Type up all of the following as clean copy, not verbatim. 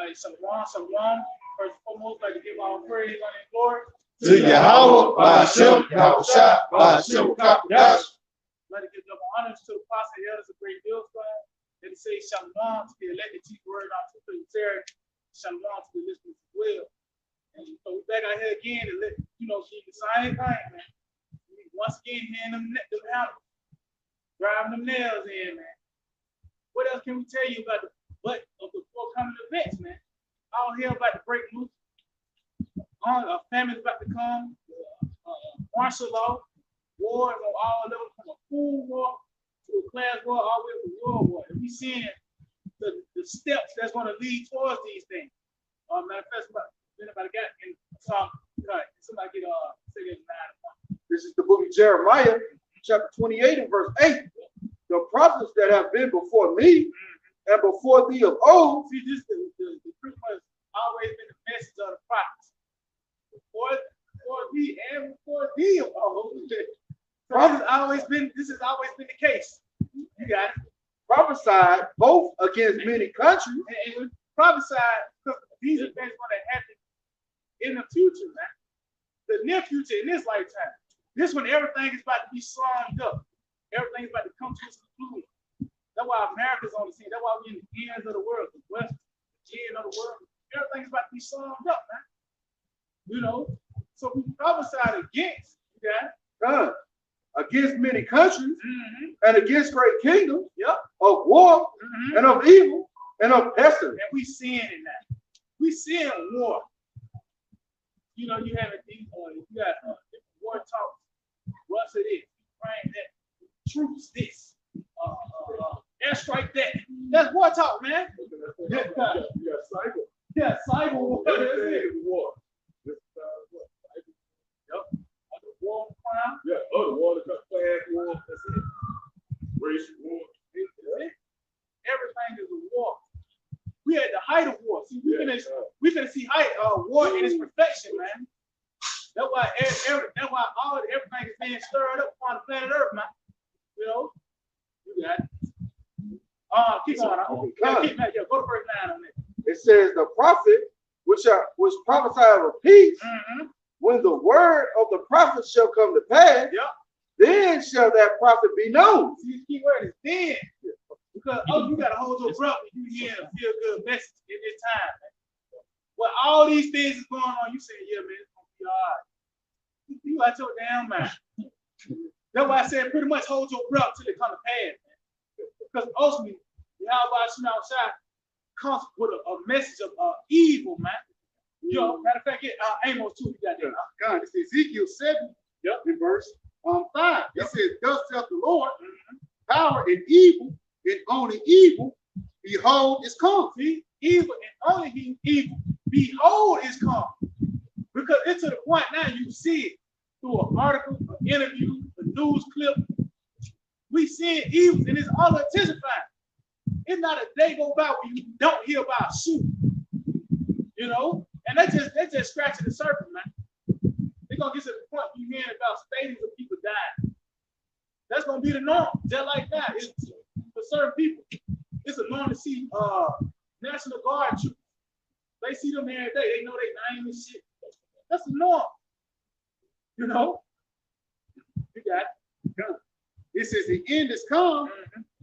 like Shalom. First and foremost, like to give our praise on and glory to Yahawah, bahasham, rawchaa, bahasham, Qadash. Let it give double honors to the apostle elders of great millstone. Let it say Shalom to the elected chief word on to the Terry. Shalom to the listeners as well. And so we're back out here again to let keep the same thing, man. Once again, hand them out, driving them nails in, man. What else can we tell you about the butt of the forthcoming events, man? All hell about to break loose. A famine's about to come. Martial law, war on all levels, from a food war to a class war, all the way to world war. And we seeing the steps that's going to lead towards these things. Matter of fact, anybody got in some? Somebody get say that 9. This is the book of Jeremiah, chapter 28 and verse 8. The prophets that have been before me and before thee of old. See, this is the pretty much always been the message of the prophets. Before thee and before thee of old. This has always been the case. You got it. Prophesied both against many countries. And prophesied because these events going to happen in the future, man. The near future, in this lifetime. This when everything is about to be summed up. Everything's about to come to its conclusion. That's why America's on the scene. That's why we're in the ends of the world, the west, the end of the world. Everything's about to be summed up, man. So we prophesied against, against many countries and against great kingdoms of war and of evil and of pestilence. And we seeing it now. We seeing war. You have these, you got war talks. Russia this, Ukraine that, troops this, airstrike that. That's war talk, man. Yeah, cyber. Yeah, cyber war. That's it. War. War crime. Yeah, other war, the class war. That's it. Race war. Everything is a war. We at the height of war. See, we finna see war in its perfection, man. That's why everything is being stirred up on the planet Earth, man. You got it. Keep going. Go to verse 9 on it. It says the prophet which prophesied of peace, when the word of the prophet shall come to pass, then shall that prophet be known. See, the key word is then. Because you gotta hold your breath when you hear a feel good message in this time, man. When all these things is going on, you say, yeah, man, it's gonna be all right. You got your damn mind. That's why I said pretty much hold your breath till it come to pass, man. Because ultimately, Yahawashi comes with a message of evil, man. Matter of fact, Amos 2, you got that. God, it's Ezekiel 7 in verse 5. It says, thus saith the Lord, power and evil, and only evil, behold, is come. See, evil and only evil, behold, is come. Because it's to the point now you see it through an article, an interview, a news clip. We seeing evil, and it's all intensifying. It's not a day go by where you don't hear about a shooting. And that's just scratching the surface, man. They're gonna get to the point you hearing about stadiums of people dying. That's gonna be the norm, just like that. It's, for certain people, it's a norm to see National Guard troops. They see them every day. They know they name and shit. That's the norm. You got it. It says the end is come.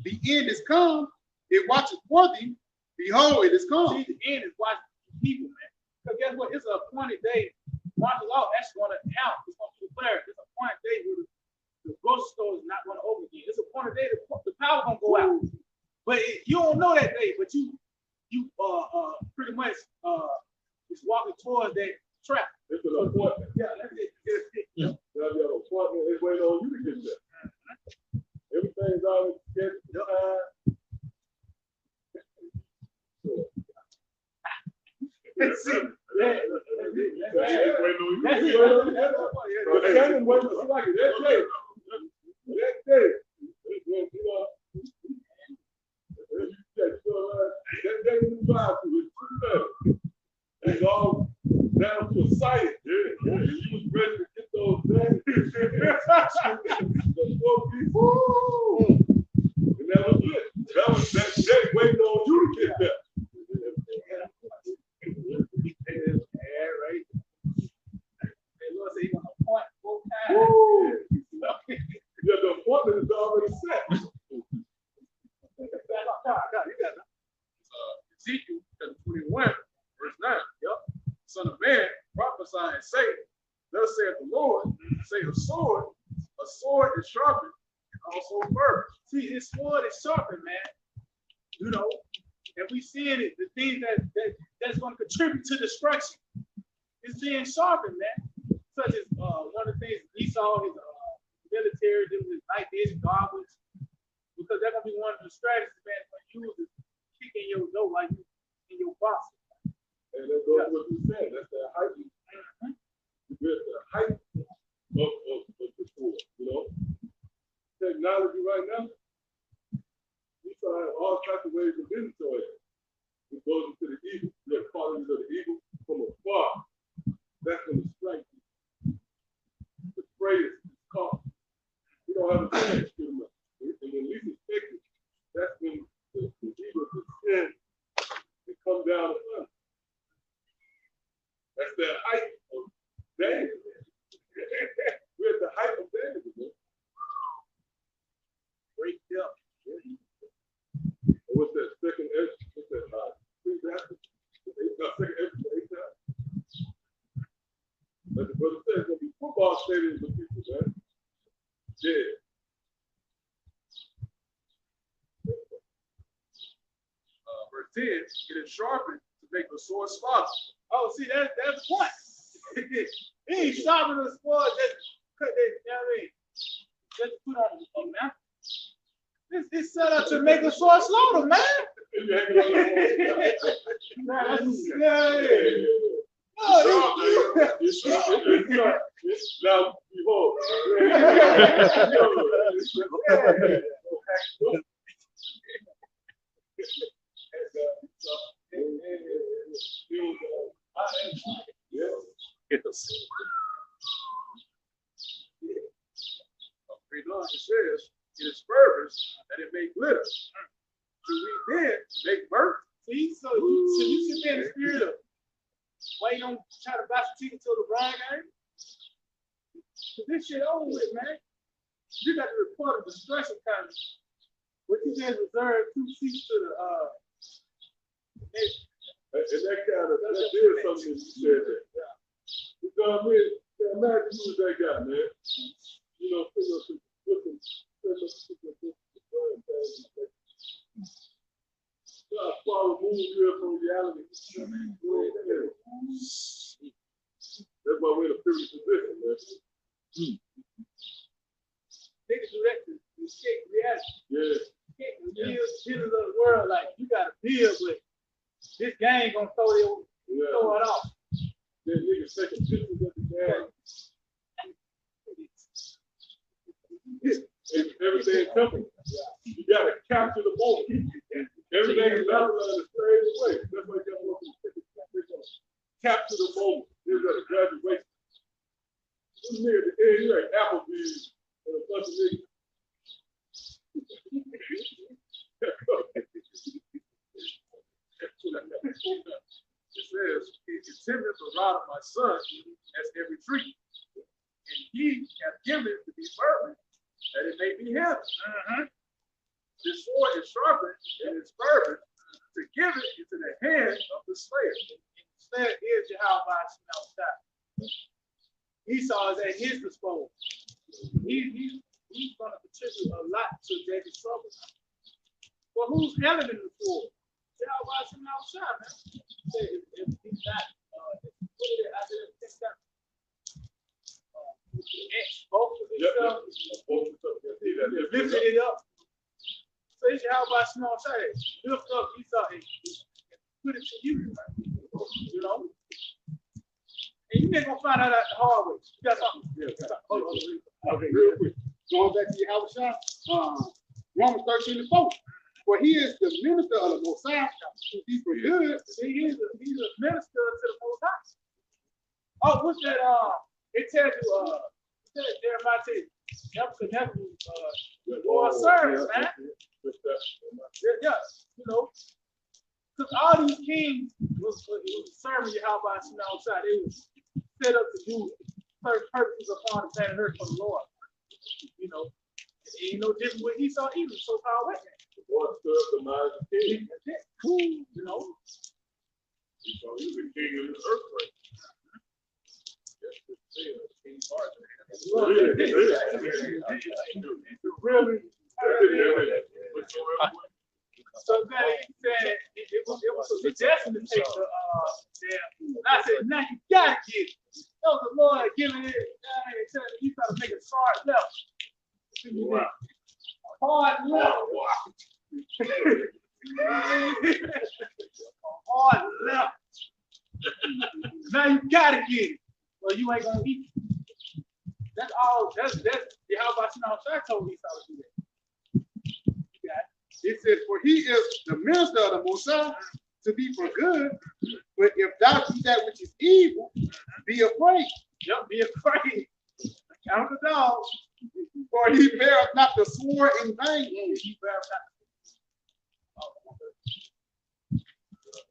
The end is come. It watches for thee. Behold, it is come. See, the end is watching people, man. Because guess what? It's an appointed day. Martial law actually going to count. It's going to be declared. It's an appointed day where the grocery store is not going to open again. It's an appointed day. The power going to go out. But you don't know that day. But you pretty much is walking towards that trap. It's an appointment. Yeah, that's it. An appointment is waiting on you to get there. Everything's already scheduled. That's it. It's all down to a science. You was ready to get those things. And that was it. That day waiting on you to get there. a sword is sharpened and also firm. See, his sword is sharpened, man. You know, and we seeing it, the things that's going to contribute to destruction is being sharpened, man. Such as one of the things Esau, his military, his night vision goggles, because that's gonna be one of the strategies, man, when you use is kicking your door like you in your box. And that goes what you said. That's the height. The height of the sword, you know. Technology right now, we try to have all types of ways of destroy it. It goes into the evil, the qualities of the evil from afar. That's when the strike you. The spray is caught. You don't have a chance to do much. And when least expected, that's when the evil, the sin, it comes down upon us. That's the height of danger. We're at the height of danger, man. Great depth. What's that second edge? What's that? Second edge, 8 times. Like the brother said, it's gonna be football stadiums of people, man. Yeah. Verse 10, it is sharpened to make the sword smaller. Oh, see, that's the point. He ain't sharpening the sword just cut that, you know what I mean? Just put on a map. It's set up to make the sword slaughter, man. Now, behold. It says, it is fervent that it may glitter. So we then make birth. See, so you should be in the spirit of waiting on trying to buy some tickets to the LeBron game. Cause this shit over with, man. You got to report a destruction coming. What you just reserved 2 seats to the and that kind of that did something you said that. Yeah. You know what I mean? Imagine who's that guy, man. You know, far removed here from reality. That's why we're in a privileged position, man. Niggas do that to escape reality. Yeah. You can't build of the world like you gotta build with this gang gonna throw it off. Then niggas taking pictures of the gang. Everything coming. You gotta capture the moment. Everything is out in a strange way. That's why you gotta look at the capture the moment. Here's at a graduation. This nigga at the end, he's like Applebee's and a bunch of niggas. It says, he intended to rod of my son as every tree, and he hath given it to be fervent, that it may be heaven. This sword is sharpened and is fervent to give it into the hand of the slayer. The slayer is Yahawah. Esau is at his disposal. He's going to contribute a lot to David's trouble. Well, who's handling the sword? Yahawah, man. If he's not, both of himself, lifted it up. So it's Yahawah, lift up Esau and put it to you, you know. And you ain't gonna find out the hard way. You got something? Yeah. Okay, real quick. Going back to Yahawashi, Romans 13:4. For he is the minister of the Most High. He's for good. He's a minister to the Most High. Oh, what's that? It tells you, Jeremiah tells you, the Lord serves, man. Yeah, you know. Because all these kings was serving Yahawah. They was set up to do certain purposes upon the planet Earth for the Lord. You know, it ain't no different with Esau either, so-called wet man. The Lord served the mind of the king. You know. Esau, he was the king of the earth, right? Yes, the king of the king's heart. Really? So then he said it was a suggestion to take the and I said, now you gotta get it. That was the Lord giving it. You gotta make it hard left. Wow. Hard left. Hard left. Now you gotta get it. Well, you ain't gonna eat it. That's all. That's Yahawashi told me how to do that. It says, for he is the minister of the Most High to be for good, but if thou do that which is evil, be afraid. Yep, be afraid. Count the dogs. For he beareth not the sword in vain. He beareth not.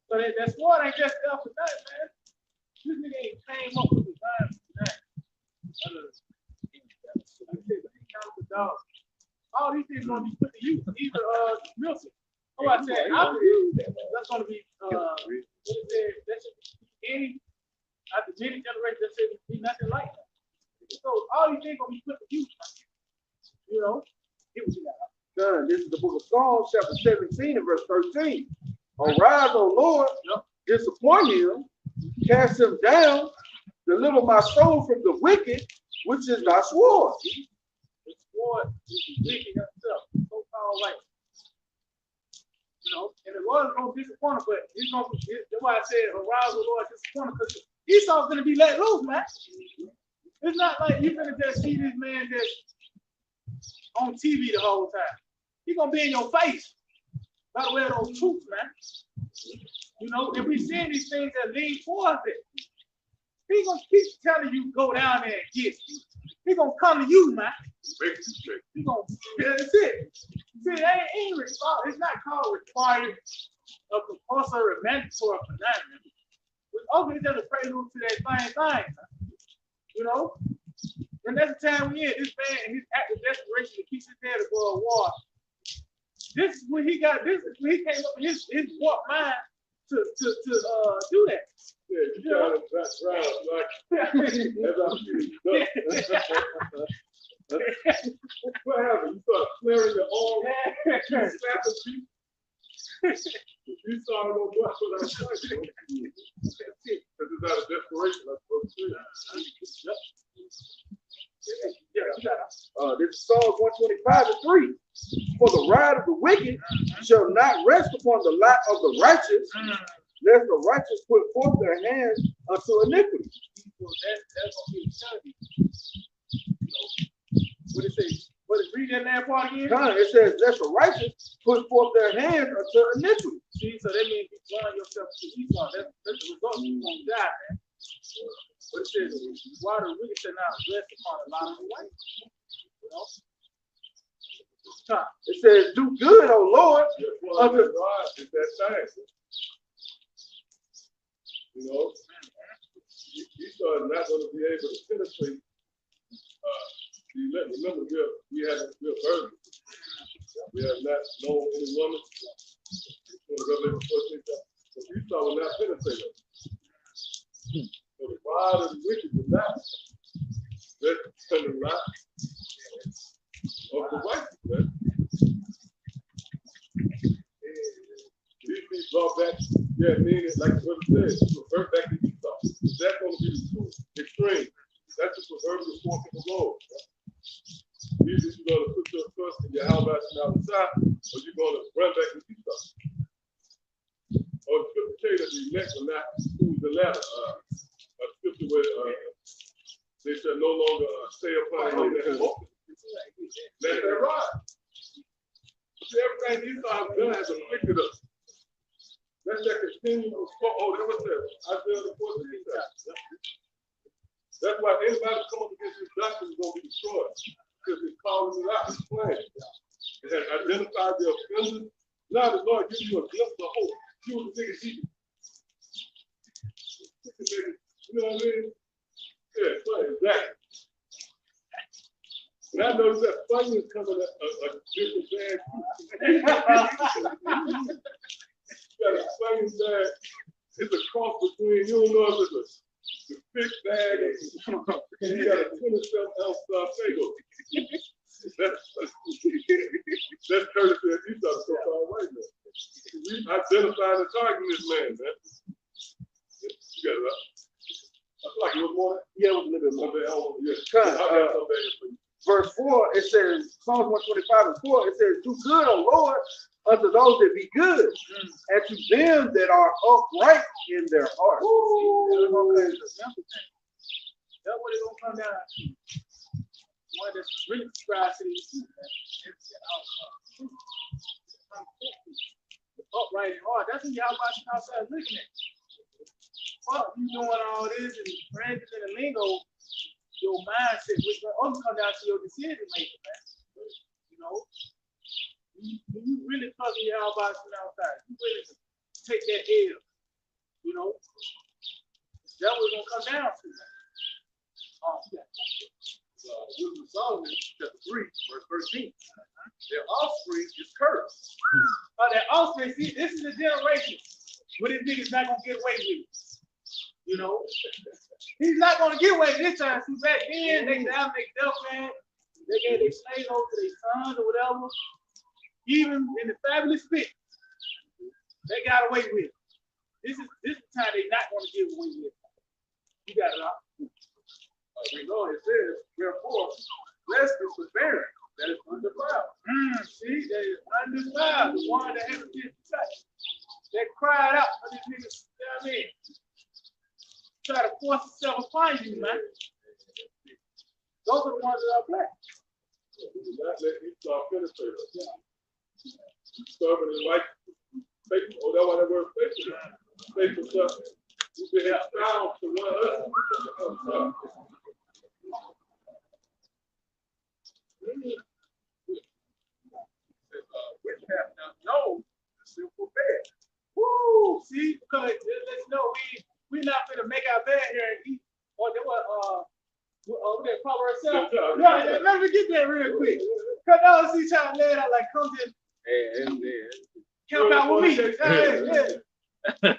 So that sword ain't just there for that, man. This nigga ain't came up with the design for that. Count the dogs. All these things gonna be put to use. Either Milton. Oh, I said that's gonna be that should be any after many generations that should be nothing like that. So all these things gonna be put to use. You know, it was Son, this is the book of Psalms, chapter 17 and verse 13. Arise, O Lord, disappoint him, cast him down, deliver my soul from the wicked, which is thy sword. The sword is wicked himself, so-called right. You know, and the Lord is going to disappoint him, but he's going to, that's why I said, arouse the Lord, disappoint him, because Esau's going to be let loose, man. It's not like you're going to just see this man just on TV the whole time. He's going to be in your face by the way of those troops, man. You know, if we see these things that lean towards it, he's going to keep telling you go down there and get it. He's going to come to you, man. He's going to, that's it. See, it's not called required a compulsory mandatory commandment. It's open to just a prelude to that same thing. You know? And that's the time we in. This man and his act of desperation to keep his head above water. This is when he came up with his warped mind to do that. Yeah, you got it. That's right. What happened? You start clearing your arm, slapping feet. You saw no what I was saying. Because it's out of desperation, that's what I'm saying. This is Psalms 125 and 3. For the rod of the wicked shall not rest upon the lot of the righteous, lest the righteous put forth their hands unto iniquity. So that's going to be eternity. What it say? Read that last part again. It says, lest the righteous put forth their hands unto iniquity. See, so that means you join yourself to Esau. That's the result. You're going to die, man. But it says, why the wicked shall not rest upon a lot of the white? You know? It says, do good, O Lord. Unto God is that thing. You know, Esau is not going to be able to penetrate. Remember, we're virgins. We have not known any woman. But Esau will not penetrate us. So the rod of the wicked will not rest on the lot of the righteous. These be brought back, meaning like what it says, revert back to Esau. That's going to be the true extreme. That's the proverbial fork in the road. Either you're going to put your trust in Yahawashi outside, or you're going to run back to Esau. Or the scripture say that the elect will not choose the latter. A scripture where they shall no longer stay upon the hope. Let it ride. See, everything Esau has done has afflicted us. That's that continual sport. Oh, that was that. Isaiah the 14th. That's why anybody come up against this doctrine is going to be destroyed. Because it's calling it out, it's playing. It has identified the offenders. Now the Lord gives you a glimpse of hope. You was the nigga eating. You know what I mean? Yeah, exactly. And I noticed that funny is coming a different bag. You got a funny bag. It's a cross between, you don't know if it's a big bag and you got a 27-ounce identifying and targeting this man, man. You got it right. I feel like it was more. Yeah, it was a little bit more. Yeah. Verse 4, it says, Psalms 125 and 4, it says, do good, O Lord, unto those that be good, and to them that are upright in their heart. That's what it's gonna come down to. One that's really subscribed to these people, upright and hard. That's what Yahawashi outside looking at. Fuck, you doing all this and branches in the lingo, your mindset, which will also come down to your decision making, man. You know, when you really fucking Yahawashi outside, you really take that L. You know, that's what it's gonna come down to. Wisdom of Solomon, chapter 3, verse 13. Their offspring is cursed. That offspring, see, this is the generation where this nigga's not gonna get away with it. You know, he's not gonna get away with this time. See, back then they could have their girlfriend, they gave their slaves over to their sons or whatever. Even in the fabulous fit, they got away with it. This is the time they're not gonna get away with it. You got it out. We know it says, therefore, blessed is the barren that is undefiled. See, that is undefiled, the one that hasn't been touched. They cried out for these niggas, you know what I mean? Try to force itself upon you, man. Those are the ones that are black. Not let you start penetrating. Stubborn and like faithful. Oh, that's why that word faithful. Faithful stuff. You can have style to one another. Which have not known the simple bed. Woo! See, because let's know we not gonna make our bed here and eat. Or they were that Proverbs 7. Yeah, let me get that real quick. Cause now see trying to lay it out like come in. Camp out with me. Yeah.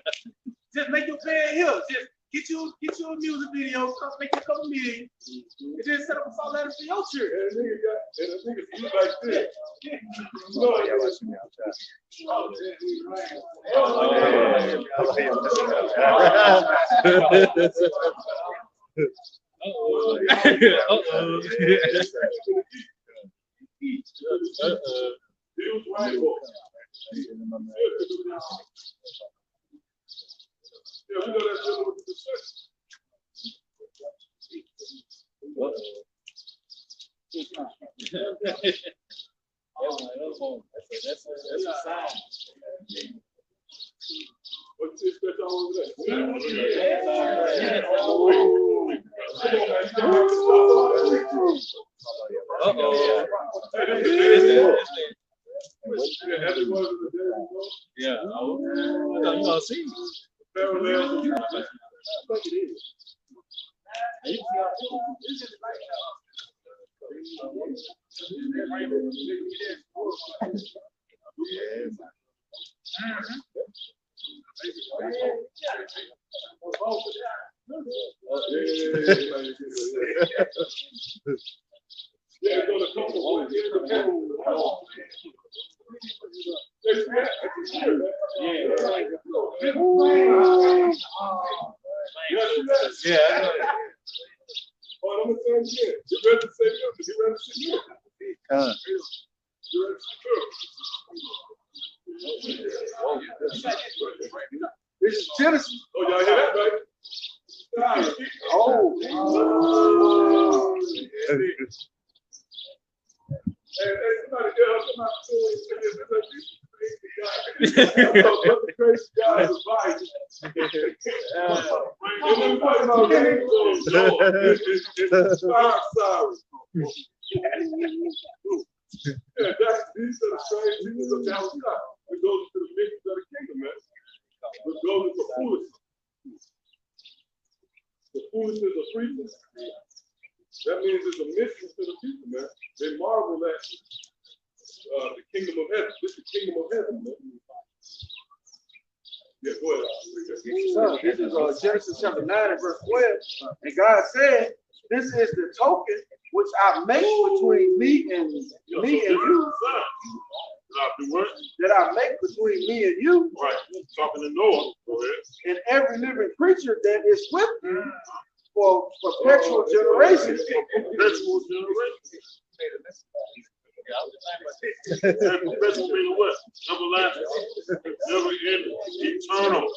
Just make your bed here. Just get you a music video, make you a couple million, and just set up a song letter for your church. And a nigga see like this. No, yeah, we know that's dealing with the deception. That's a sign. What's this that y'all over there? Yeah, you gonna see. Parallel. Yeah. Oh, I'm gonna say it again. You ready to say it? You ready to say it? You ready to say it? This is Genesis. Oh, y'all hear that, right? Oh. Hey, somebody get up, come out the crazy guy's advice. It's sorry. Yeah, these are the strange things of Yahawashi. It goes to the mysteries of the kingdom, man. It goes into foolishness. The foolishness of preachers. That means it's a mystery to the people, man. They marvel at the kingdom of heaven. This is the kingdom of heaven, man. Yeah, go ahead. So this is Genesis chapter 9 and verse 12. And God said, this is the token which I make between me and you that I make between me and you, Right. Talking to Noah. Go ahead. and every living creature that is with you for perpetual generations. Perpetual generation. Perpetual meaning what? Everlasting. Never ending. Eternal.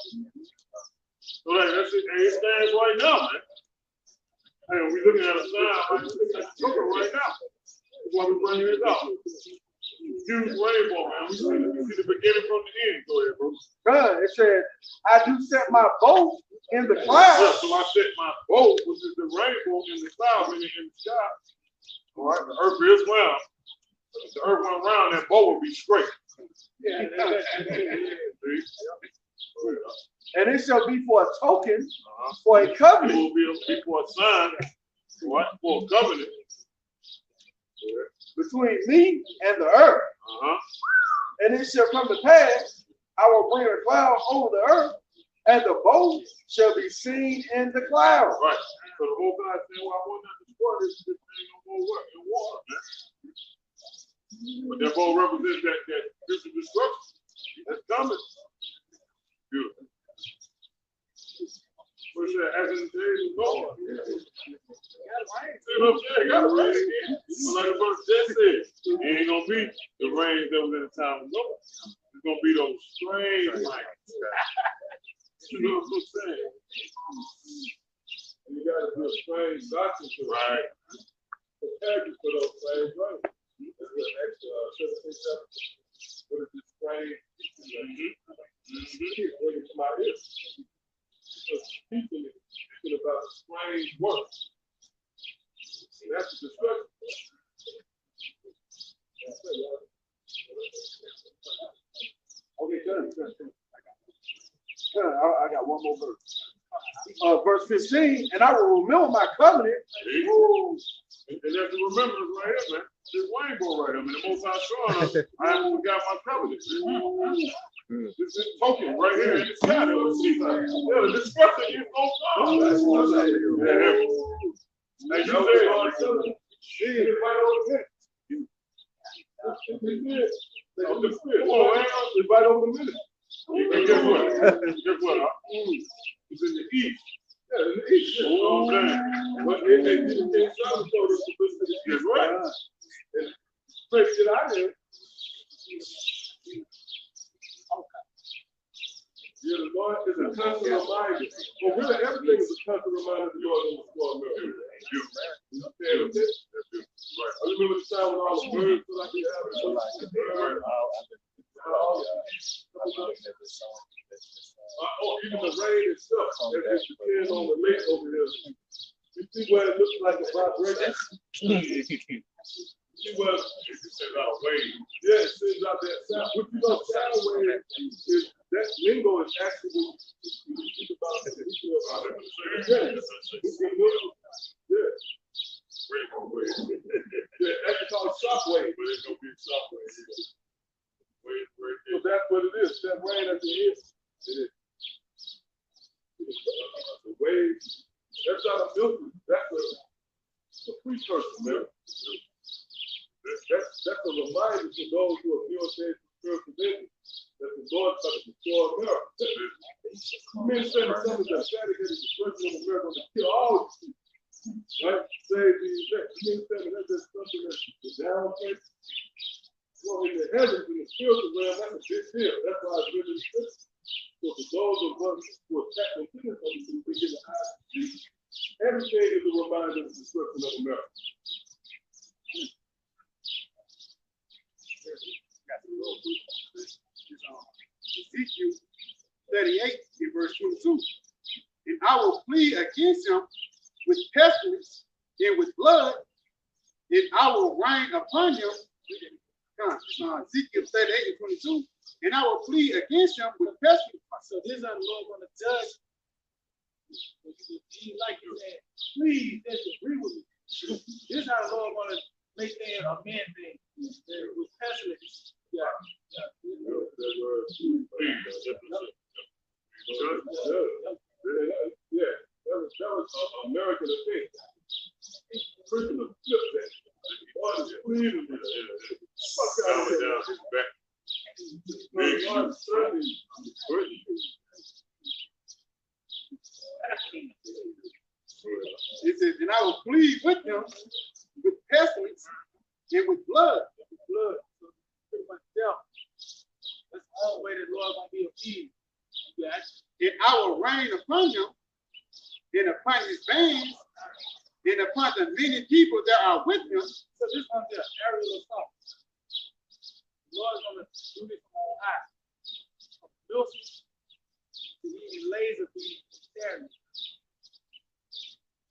So that's it. Hey, it stands right now, man. Hey, we looking at a sign, right? We're looking at the cover right now. That's why we're bringing this out. Huge rainbow, man. We see the beginning from the end. Go ahead, bro. It said, I do set my boat in the Yeah, clouds. so I set my boat, which is the rainbow in the cloud, meaning in the sky. All right, the earth is round. If the earth went round, that boat would be straight. And it shall be for a token, for a It covenant will be for a sign, right? For a covenant. between me and the earth. And it shall come to pass, I will bring a cloud over the earth, and the boat shall be seen in the cloud. Right. So the whole God saying, well, I want not to destroy this thing no more work in water, man. But that boat represents that this is destruction. That's coming. Beautiful. What's that? As in the days of Noah. See what I'm saying? Got it right again. Like the verse just said, it ain't gonna be the rain that was in the time of Noah. It's gonna be those strange rains. You know what I'm saying? You gotta do a strange doctrine to right. Prepare you for those strange rains. That's what extra 17 what is this strange? Bring it to my ears. Speaking about a strange work. And that's the destruction. Okay, done. I got one more verse. Verse 15, and I will remember my covenant. And that's the remembrance right here, man. This rainbow right here, man. The Most High showing us, I haven't forgot my covenant. This is token right here in the sky that we see. Yeah, the destruction is gonna come. That's what I'm saying. Hey, you said, right over there. Come on, man. It's right over the minute. And guess what? Guess what? It's in the east. Yeah, in the east. Oh, man. But they didn't get some of us to listen to the east, right? And straight it out there. Yeah, the Lord is a constant reminder. Well, really, everything is a constant reminder of the Lord in the storm. I remember the time when all the birds were like even the rain itself, it depends on the lake over here. You see where it looks like a vibration? See where it sends out a wave. Yeah, it sends out that sound. What you know, sound wave is that lingo is actually about it. Yeah. Yeah, that's called shock wave, but it's gonna be a shock wave. So that's what it is. That rain at the end. It is. The wave. That's not a filter. That's a precursor, man. That's a reminder to those who are viewing things from spiritual vision that the Lord is going to destroy America. Men saying that some of the dedicated destruction of America to kill all of you. Right? Say these things. Men saying that's just something that's the down place. Well, in the heavens, in the spiritual realm, that's a big deal. That's why it's really important. So for those of us who are tapped into this, we get the eyes to see. Everything is a reminder of the destruction of America. Ezekiel 38 in verse 22. And I will plead against him with pestilence and with blood, and I will rain upon him. Ezekiel 38 and 22. And I will plead against him with pestilence. So this is how the Lord going to judge. Like you said, please disagree with me. This is how the Lord going to make things amend things with pestilence. Yeah. Yeah, that was American thing. Preaching the flip that. Fuck out of here. It says, and I will plead with them with pestilence and with blood. Blood. Pretty much death. That's the only way the Lord gonna be appeased. Yeah. And I will rain upon him and upon his bands and upon the many people that are with him. So this one's an aerial assault. The Lord's gonna do this from on high. From Wilson to even laser beam stereo.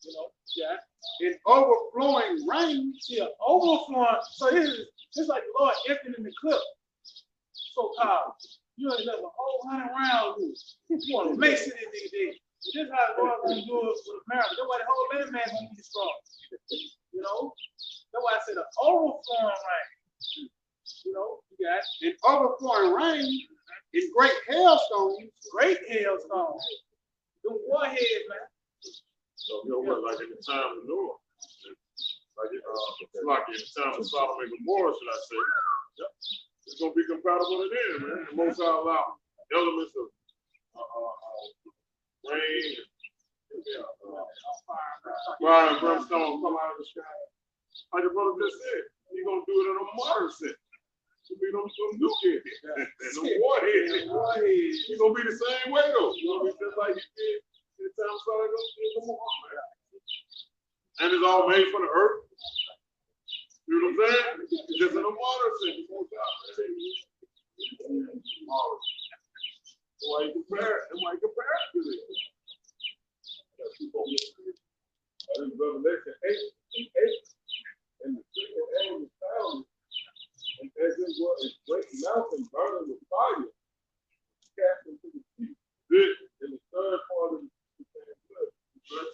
You know, yeah. And overflowing rain. Yeah, overflowing. So it's like the Lord emptying in the clip. So called. You ain't left a whole 100 rounds loose. You want to make sure this nigga did. This is how the Lord gonna do it with America. That's why the whole land man gonna be strong. You know? That's why I said an overflowing rain. You know, you got And overflowing rain and great hailstones. great hailstones. Them warheads, man. So, you know what, like in the time of Noah, like in the time of Sodom and Gomorrah, should I say, yep. It's going to be compatible to them, man. The Most High allow elements of rain, fire and brimstone come out of the sky. Like the brother just said, he's going to do it in a modern sense. It'll be them nuke heads and them warheads. He's going to be the same way, though. He's going to be just like he did in the time of Sodom and Gomorrah. And it's all made for the earth. You know what I'm saying? It's just in a modern sense. Why you compare it? Why you compare it to this? This is Revelation 8, and the second angel found, and as it was a great mountain burning with fire, cast into the sea. This in the third part of the blood.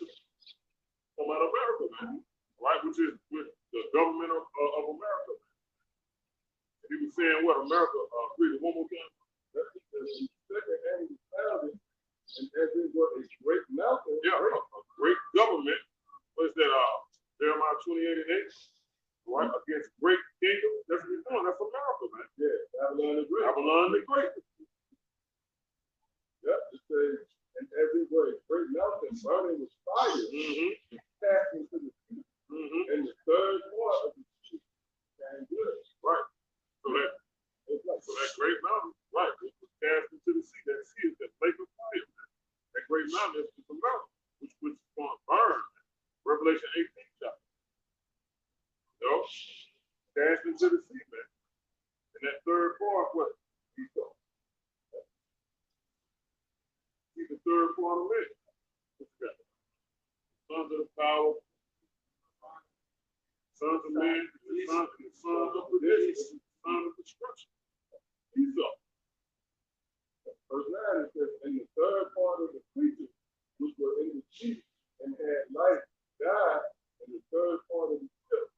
Come out of America, man. Right, which is with the government of America. And he was saying what America, read it one more time. That's the second angel found it, and as it was a great mountain, a great government. What is that? Jeremiah 28 and 8, right? Against great kingdom. That's what he's doing. That's America, man. Yeah, Babylon the Great. Babylon the Great. Yep, it says, and as it was a great mountain burning with fire, cast into the sea. And the third part of the sea came good. Right. So that great mountain, right, it was cast into the sea. That sea is that lake of fire. That great mountain is the mountain, which is going to burn. Revelation 18 chapter. You know? Cast into the sea, man. And that third part, what? Esau. See the third part of it. Sons of power. Sons of man, the sons of perdition, sons of destruction. Esau. Verse 9 it says, and the third part of the creatures which were in the sea and had life died, and the third part of the ship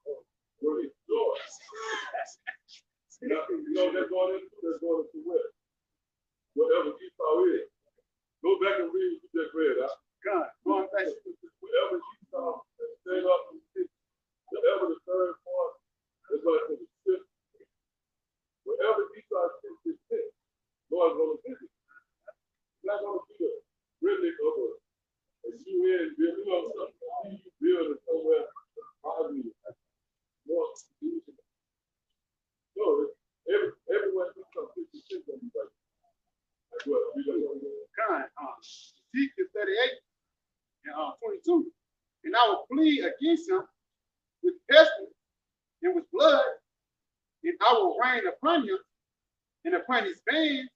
were destroyed. You know they're going into where? Whatever Esau is. Go back and read what you just read. God, going back. Whatever Esau set up and did. Whatever the third part is going to sit. Wherever Esau sits his sit, Lord's going to visit. It's not going to be a Riddick or a UN bill, you know, something building somewhere. No, everywhere Esau sits his sit going to be like. That's what we don't know. God, Ezekiel 38 and 22. And I will plead against him with pestilence and with blood, and I will rain upon him and upon his bands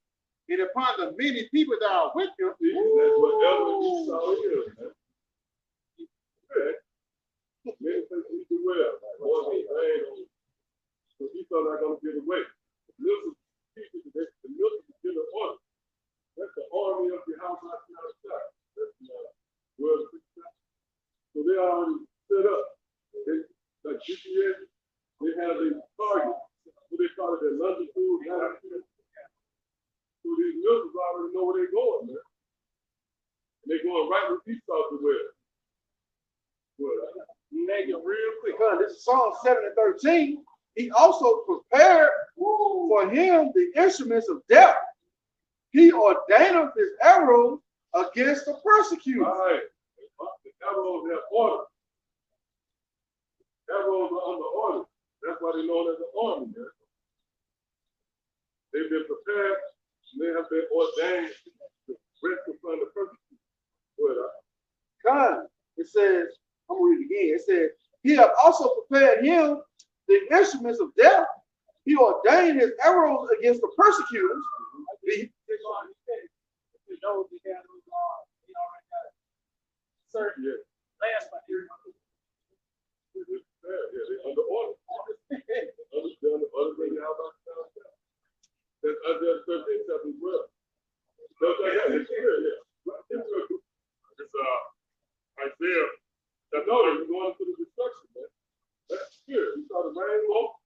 and upon the many people that are with him. That's whatever Esau is, man. Many things we do well. So Esau not going to get away. The milk is still an order. That's the army of Yahawashi. That's the world. So they already set up. Like GPS, they have a target. What they call it, their longitude, latitude. So these missiles already know where they're going, man. And they're going right with Esau to where? Make it real quick. This is Psalm 7 and 13. He also prepared for him the instruments of death. he ordained his arrows against the persecutors. Right. The arrows have order. Arrows are under order. That's why they're known as the army. Man. They've been prepared. They have been ordained to rest upon the persecutors. God, it says, I'm going to read it again. It says, he hath also prepared him the instruments of death. He ordained his arrows against the persecutors. Certain last by here. They're under order. That's under 13 chapter as well. It's Isaiah. I know that we're going to the destruction, man. That's here. We saw the rain low.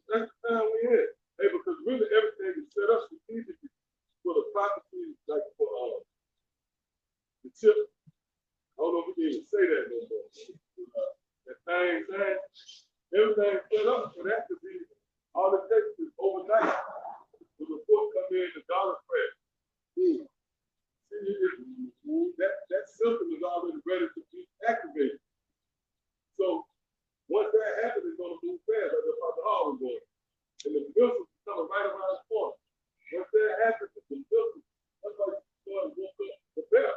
That's the time we in. Hey, because really everything is set up strategically for the prophecies, like for the chip. I don't know if we can even say that no more. That thing saying everything's set up for that to be. All it takes is overnight. The report come in, the dollar crash. See, that system is already ready to be activated. So once that happens, it's going to move fast, like the Father Hall was going. And the missiles is coming right around the corner. Once that happens, the missiles, that's like going to prepare.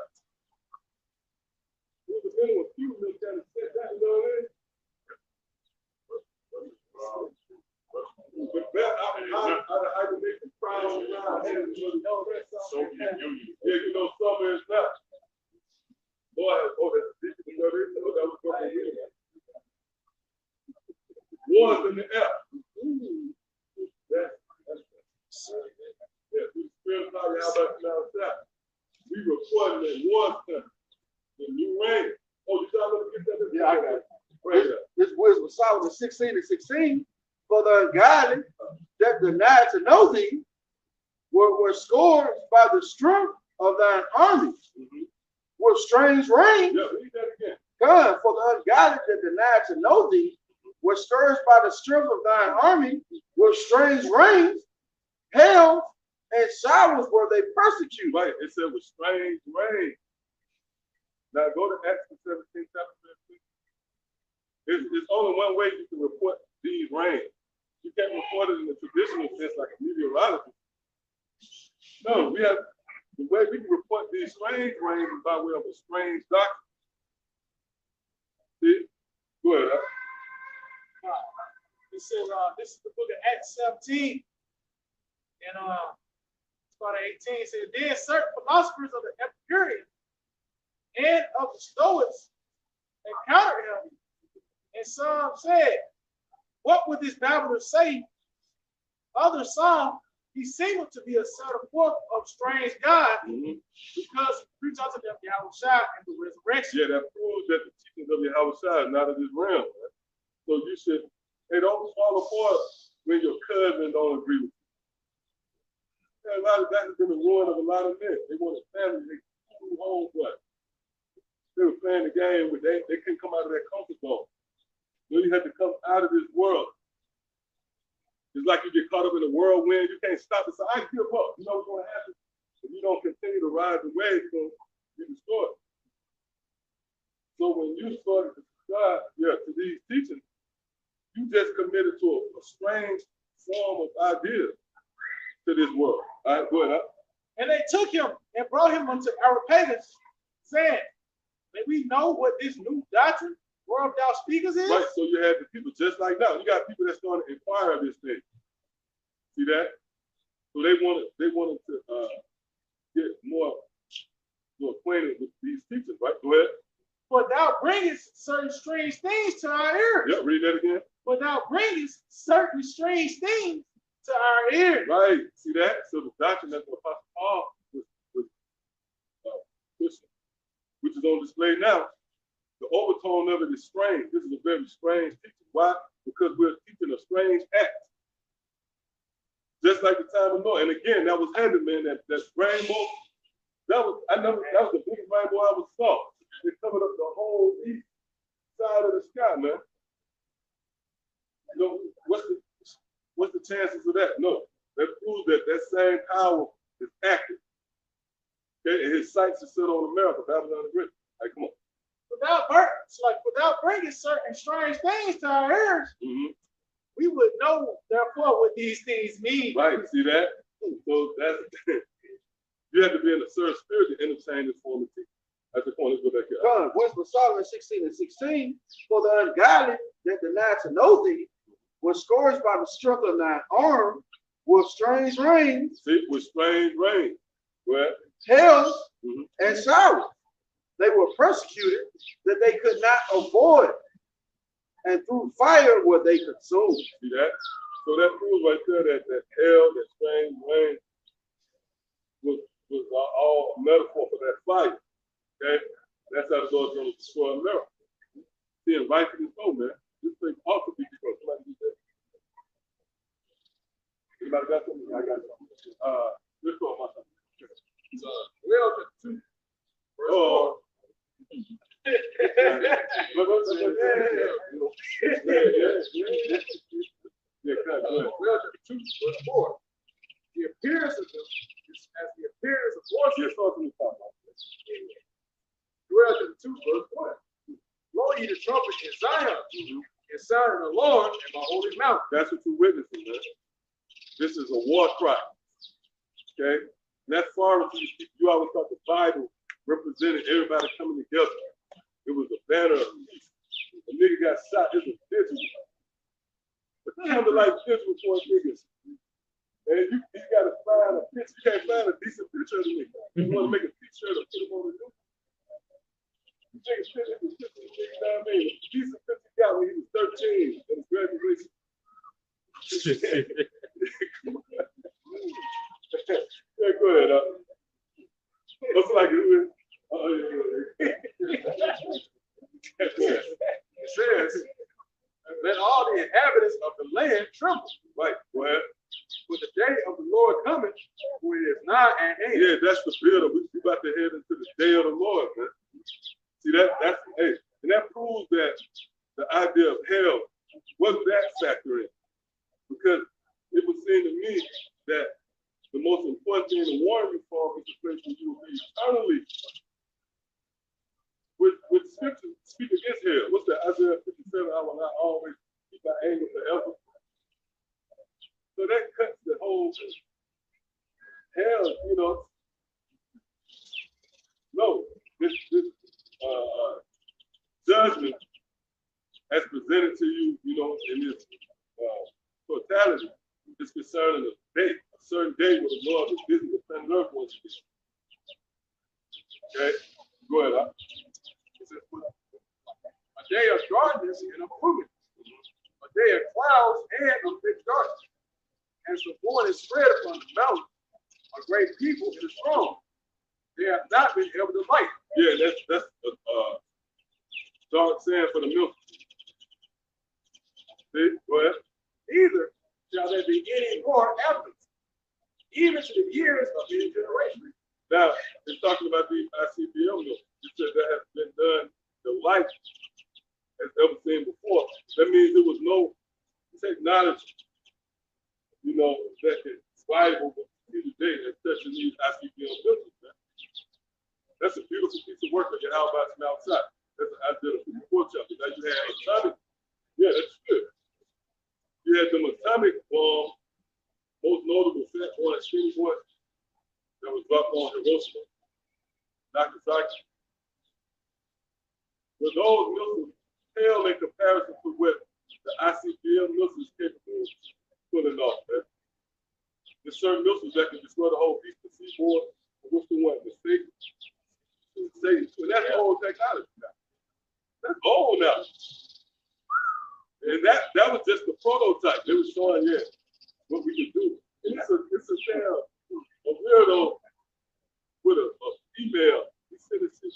It was a minute with few minutes trying to set that, you know what I mean? But that, I can make the crowd around here. Yeah, you know, summer is not. Boy, that's deep in the that was going to be. Wars in the air. Yeah, we spend how about now? We recording that war time. The new rain. Oh, you got to get that? Yeah, I got it. This wisdom Solomon 16:16. For the ungodly that denied to know thee were scored by the strength of thine armies with strange rain. Yeah, read that again. God, for the ungodly that denied to know thee were scourged by the strength of thine army with strange rains, hail, and showers were they persecuted. Right, it said with strange rain. Now go to Acts 17, chapter 15. It's only one way you can report these rains. You can't report it in the traditional sense like a meteorologist. No, we have the way we can report these strange rains is by way of a strange doctrine. See? Go ahead. It says, this is the book of Acts 17. And part 18 says, then certain philosophers of the Epicureans and of the Stoics encountered him. And some said, what would this babbler say? Others saw he seemed to be a set forth of strange God because he preached unto them Yahawashi and the resurrection. Yeah, that proves that the teachings of Yahawashi is not of this realm. Right? So you should, hey, don't fall apart when your cousin don't agree with you. Yeah, a lot of that has been the ruin of a lot of men. They want a family, they come home, what? They were playing the game, but they couldn't come out of that comfort zone. So you have to come out of this world. It's like you get caught up in a whirlwind, you can't stop it. So I give up. You know what's going to happen? If you don't continue to ride the wave, you're going to be destroyed. So when you started to subscribe to these teachings, you just committed to a strange form of idea to this world. All right, go ahead. And they took him and brought him unto Areopagus, saying, may we know what this new doctrine world thou speakers is? Right, so you have the people just like now. You got people that's going to inquire this thing. See that? So they wanted to get more acquainted with these teachings, right? Go ahead. For thou bringest certain strange things to our ears. Yeah, read that again. For thou bringest certain strange things to our ears. Right, see that? So the doctrine that the Apostle Paul was pushing, which is on display now, the overtone of it is strange. This is a very strange teaching. Why? Because we're teaching a strange act. Just like the time of Noah. And again, that was heavy, man. That rainbow, that was the biggest rainbow I ever saw. It covered up the whole east side of the sky, man. You know, what's the chances of that? No. That proves that same power is active. Okay, and his sights are set on America, Babylon the Great. Like, come on. Without bringing certain strange things to our ears, we would know, therefore, what these things mean. Right, see that? So that's, you have to be in a certain spirit to entertain this form of teaching. That's the point. Let's go back here. God, Westbrook Solomon 16:16, for the ungodly that denied to know thee, was scourged by the stroke of thine arm with strange rains. See, with strange rain. Well, hails and showers. They were persecuted that they could not avoid, and through fire were they consumed. See that? So that proves right there that hell, that strange rain, was all a metaphor for that fire. Okay? That's how the Lord's going to destroy America. See, and rightfully so, man. This thing ought to be destroyed. Somebody do that. Anybody got something? I got something. Let's go on my something. Well, two. Oh. The appearance of them is as the appearance of horses. Dwell to the 2, verse 1. Blow ye the trumpet in Zion, and sound an alarm in my holy mountain. That's what you're witnessing, man. This is a war cry. Okay? And that's far as you always thought the Bible represented everybody coming together. It was a banner of peace. A nigga got shot, it was visual. But kind of like visual for niggas. And you got to find a picture. You can't find a decent picture of the nigga. You want to make a picture to put him on the news. You take a picture of the nigga, you know what I mean? A decent picture he got when he was 13 at his graduation. Yeah, go ahead. Looks like it. It says, let all the inhabitants of the land tremble. Right, go ahead. For the day of the Lord cometh, for it is nigh at hand. Yeah, that's the build. We about to head into the day of the Lord, man. See, that's hey, and that proves that the idea of hell, what does that factor in? Because it would seem to me that the most important thing to warn you from is the place where you will be eternally. With scripture speak against hell. What's that? Isaiah 57, I will not always keep my anger forever. So that cuts the whole hell, you know. No, this judgment as presented to you, you know, in this totality is concerning a day, a certain day where the Lord is busy with planet Earth once again. Okay, go ahead. It says, a day of darkness and of gloom, a day of clouds and of thick darkness. As the morning is spread upon the mountain, a great people and strong. They have not been able to light. Yeah, that's dark sand for the milk. See, go ahead. Neither shall there be any more evidence, even to the years of any generation. Now, it's talking about the ICBM milk. It said that has been done the light as ever seen before. That means there was no technology, you know, that is viable today as such as these ICBM missiles. That's a beautiful piece of work that Yahawashi from outside. That's an idea of the before chapter. Now you had atomic, yeah, that's good. You had them atomic bomb, most notable fat one at Skinny Boy that was dropped on Hiroshima, Nagasaki. But those missiles pale in comparison to what the ICBM missiles is capable of pulling off. Man. There's certain missiles that can destroy the whole eastern seaboard. What's the one? The state. So that's old technology now. That's old now. And that was just the prototype. They were showing, yeah, what we can do. And it's a damn a weirdo with a email. He's sending shit.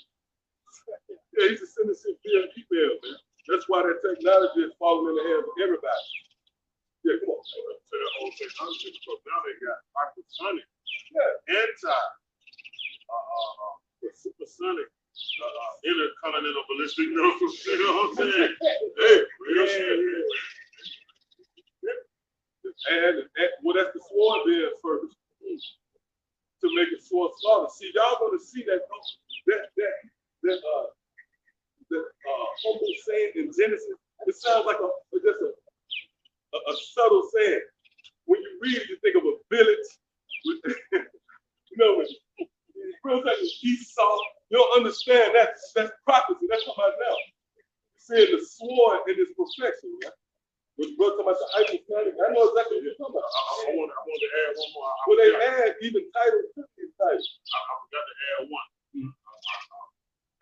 Yeah, he's just sending shit via email, man. That's why that technology is falling in the hands of everybody. Yeah, come on. To the old technology, because now they got hypersonic, supersonic, intercontinental ballistic missiles. You know what I'm saying? Hey, real shit. And well, that's the sword being first. To to make it source slaughter. See, y'all gonna see that Homo saying in Genesis, it sounds like just a subtle saying. When you read it, you think of a village with, you know, when it feels like Esau. You don't understand that's prophecy. That's talking about now. Seeing the sword in its perfection, right? When you talking about the hypothetical, I know exactly what you're talking about. I want to add one more. Well, they add even titles to these titles. I forgot to add one.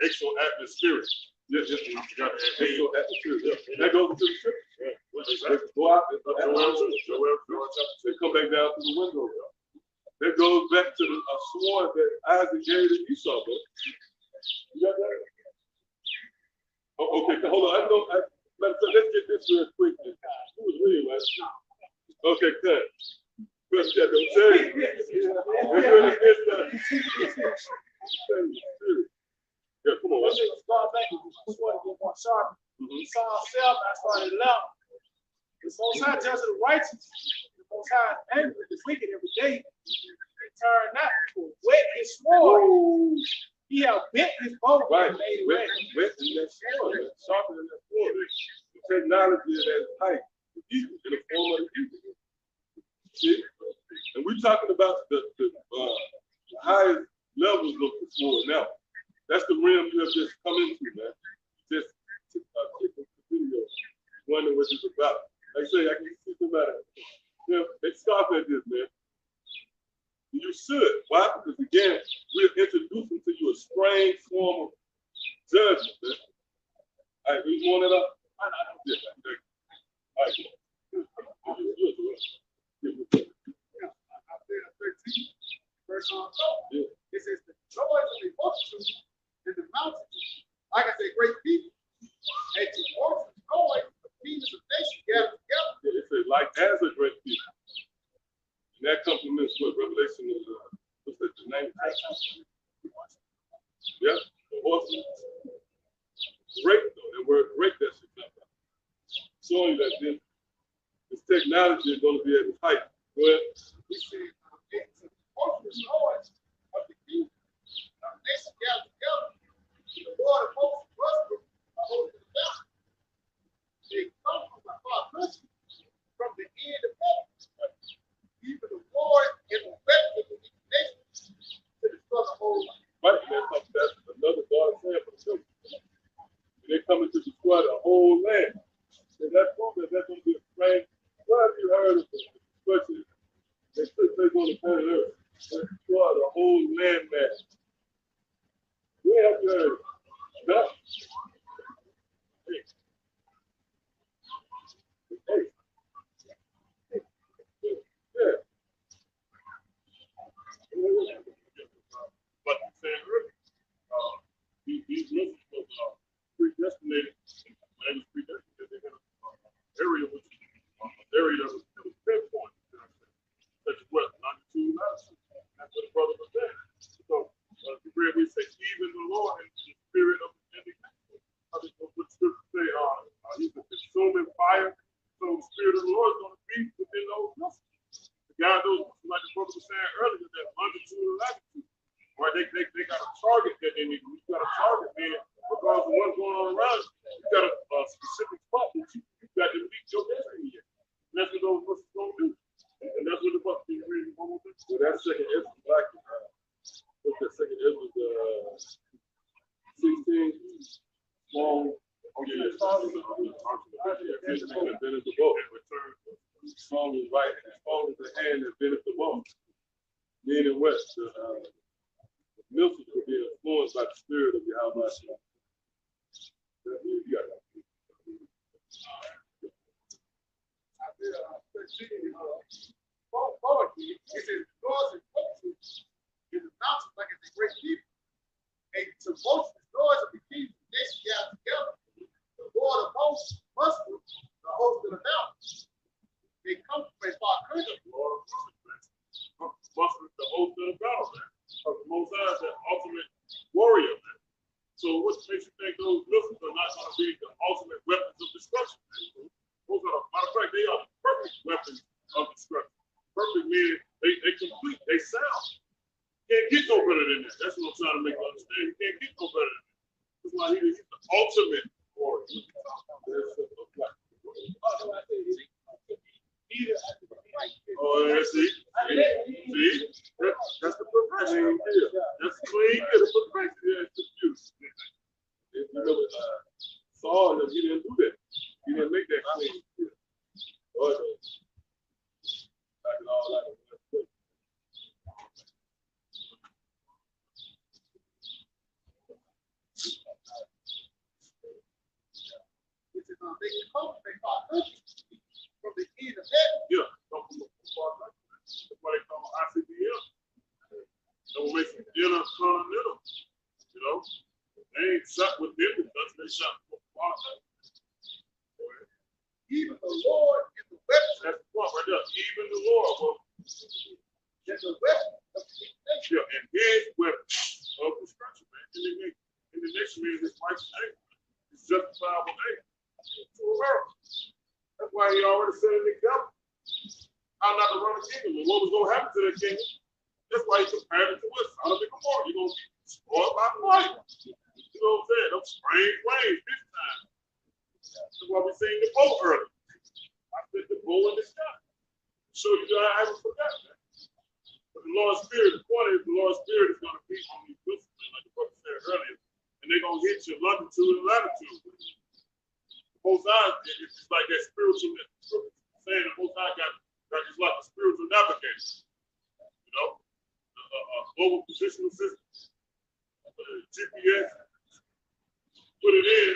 Exo-atmospheric. Yes, I forgot to add exo-atmospheric. That goes into the scripture. Yeah. What is They that? go out, Joel, they come back down through the window. That goes back to the sword that Isaac gave to Esau, bro. You got that? Oh, okay, hold on. Let's get this real quick. Who was reading, right? Okay, cut. Good, yeah, don't tell you. Yeah, come on. That nigga start back and swore to get more sharp. He saw himself, I started left. The Most High judges the righteous. The Most High is angry with the wicked every day. He turned not to wet his sword. He have bent his bow Right, and made it wet wet. in that sword, sharper than that sword. The technology of that pipe, in the form of the evil. See? And we're talking about the highest levels of the sword now. That's the realm you have just come into, man. Just click the video, wondering what it's about. Like I say, I can see somebody. They stop at this, man. You should. Why? Because again, we're introducing to you a strange form of judgment, man. All right, we want it up? All right, come on. Isaiah 13, verse 12. It says, the joys of the multitude in the mountains, like I say, great people, and to orphans noise, the kingdoms of nations gathered together. Yeah, it says, like as a great people. And that complements what Revelation is, what's that, the name? Yeah, the horses. Great, though. That word great, that's exactly. Showing that this technology is going to be at its height. Go ahead. He said, to orphans noise of the kingdom of nations gathered together. The Lord of hosts prosper, holding the mountain. They come from the far country, from the end of heaven. Even the Lord is the weapon of the nations to destroy the whole land. Right, that's another God saying for the children. And they're coming to destroy the whole land. And that's going to be a strange. What have you heard of the destruction? They took place on the planet Earth. They destroy the whole land mass. Where have you heard of it? No. Hey. Yeah. But you said earlier, these Muslims was predestinated. When they was predestinated, they had an area which area that was pinpoint. Such as what? Longitude, latitude. That's what the brother was saying. So we say, even the Lord and the spirit of the indignation. I think what the scripture say, he's a consuming fire. So the spirit of the Lord is going to be within those Muslims. The guy knows, like the brother was saying earlier, that longitude and latitude. Right, they got a target that they need. You got a target there, regardless of what's going on around you. You got a specific spot that you got to meet your destiny in. And that's what those Muslims going to do. And that's what the book is reading. Well, that second Ezra, like, what's that second Ezra, 16, long. Oh, yeah, been at the boat. Strong is right, and strong is the hand that been at the boat. Meaning what? Milton will be influenced by the spirit of Yahawashi. You got that. It says, doors and focuses in the mountains like it's a great people. And to most of the doors of the kingdom, they gather together. The Lord of hosts muster the host of the mountains. They come from a far country. The Lord of muster the host of the battle, man. Because the Most High is that ultimate warrior, man. So what makes you think those Muslims are not going to be the ultimate weapons of destruction, man? Those are, matter of fact, they are the perfect weapons of destruction. Perfect meaning they complete, they sound. get no better than that. That's what I'm trying to make you understand. He can't get no better than that. That's why he's the ultimate warrior. Oh, yeah, see? That's the perfection. That's clean. The perfection. Yeah, it's just beautiful. If you know Saul, he didn't do that. He didn't make that clean. Like it all like from the end of heaven. yeah, that's why they call ICBM. They will make some intercontinental. You know, they ain't shot with them because they shot with far. Even the Lord is the weapon. That's the point right there. Even the Lord will. That's the weapon of the nation. Yeah, and his weapon of destruction, man. And the next man is righteous anger. It's justifiable anger. To a world. That's why he already said in the example how not to run the kingdom and what was going to happen to that kingdom. That's why he compared it to us. How to make a war. You're going to be destroyed by fire. You know what I'm saying? Them strange ways this time. That's why we sing the bow early. I said the bow in the sky. Show you that I haven't forgotten that. But the Lord's Spirit, the point is the Lord's Spirit is going to be on these disciplines, like the brother said earlier, and they're going to hit you longitude and latitude. Most High, it's like that spiritual saying the Most High got it's like a spiritual navigator. You know, global positional system, GPS, put it in.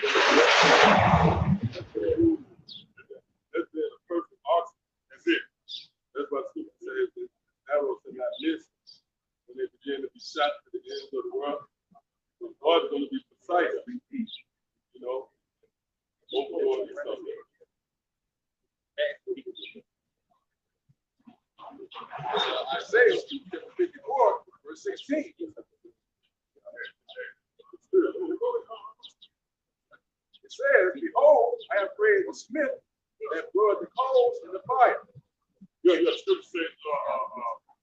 That's been a perfect oxygen. That's it. That's what Scripture says. The arrows are not missed when they begin to be shot to the ends of the world. So God is going to be precise. You know. Isaiah 54, verse 16. It says, behold, I have created a smith that bloweth the coals in the fire. Yeah, Scripture said,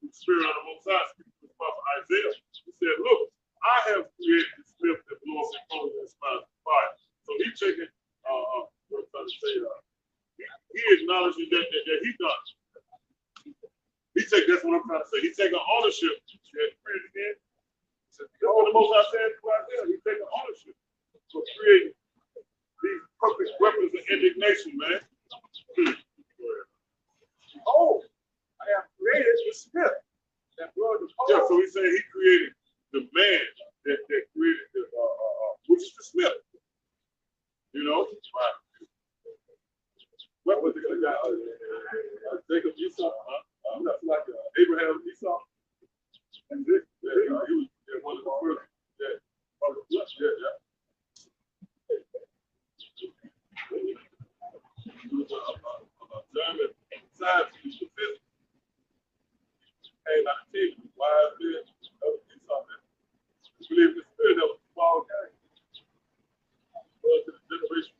the Spirit of the Most High speaks to the prophet Isaiah. He said, look, I have created the smith that blows the coals in the fire. So he's taking what I'm trying to say, he acknowledges that he done. That's what I'm trying to say. He's taking ownership. Read it again. That's what the Most High said right there. He's taking ownership for creating these perfect weapons of indignation, man. Oh, I have created the smith that bloweth the coals. Yeah, so he's saying he created the man that created the which is the smith. You know? Right. What was the guy? Jacob Esau? Like Abraham Esau? And this, he was one of the first. Yeah. He was a German scientist, physicist. Hey, like I tell you, wise man, that was Esau, man. He believed in the spirit that was a small game. Well, to the generation.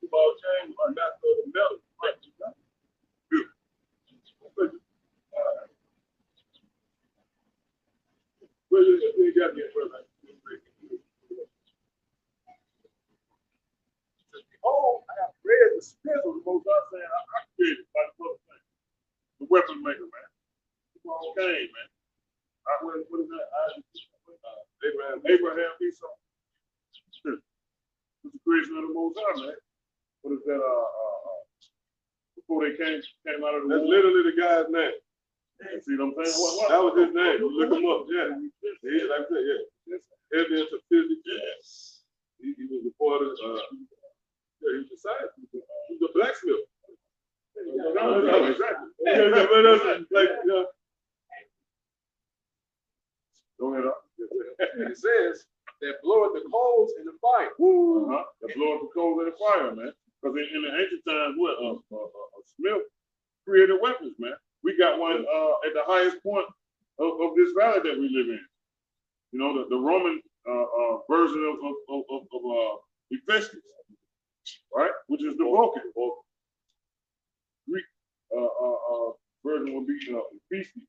Ball game, or not so the metal. Right. Good. Well, you got me in front of Oh, I have created the smith of the Most High. saying I created by the brother thing. The weapon maker, man. Ball game, man. What is that? Abraham Esau. It's the creation of the Most High, man. What is that? Before they came out of the That's war. literally the guy's name. You see what I'm saying? What? That was his name. Look him up. Yeah. He, like I said, yeah. Heavy into physics. Yes. He was a part of, yeah, he was a scientist. He was a blacksmith. Exactly. Like, yeah. Go ahead. It says that bloweth the coals in the fire. That blow up the coals in the fire, man. Because in the ancient times, what a smith created weapons, man. We got one at the highest point of this valley that we live in. You know, the Roman version of Hephaestus, right? Which is the Vulcan. Greek version would be Hephaestus,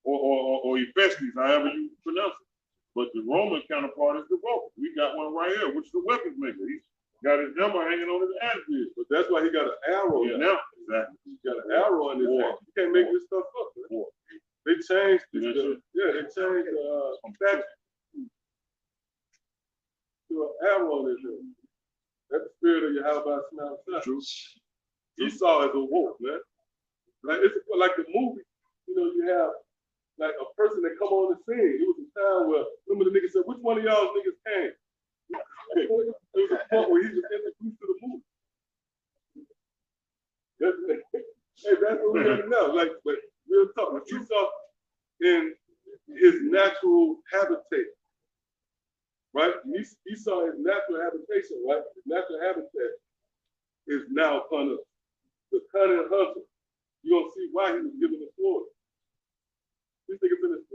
or Hephaestus, however you pronounce it. But the Roman counterpart is the vocal. We got one right here, which is the weapons maker. He's got his hammer hanging on his ass. But that's why he got an arrow. Yeah, now, exactly. He got an arrow in his hand. You can't make this stuff up. Man. They changed they changed statue to an arrow in his hand. That's the spirit of Yahawah. True. Esau is a wolf, man. Like it's like the movie, you know, you have like a person that come on the scene. It was a time where remember the nigga said, which one of y'all niggas came? It was a point where he was introduced to the movie. That's what we got to know. Like, but real talk, when Esau in his natural habitat, right? Esau his natural habitation, right? His natural habitat is now upon us. The cunning hunter. You're gonna see why he was given the sword. These niggas in this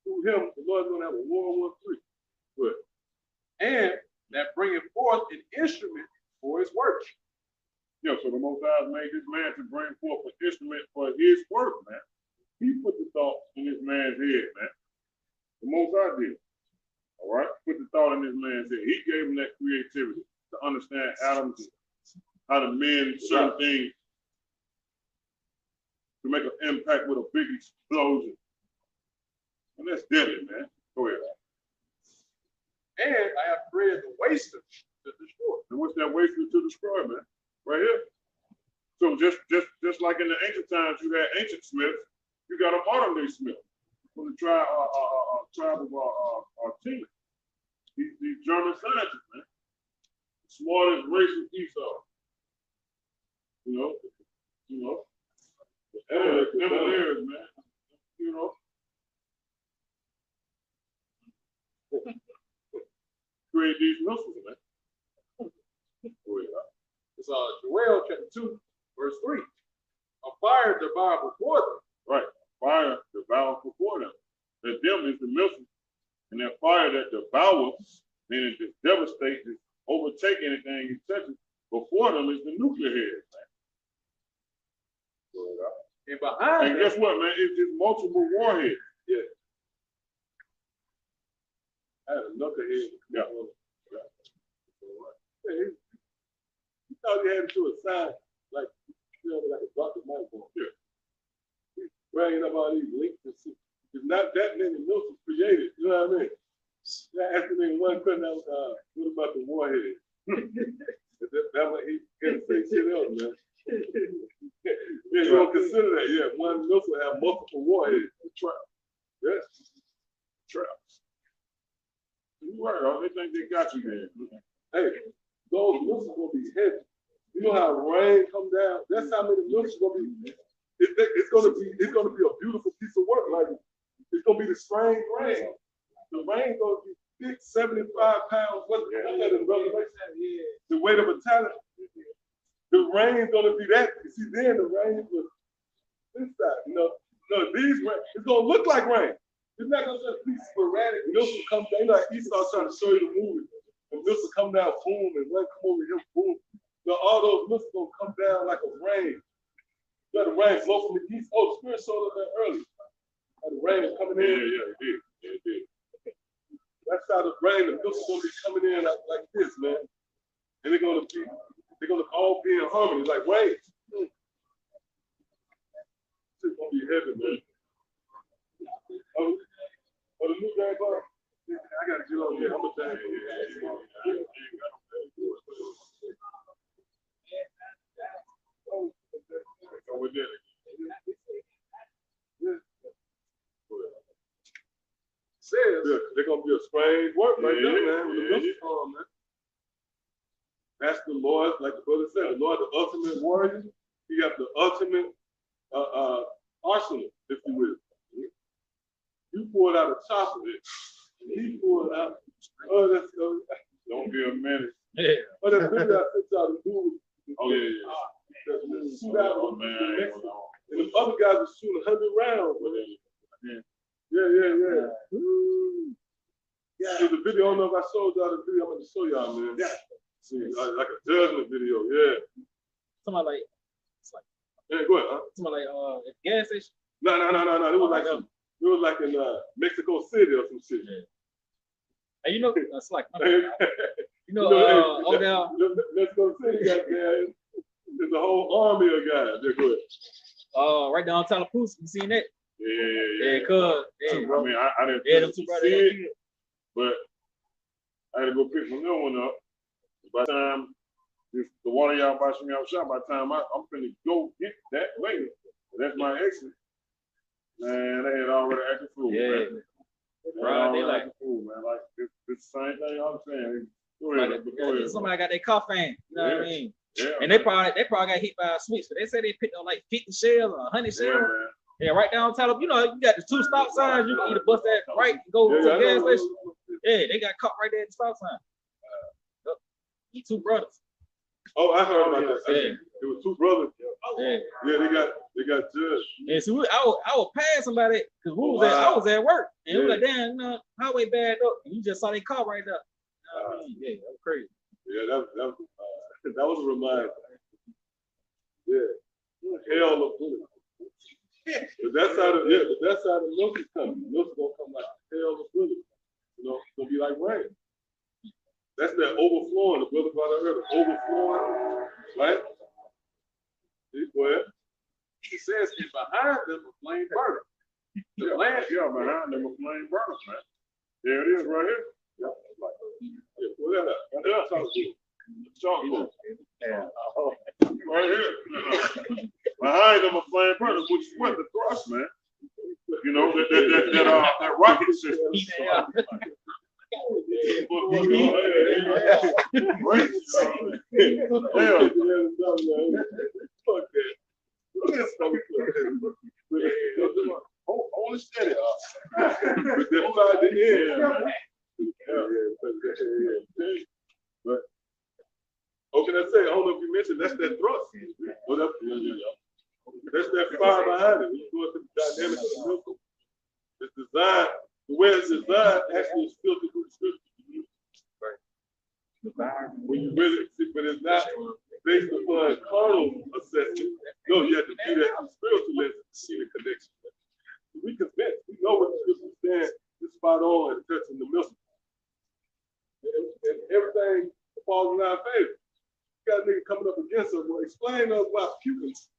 through him, the Lord's gonna have a war on 1-3. But And that bringing forth an instrument for his work. Yeah, so the Most High made this man to bring forth an instrument for his work, man. He put the thought in this man's head, man. The Most High did. All right? Put the thought in this man's head. He gave him that creativity to understand atoms, how to mend certain things, to make an impact with a big explosion. And that's deadly, man. Go ahead. And I have created the waster to destroy. And what's that waster to destroy, man? Right here. So just like in the ancient times, you had ancient smiths, you got a modern day smith from the tribe of Artemis. These German scientists, man. Smartest race of Esau. You know. Engineers, man. You know. Create these missiles, man. It's Joel chapter 2, verse 3. A fire devoured before them. Right. Fire devoured before them. That them is the missile. And that fire that devours, meaning just devastates, just overtake anything it touches, before them is the nuclear head, man. And behind and guess what, man? It's just multiple warheads. yeah. I had a knucklehead. Yeah. You thought you had to do a sign like, you know, like a bucket microphone. Yeah. He's bringing up all these links and shit. There's not that many missiles created. You know what I mean? That asking one couldn't have, what about the warhead? That's what he can't say shit else, man. Yeah, you don't consider that. Yeah, one missile have multiple warheads. Traps. Yes. Traps. You're right. They think they got you there. Hey, those missiles gonna be heavy. You know how rain come down? That's how many missiles gonna be. It's gonna be a beautiful piece of work. Like it's gonna be the strange rain. The rain gonna be thick, 75 pounds. What's that in Revelation? The weight of a talent. The rain's gonna be that. You see, then the rain was this side. You know, no, these rain. It's gonna look like rain. It's not gonna just be sporadic. Missiles come down. You know, like Esau trying to show you the movie. The missiles come down, boom, and one come over here, boom. So all those missiles gonna come down like a rain. Let the rain flow from the east. Oh, the Spirit showed up there early. The rain is coming in. Yeah, it did. Yeah, it did. That's how the rain, the missiles gonna be coming in like this, man. And they're gonna all be in harmony, like rain. It's gonna be heavy, man. Oh, the new guy, bro. I gotta get on here. I'm gonna tell you. Says they're gonna be a strange work right there, man. With the missile, man. That's the Lord, like the brother said, the Lord, the ultimate warrior. He got the ultimate arsenal, if you will. You pulled out a chopper, and he pulled out. Oh, that's don't be a menace. Yeah. Oh, that video I sent y'all to do. Oh yeah. Shoot out Oh, man. and the other guys are shooting 100 rounds. Yeah. There's a video. I don't know if I showed y'all the video. I'm gonna show y'all, man. Yeah. See, like a judgment video. Yeah. Somebody like, Yeah, go ahead. Huh? somebody like, at the gas station. No. It was like It was like in Mexico City or some shit. And you know, it's like, You over there. Mexico City got there. There's a whole army of guys. They're good. Right down Tallapoosa, you seen that? Yeah. Cuz. I mean, I didn't Them two brothers. see it, but I had to go pick my little one up. By the time the one of y'all bahasham Yahawashi, by the time I'm finna go get that lady, that's my exit. Man, they had already acted fool, man. Right, they like fool, man. Like it's the same thing I'm saying. Go ahead. Somebody got their car fan, you know what I mean? Yeah. And they probably got hit by a switch. But they say they picked up like 50 shells or 100 shells. Man. Yeah, right down Tallapoosa. You know, you got the 2 stop signs. You can either bust that right and go to the gas station. Yeah, they got caught right there at the stop sign. You 2 brothers. Oh, I heard about that. Yeah. It was 2 brothers. Yeah. Yeah, they got judged. And so I would pass somebody because I was at work. And it was like, damn, you know, highway bagged up. And you just saw their car right there. You know what I mean? Yeah, that was crazy. Yeah, that was a reminder. Yeah. Hell of bullets. But that's how the milk is coming. The milk is gonna come like hell of bullets. You know, it's gonna be like rain. That's that overflowing. The brother about to heard of overflowing, right? Go ahead. It says, and behind them a flame burner. The land, behind them a flame burner, man. There it is, right here. Pull that up. Right there. Chalkboard. Right here. Behind them a flame burner, which is what the thrust, man. You know, that rocket system. Fuck that. Only steady up. But then inside the end. But what can I say? I don't know if you mentioned that's that thrust. That's that fire behind it. You go into the dynamic of the missile. It's designed, the way it's designed actually is filtered through the scripture. When you really see, but it's not based upon carnal assessment. No, you have to do that through spiritual lens to see the connection. We convinced, we know what the scripture says is spot on and touching the missile. And everything falls in our favor. You got a nigga coming up against us, well, explain to us about pupils.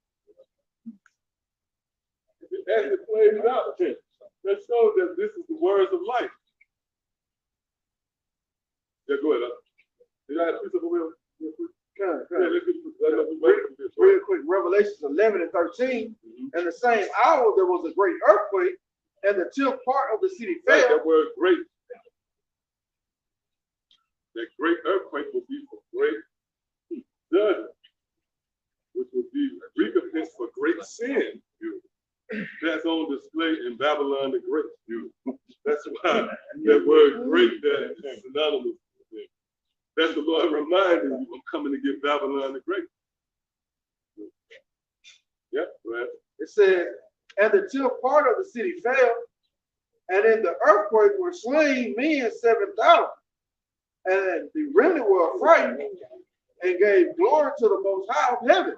As it plays out, that shows that this is the words of life. Yeah, go ahead. You got a piece of a real real quick. Revelations 11 and 13. In the same hour, there was a great earthquake, and the 10th part of the city fell. Right, that word great. That great earthquake will be for great judgment, which will be recompense for great sin. That's on display in Babylon the Great. That's why that word great that is synonymous with it. That's the Lord reminding you, I'm coming to get Babylon the Great. Yeah, right. It said, and the 10th part of the city fell, and in the earthquake were slain men 7,000. And the remnant were frightened and gave glory to the Most High of heaven.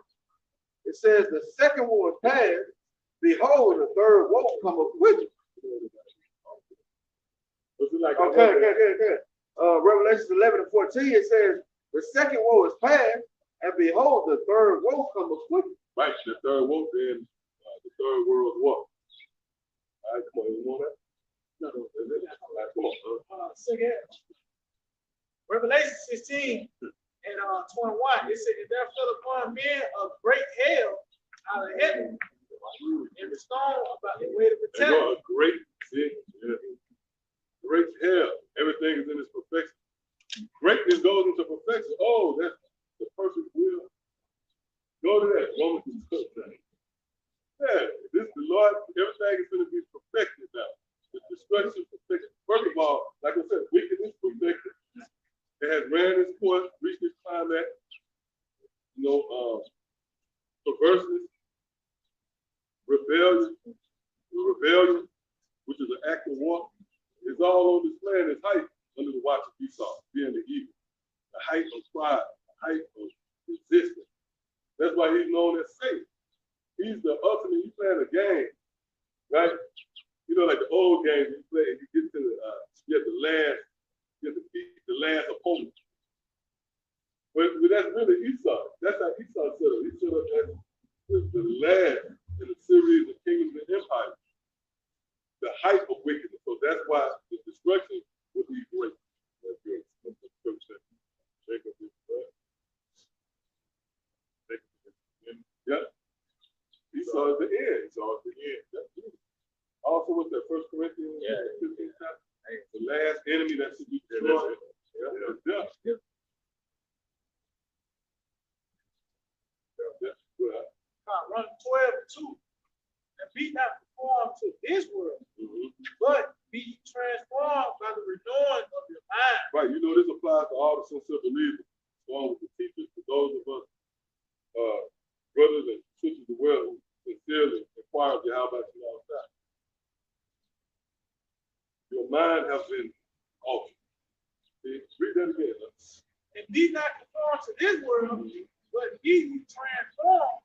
It says the second war is past. Behold, the third woe cometh with it. Okay. Revelation 11 and 14, it says the second woe is past, and behold, the third woe cometh with it. Right, the third woe in the third world war. All right, come on, you want that? No, come on. Revelation 16 and 21, it said, and there fell upon men a great hail out of heaven, and the stone about the way to protect. A great hell. Everything is in its perfection. Greatness goes into perfection. Oh, that's the perfect will. Go to that. Romans 12. Yeah, this is the Lord. Everything is going to be perfected now. The destruction is perfected. First of all, like I said, wickedness is perfected. It has ran its course, reached its climax. Perverseness, rebellion, which is an act of war, is all on display in its height under the watch of Esau, being the evil, the height of pride, the height of resistance. That's why he's known as Satan. He's the ultimate, he's playing a game, right? You know, like the last, get to beat the last opponent. But that's really Esau. That's how Esau set up. He set up as the last in the series of kingdoms and empires, the height of wickedness. So that's why the destruction would be great. That's good. Jacob is right. Yeah. Esau is the end. Esau is the end. That's good. Also, with that 1 Corinthians 15 chapter, the last enemy that should be destroyed. Yeah. Run 12:2. And be not conformed to this world, but be transformed by the renewing of your mind. Right, you know this applies to all the sincere believers, along with the teachers, to those of us, brothers and sisters as well, who sincerely inquire of Yahawashi outside. Your mind has been altered. See, read that again. And be not conformed to this world, but be transformed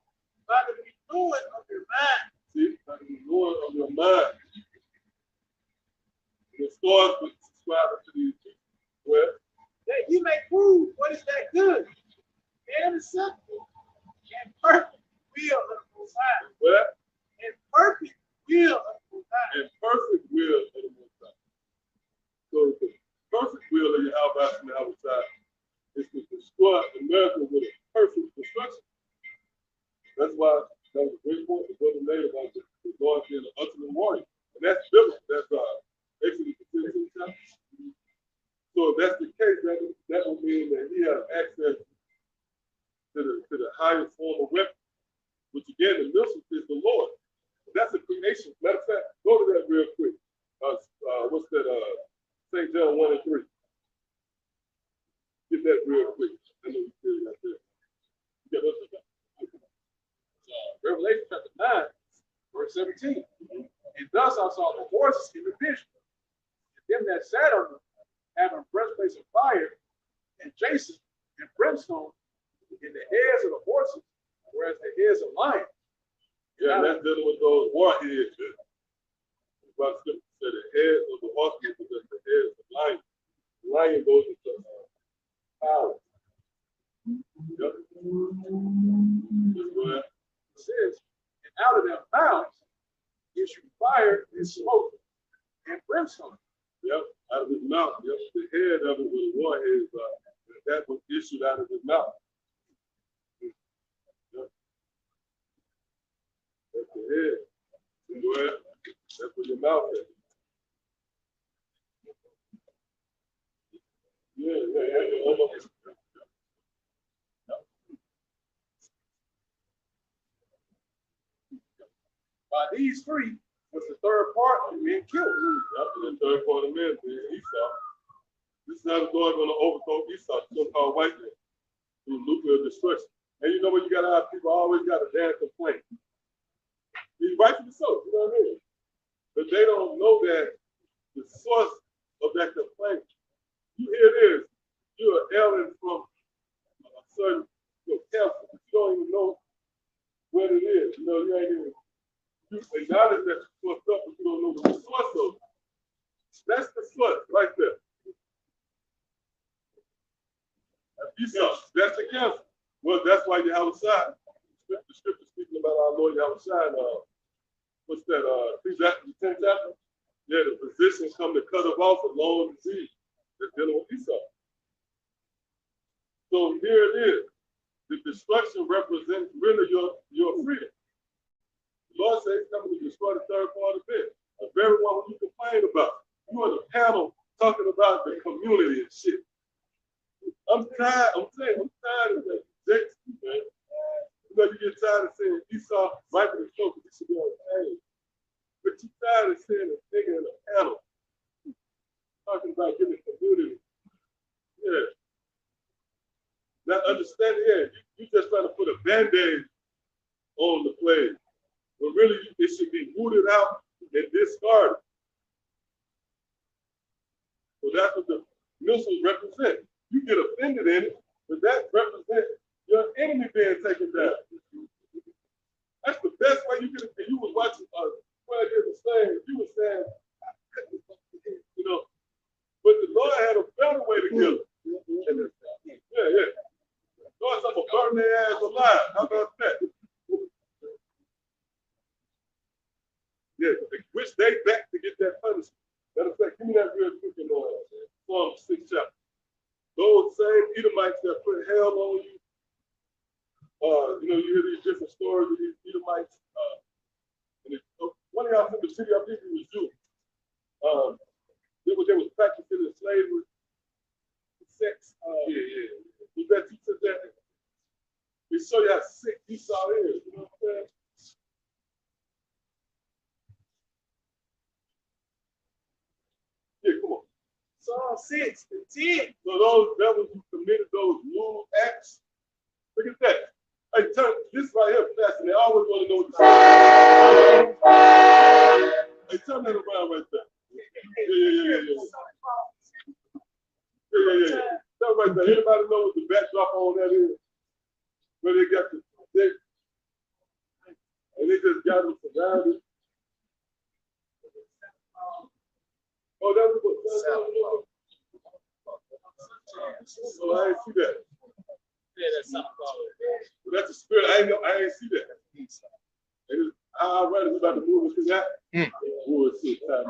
by the renewing of your mind. See, by the renewing of your mind. And it starts with subscribing to these people. Well, that you may prove what is that good and acceptable and perfect will of the Most High. well, And perfect will of the Most High. and perfect will of the Most High. So the perfect will of Yahawashi outside is to destroy America with a perfect destruction. That's why that was a great point the brother made about the Lord being the ultimate warrior. And that's biblical. That's Exodus 15 chapter. So if that's the case, that would mean that he has access to the highest form of weapon, which again, the missile is the Lord. That's a creation. Matter of fact, go to that real quick. What's that? St. John 1 and 3. Get that real quick. I know you feel that there. Yeah, Revelation chapter 9, verse 17. And thus I saw the horses in the vision, and them that sat on them, having breastplates of fire, and jason, and brimstone, in the heads of the horses, whereas the heads of lions. Yeah, that's dealing with those warheads. About scripture said the heads of the horsemen possess the heads of lions. The lion goes into power. Yep. It says, and out of their mouths issue fire and smoke and brimstone. Yep, out of his mouth. Yep, the head of it was warheads. That was issued out of his mouth. Yep. That's the head. That's where your mouth is. Yeah. Almost. By these three was the third part of men killed. Yep, and the third part of men being Esau. This is how the Lord going to overthrow Esau, so-called white man, through nuclear destruction. And you know what? You got to have people always got a damn complaint. He's rightfully so, you know what I mean? But they don't know that the source of that complaint. You hear this, you're ailing from a certain cancer, but you don't even know what it is. You know, you ain't even. You acknowledge that you're fucked up, but you don't know the source of it. That's the source right there. Esau, that's the cancer. Well, that's why Yahawashi. The scripture speaking about our Lord Yahawashi. What's that? Ecclesiastes 10 chapter. Yeah, the physicians come to cut it off a long disease. They're dealing with Esau. So here it is. The destruction represents really your freedom. The Lord says he's coming to destroy the third part of it. The very one who you complain about. You on the panel talking about the community and shit. I'm tired of that. Man. You know, you get tired of saying Esau rightfully so, because he should be on the page. But you're tired of saying a nigga in a panel talking about getting the community. Yeah. Now understand, you just trying to put a band-aid on the plague. But really, it should be rooted out and discarded. So that's what the missiles represent. You get offended in it, but that represents your enemy being taken down. That's the best way you can. And you was watching where I did the same. You were saying, you know, but killer. Yeah. Lord, I'm gonna burn their ass alive. How about that? Yeah, which they back to get that punishment. Matter of fact, give me that real quick in Psalm 6 chapter. Those same Edomites that put hell on you. You hear these different stories of these Edomites. And one of y'all from the city I think it was Jew. They was practicing in slavery, sex. Was that you said that? We show you how sick Esau is. You know what I'm saying? Yeah, come on. Psalm 6 and 10. So those devils who committed those lewd acts, look at that. Hey, this right here, Pastor, they always want to know what the Hey, turn that around right there. Yeah. That right there. Anybody know what the backdrop on that is? Where they got the stick and they just got them surrounded. Oh, that was what? Oh, I didn't see that. Yeah, that's something called. Well, that's a spirit. I ain't see that. I read it about the movie to that. Bullshit time.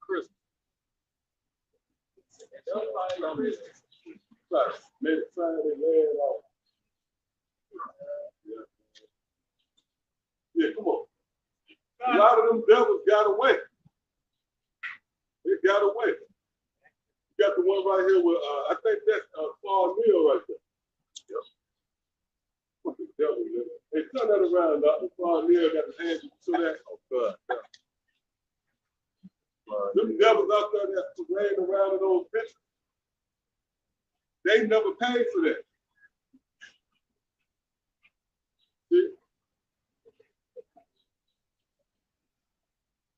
Christmas. Right. Made it Friday, land off. Yeah, come on. A lot of them devils got away. They got away. You got the one right here with, I think that's Paul Neal right there. Yep. Fucking devil, man. Hey, turn that around, Dr. Paul Neal got his hands to that. Oh, God. Them devils out there that's parading around in those pictures, they never paid for that. See?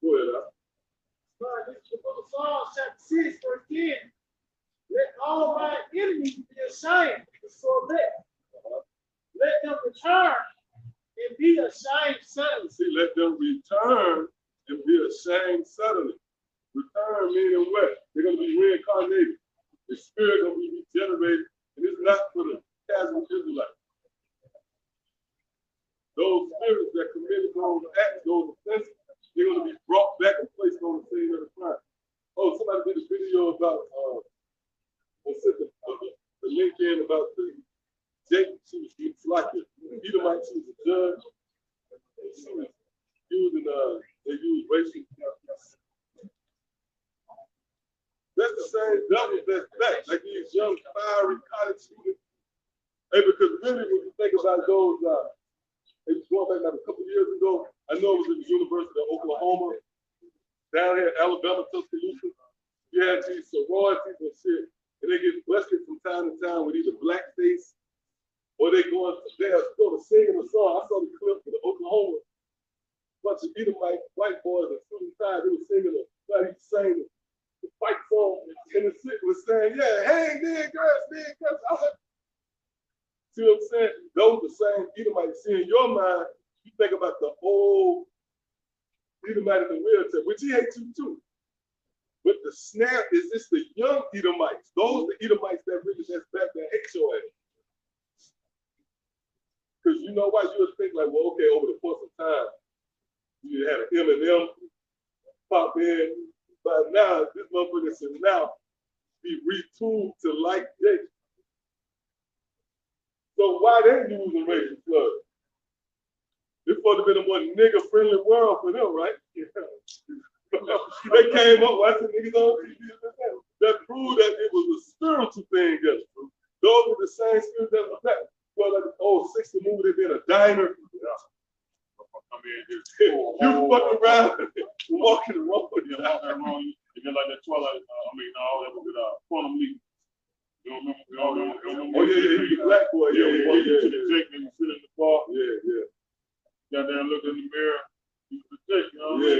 Go ahead, This is the book of Psalms, chapter 6, verse 10. Let all my enemies be ashamed before them. Let them return and be ashamed suddenly. See, let them return and be ashamed suddenly. Return meaning what? They're going to be reincarnated. The spirit going to be regenerated, and it's not for the casual Israelites. Those spirits that committed those acts, those offenses, they're going to be brought back and placed on the scene of the crime. Oh, somebody did a video about the link in about Jacob. She was like it. Edomite, she was a judge. She was using they used racial. That's the same devil that's back, like these young fiery college students. Hey, because really when you think about those it was going back like a couple years ago. I know it was at the University of Oklahoma, down here in Alabama, Tuscaloosa. You had these sororities and shit, and they get busted from time to time with either blackface or they'll go to singing a song. I saw the clip of the Oklahoma, bunch of Edomite white boys and student time. They were singing the fight song, and the shit was saying, "Yeah, hey, niggas. See what I'm saying? Those are the same Edomites. See, in your mind, you think about the old Edomite in the wheelchair, which he hates you too. But the snap is this the young Edomites. Those are the Edomites that really that's back that hate your ass. Because you know why? You would think like, well, okay, over the course of time, you had an M&M pop in. But now, this motherfucker should now be retooled to like Jake. So why they using racial slurs? This supposed to be a more nigga-friendly world for them, right? Yeah. They came up watching niggas on TV that proved that it was a spiritual thing. Those were the same spirits that was back. Well, like the old 60 movie, they been a diner. Yeah. I mean, you fucking around, walking around. You walking around, you get like that Twilight. All that was Quantum Leap. You don't remember? Oh yeah, he's a black boy. Yeah, we walked into the Jake and we sit in the bar. Yeah. Got there and looked in the mirror. He was the Jake, you know? Yeah.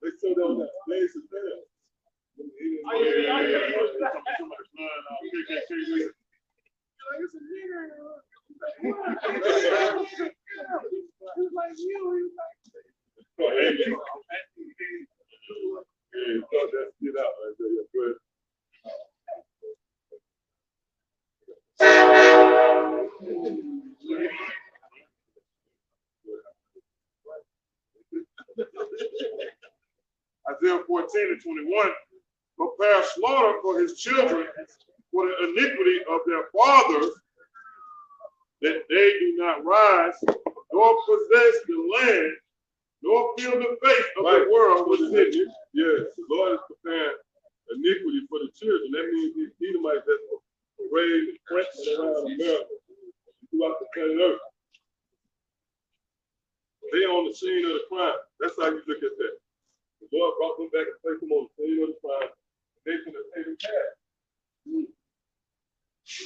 They showed on that place of there. Get out right there. Good. Isaiah 14:21. Prepare slaughter for his children for the iniquity of their fathers, that they do not rise, nor possess the land, nor feel the face of the world with iniquity. Yes, the Lord is preparing iniquity for the children. That means these Edomites that were raised and princes around America, throughout the planet Earth. They on the scene of the crime. That's how you look at that. The Lord brought them back and placed them on the scene of the crime. They could have paid the cash.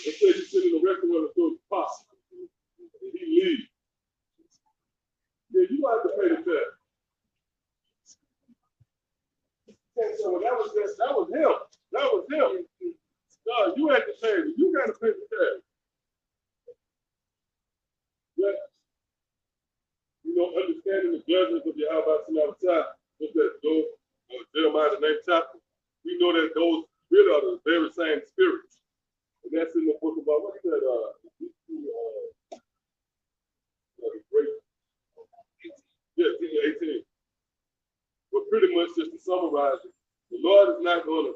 Let's say you sit in the restaurant and throw the pasta, and he leaves. Yeah, you have to pay the tax. So that was him. That was him. No, you had to pay. You got to pay the tax. Yeah. You know, understanding the judgments of Yahawashi outside, what's that? Those Jeremiah the 9th chapter. We know that those really are the very same spirits. And that's in the book about what's that? Yeah, 18. But pretty much just to summarize it, the Lord is not going to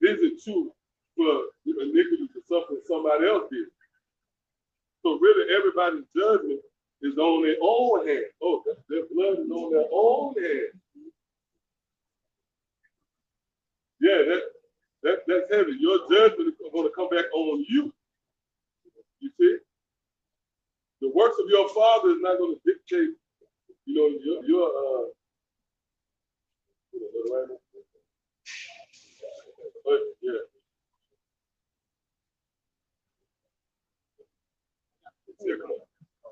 visit you for iniquity for something somebody else did. So really everybody's judgment is on their own hand. Oh, their blood is on their own hand. Yeah, that's heavy. Your judgment is going to come back on you. You see? The works of your father is not going to dictate, you know, your but yeah.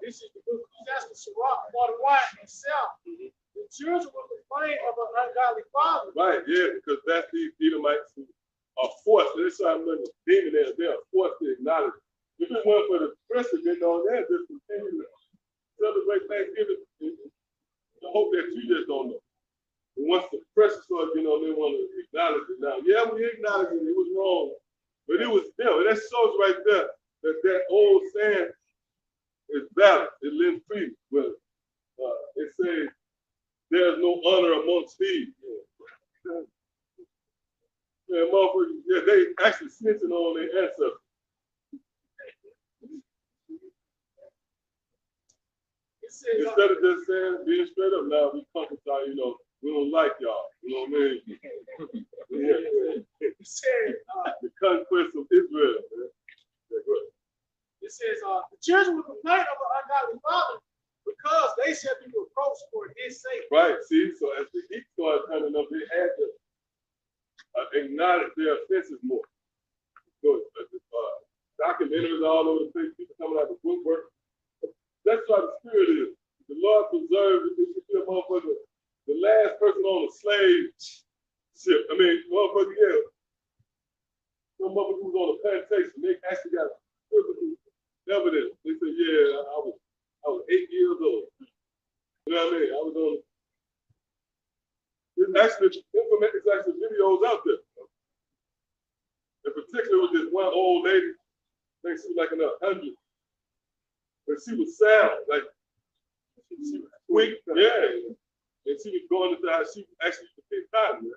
This is the book of Qadash, Sirach 41 itself. The children will complain of an ungodly father. Right, yeah, because that's these Edomites who are forced. They're trying to demon there. They are forced to acknowledge. If it weren't for the precedent on that, just continue to celebrate Thanksgiving. I hope that you just don't know. And once the pressure starts, you know, they want to acknowledge it now. Yeah, we acknowledge it. It was wrong, but it was them. And that shows right there that old saying is valid. It lends freedom. Well, it says there's no honor amongst thieves. Yeah, motherfuckers, yeah, they actually snitching on their ancestors. Instead of just saying, being straight up, now we comfort y'all, you know, we don't like y'all. You know what I mean? It said, the conquest of Israel. Man. It says, the children will complain of an ungodly father because they shall be reproached for his sake. Right, see, so as the heat started coming up, they had to acknowledge their offenses more. So documentaries all over the place, people coming out of the woodwork. That's how the spirit is. The Lord preserved it. If you're a motherfucker, the last person on a slave ship. I mean, motherfucker, yeah. Some motherfucker who was on a plantation, they actually got physical evidence. They said, yeah, I was 8 years old. You know what I mean? I was on. There's actually videos out there. In particular, with this one old lady, I think she was like in her 100s. But she was sound, like she was weak, yeah. And she was going into how she actually could pick cotton.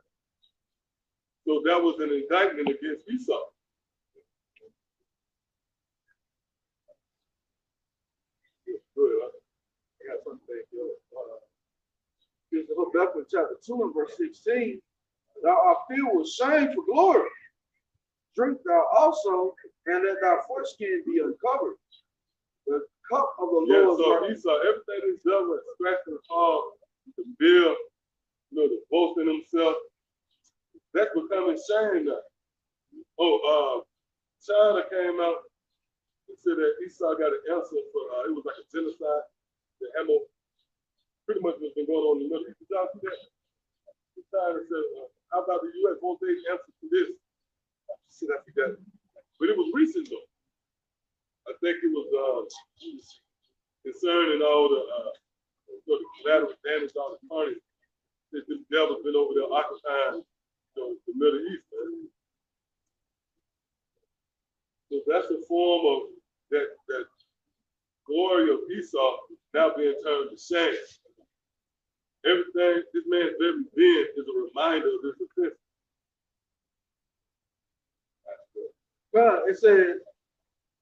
So that was an indictment against Esau. Good. I got something to say. Here's the Habakkuk chapter 2 and verse 16. Thou art filled with shame for glory. Drink thou also, and let thy foreskin be uncovered. The cup of the Lord. So Esau, everything he's done with scratching the palm, the bill, you know, the boast in himself, that's becoming shame now. China came out and said that Esau got an answer for, it was like a genocide. The ammo pretty much has been going on in the Middle East. Did y'all see that? China said, how about the U.S. won't they answer to this? Shit, I forgot. But it was recent though. I think it was concerning all the collateral damage, all the carnage that this devil's been over there occupying the Middle East. Man. So that's a form of that glory of Esau now being turned to shame. Everything this man's very being is a reminder of this offense. God, it said,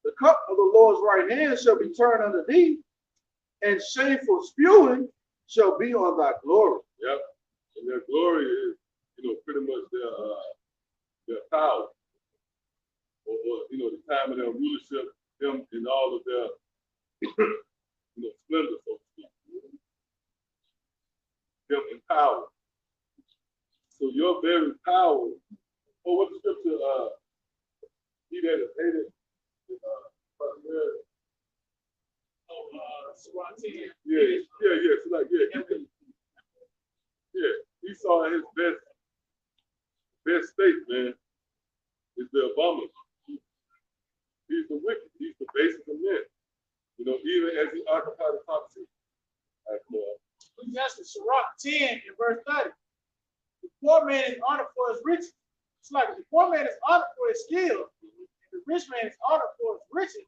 the cup of the Lord's right hand shall be turned unto thee, and shameful spewing shall be on thy glory. Yep. And their glory is, pretty much their power. Or the time of their rulership, them in all of their splendor, so to speak. Them in power. So your very power, what the scripture, he that is hated, yeah. So like, Esau in his best state, man, is the abominable. He's the wicked. He's the basis of men. Even as he occupied the top seat. All right, come on. Ecclesiastes Sirach 10 in verse 30. The poor man is honored for his riches. It's like the poor man is honored for his skill, and the rich man is honored for his riches.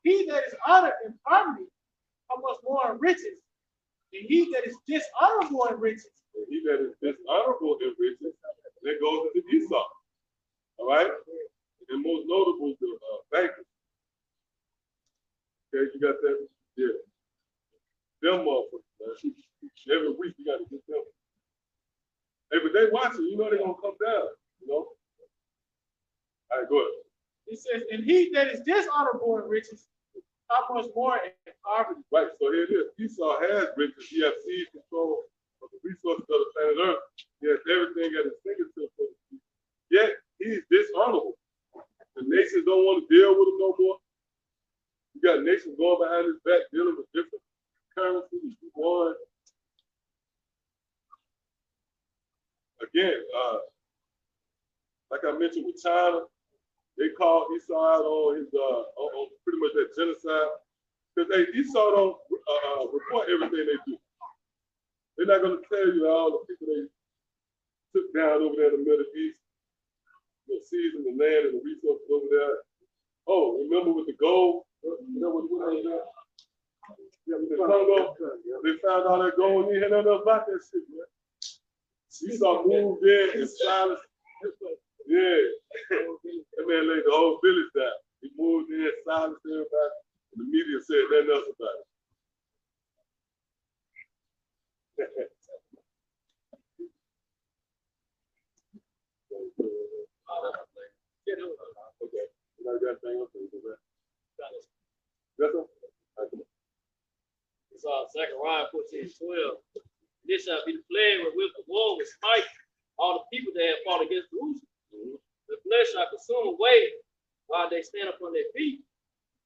He that is honored in poverty, how much more in riches? And he that is dishonorable in riches. And he that is dishonorable in riches, that goes into Esau. All right? And most notable, the bankers. Okay, you got that? Yeah. Them motherfuckers, man. Every week you got to get them. Hey, but they watching, they're going to come down, All right, go ahead. He says, and he that is dishonorable in riches, how much more in poverty? Right, so here it is. Esau has riches. He has seed control of the resources of the planet Earth. He has everything at his fingertips. Yet, he's dishonorable. The nations don't want to deal with him no more. You got nations going behind his back dealing with different currencies. One. Again, like I mentioned with China, they called Esau out on his on pretty much that genocide. Because Esau don't report everything they do. They're not going to tell you all the people they took down over there in the Middle East, seizing the land and the resources over there. Oh, remember with the gold? What was that? Yeah, with the Congo, they found all that gold. He had nothing about that shit, man. Esau moved in and silenced. Yeah. That man laid the whole village down. He moved in, silenced everybody, and the media said nothing else about it. Okay. You got anything else? Yes, sir? It's Zechariah 14:12. This shall be the plague wherewith the war will smite all the people that have fought against Jerusalem. The flesh shall consume away while they stand upon their feet,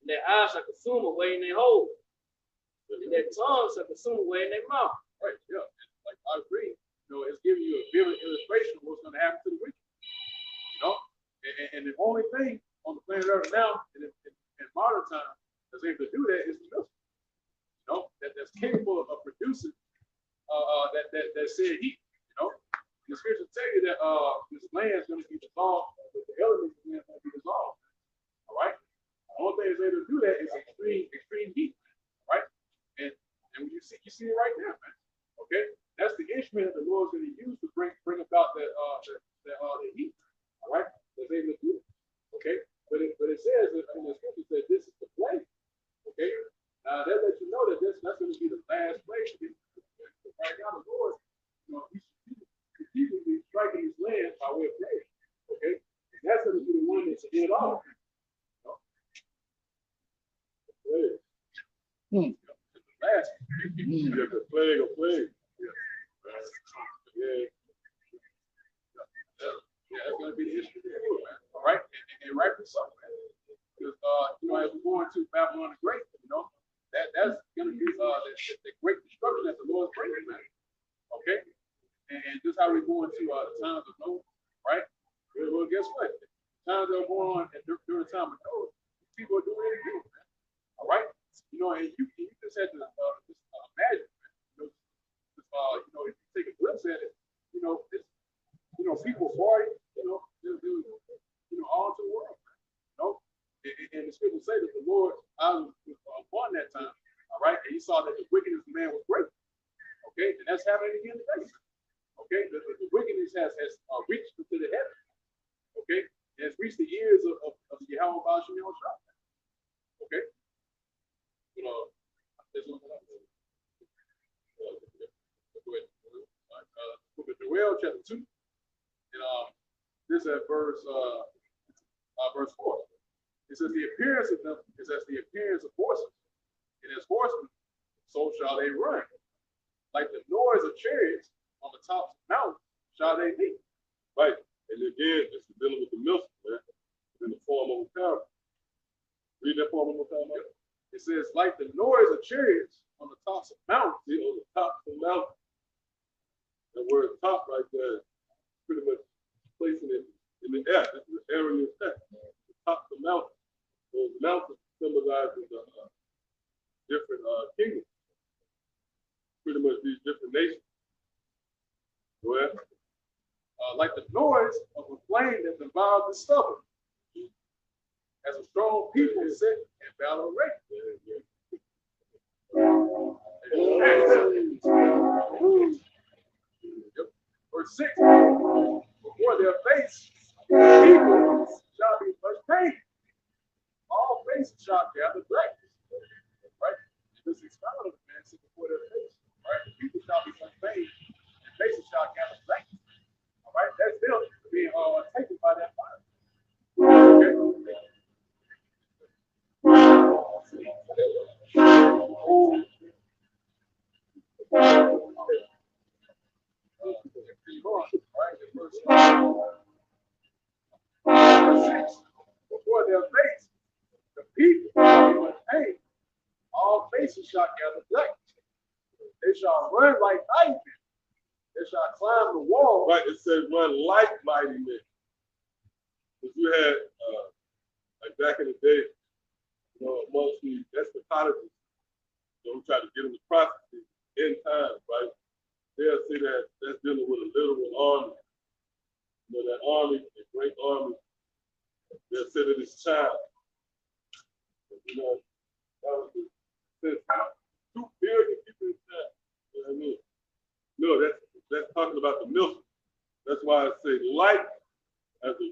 and their eyes shall consume away in their holes, and their tongue shall consume away in their mouth. Right, yeah. Like I agree. It's giving you a vivid illustration of what's going to happen to the wicked. And the only thing on the planet Earth now, in modern time, that's able to do that is the missile. That's capable of producing that said heat. The scriptures tell you that this land is going to be dissolved, but the elements of the land is going to be dissolved. All right. The only thing that's able to do that is extreme heat. Right. And when you see it right now, man. Okay. That's the instrument that the Lord's going to use to bring about that heat. All right. That's able to do it. Okay. But it says in the scripture that this is the plague. Okay. Now that lets you know that that's going to be the last plague. Right now, the Lord, he's strategically striking his land by way of plague. Okay. And that's going to be the one that's in it all. Plague. The last. Yeah, the plague of plague. Yeah. Yeah, that's going to be the issue there, man. All right, and rightfully so, man. Because as we go into Babylon the Great, that's going to be the great destruction that the Lord is bringing, man. Okay, and just how we go into the times of Noah, right? Well, guess what? The times that are going on during the time of Noah, people are doing it again, man. and you just had to just imagine, man. If you take a glimpse at it, people party, all to the world, and the scripture say that the Lord was upon that time, all right, and he saw that the wickedness of man was great, okay, and that's happening again today, okay, the wickedness has reached into the heaven, okay, it has reached the ears of the Yahawah, bahasham, okay, there's one more. Book of Joel, chapter 2, and this is at verse 4. It says, the appearance of them is as the appearance of horses, and as horsemen, so shall they run. Like the noise of chariots on the tops of mountains shall they be. Right. And again, this is dealing with the milk, man, in the form of a parable. Read that form of a parable. It says, like the noise of chariots on the tops of mountains. See, on the tops of mountains. That word top right there is pretty much placing it in the air. This is the area of text. The top of the mountain. Those mountains symbolizing the different kingdoms. Pretty much these different nations. Go ahead. Like the noise of a flame that devours the stubble. As a strong people sit in battle array. Verse 6, before their face, people shall be much pain. All faces shall gather blackness. Right? This is expounded, man, before their face. Right? People shall be much pain, and faces shall gather blackness. All right? That's them being taken by that fire. Okay? Before their face, the people shall be much pain. All faces shall gather blackness. They shall run like mighty men. They shall climb the wall. Right, it says run like mighty men. Because you had, like back in the day, amongst the eschatologists, who try to get them to prophecy in time, right? They'll say that that's dealing with a literal army. That army, a great army, they'll say that it's child. That was the sense. 2 billion people in time. You know what I mean? No, that's talking about the milk. That's why I say like as a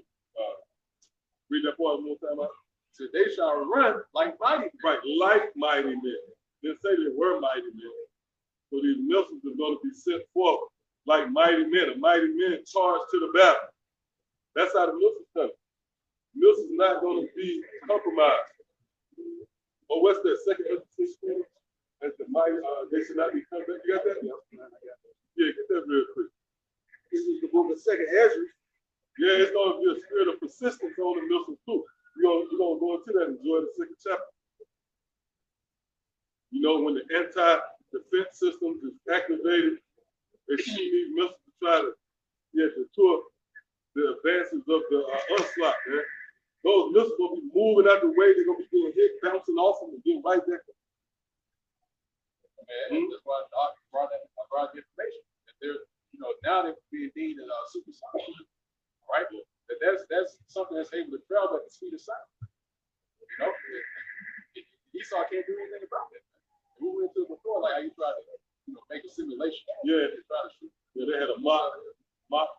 read that part one more time out. So they shall run like mighty men. Right, like mighty men. Didn't say they were mighty men. So these missiles are going to be sent forward like mighty men. A mighty men charged to the battle. That's how the missiles come. Missiles not going to be compromised. Or what's that second position? That's the mighty. They should not be compromised. You got that? Yeah, get that real quick. This is the book of 2nd Ezra. Yeah, it's going to be a spirit of persistence on the missiles too. We're going to go into that and enjoy the 2nd chapter. When the anti-defense system is activated, they shoot these missiles to try to deter the advances of the onslaught, man. Those missiles going to be moving out the way. They're going to be getting hit, bouncing off them, and getting right back. Man, that's why I brought the information. That they're, now they're being deemed as supersonic. Right? That's something that's able to travel at the speed of sound. Esau can't do anything about that. We went through before, like how you try to, make a simulation. Yeah. They try to shoot. Yeah, they had a mock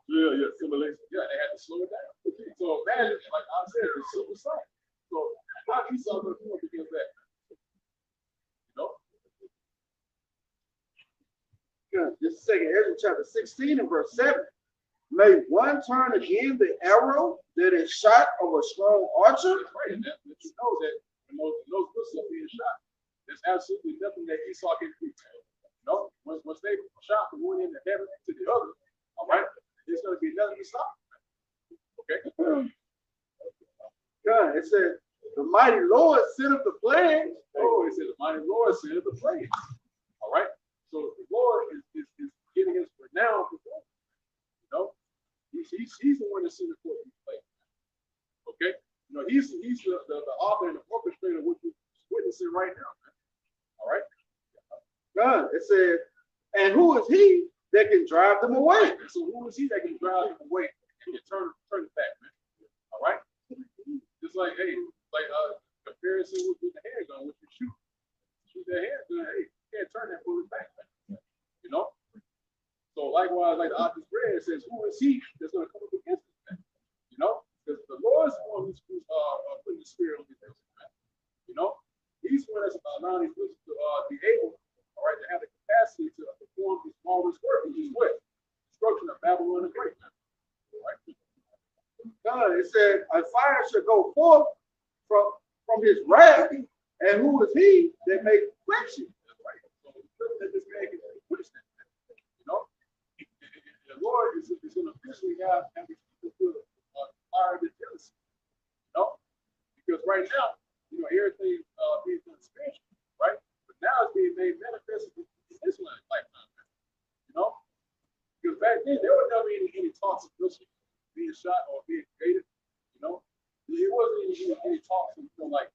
drill, simulation. Yeah, they had to slow it down. So imagine, like I said, it's supersonic. So how Esau going to do it against that? This is 2nd Ezra chapter 16 and verse 7. May one turn again the arrow that is shot of a strong archer? Right, and that you know that when those missiles are being shot, there's absolutely nothing that Esau can do. Once they shot from one end of heaven to the other, all right, there's going to be nothing to stop. Okay? God, it said, the mighty Lord sent up the plagues. Oh, it said, the mighty Lord sent up the plagues. All right? So the Lord is getting his renown before. He's the one that sent it forth these plagues. Okay? He's the author and the orchestrator of what we're witnessing right now. Man. God, it says, and who is he that can drive them away? So who is he that can drive them away and turn it back, man? All right? Just like, hey, like comparison with the handgun, with your shoot that handgun, hey, you can't turn that bullet back, man. You know? So likewise, like the opposite read, it says, who is he that's going to come up against us, man? You know? Because the Lord is the one who's putting the spirit on these things, man. You know? He's the one that's allowing these people to be able, all right, to have the capacity to perform this marvelous work, which is what? Destruction of Babylon the Great, man. All right? God, it said, a fire shall go forth from his wrath, and who is he that may quench it? That's right. So that this man can quench that, man. You know? The Lord is going to officially have these people feel fire of jealousy. You know? Because right now, you know, everything being done spiritually, right? But now it's being made manifest in this lifetime, man. You know? Because back then, there were never any talks of Christians being shot or being created, you know? It wasn't any talks of, you know, like,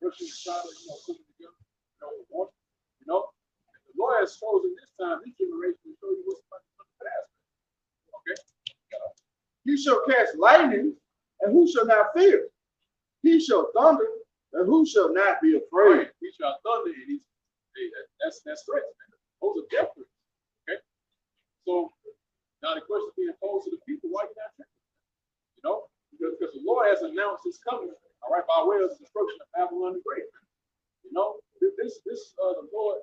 Russian and China, you know, putting together, you know, war, you know? And the Lord has chosen this time, this generation, to show you what's about to come to pass, man. Okay? He shall cast lightning, and who shall not fear? He shall thunder, and who shall not be afraid? He shall thunder, and that's threats, man. Those are death threats. Okay? So now the question being posed to the people, why you not tripping? You know? Because the Lord has announced his coming, all right, by way of the destruction of Babylon the Great. You know, the Lord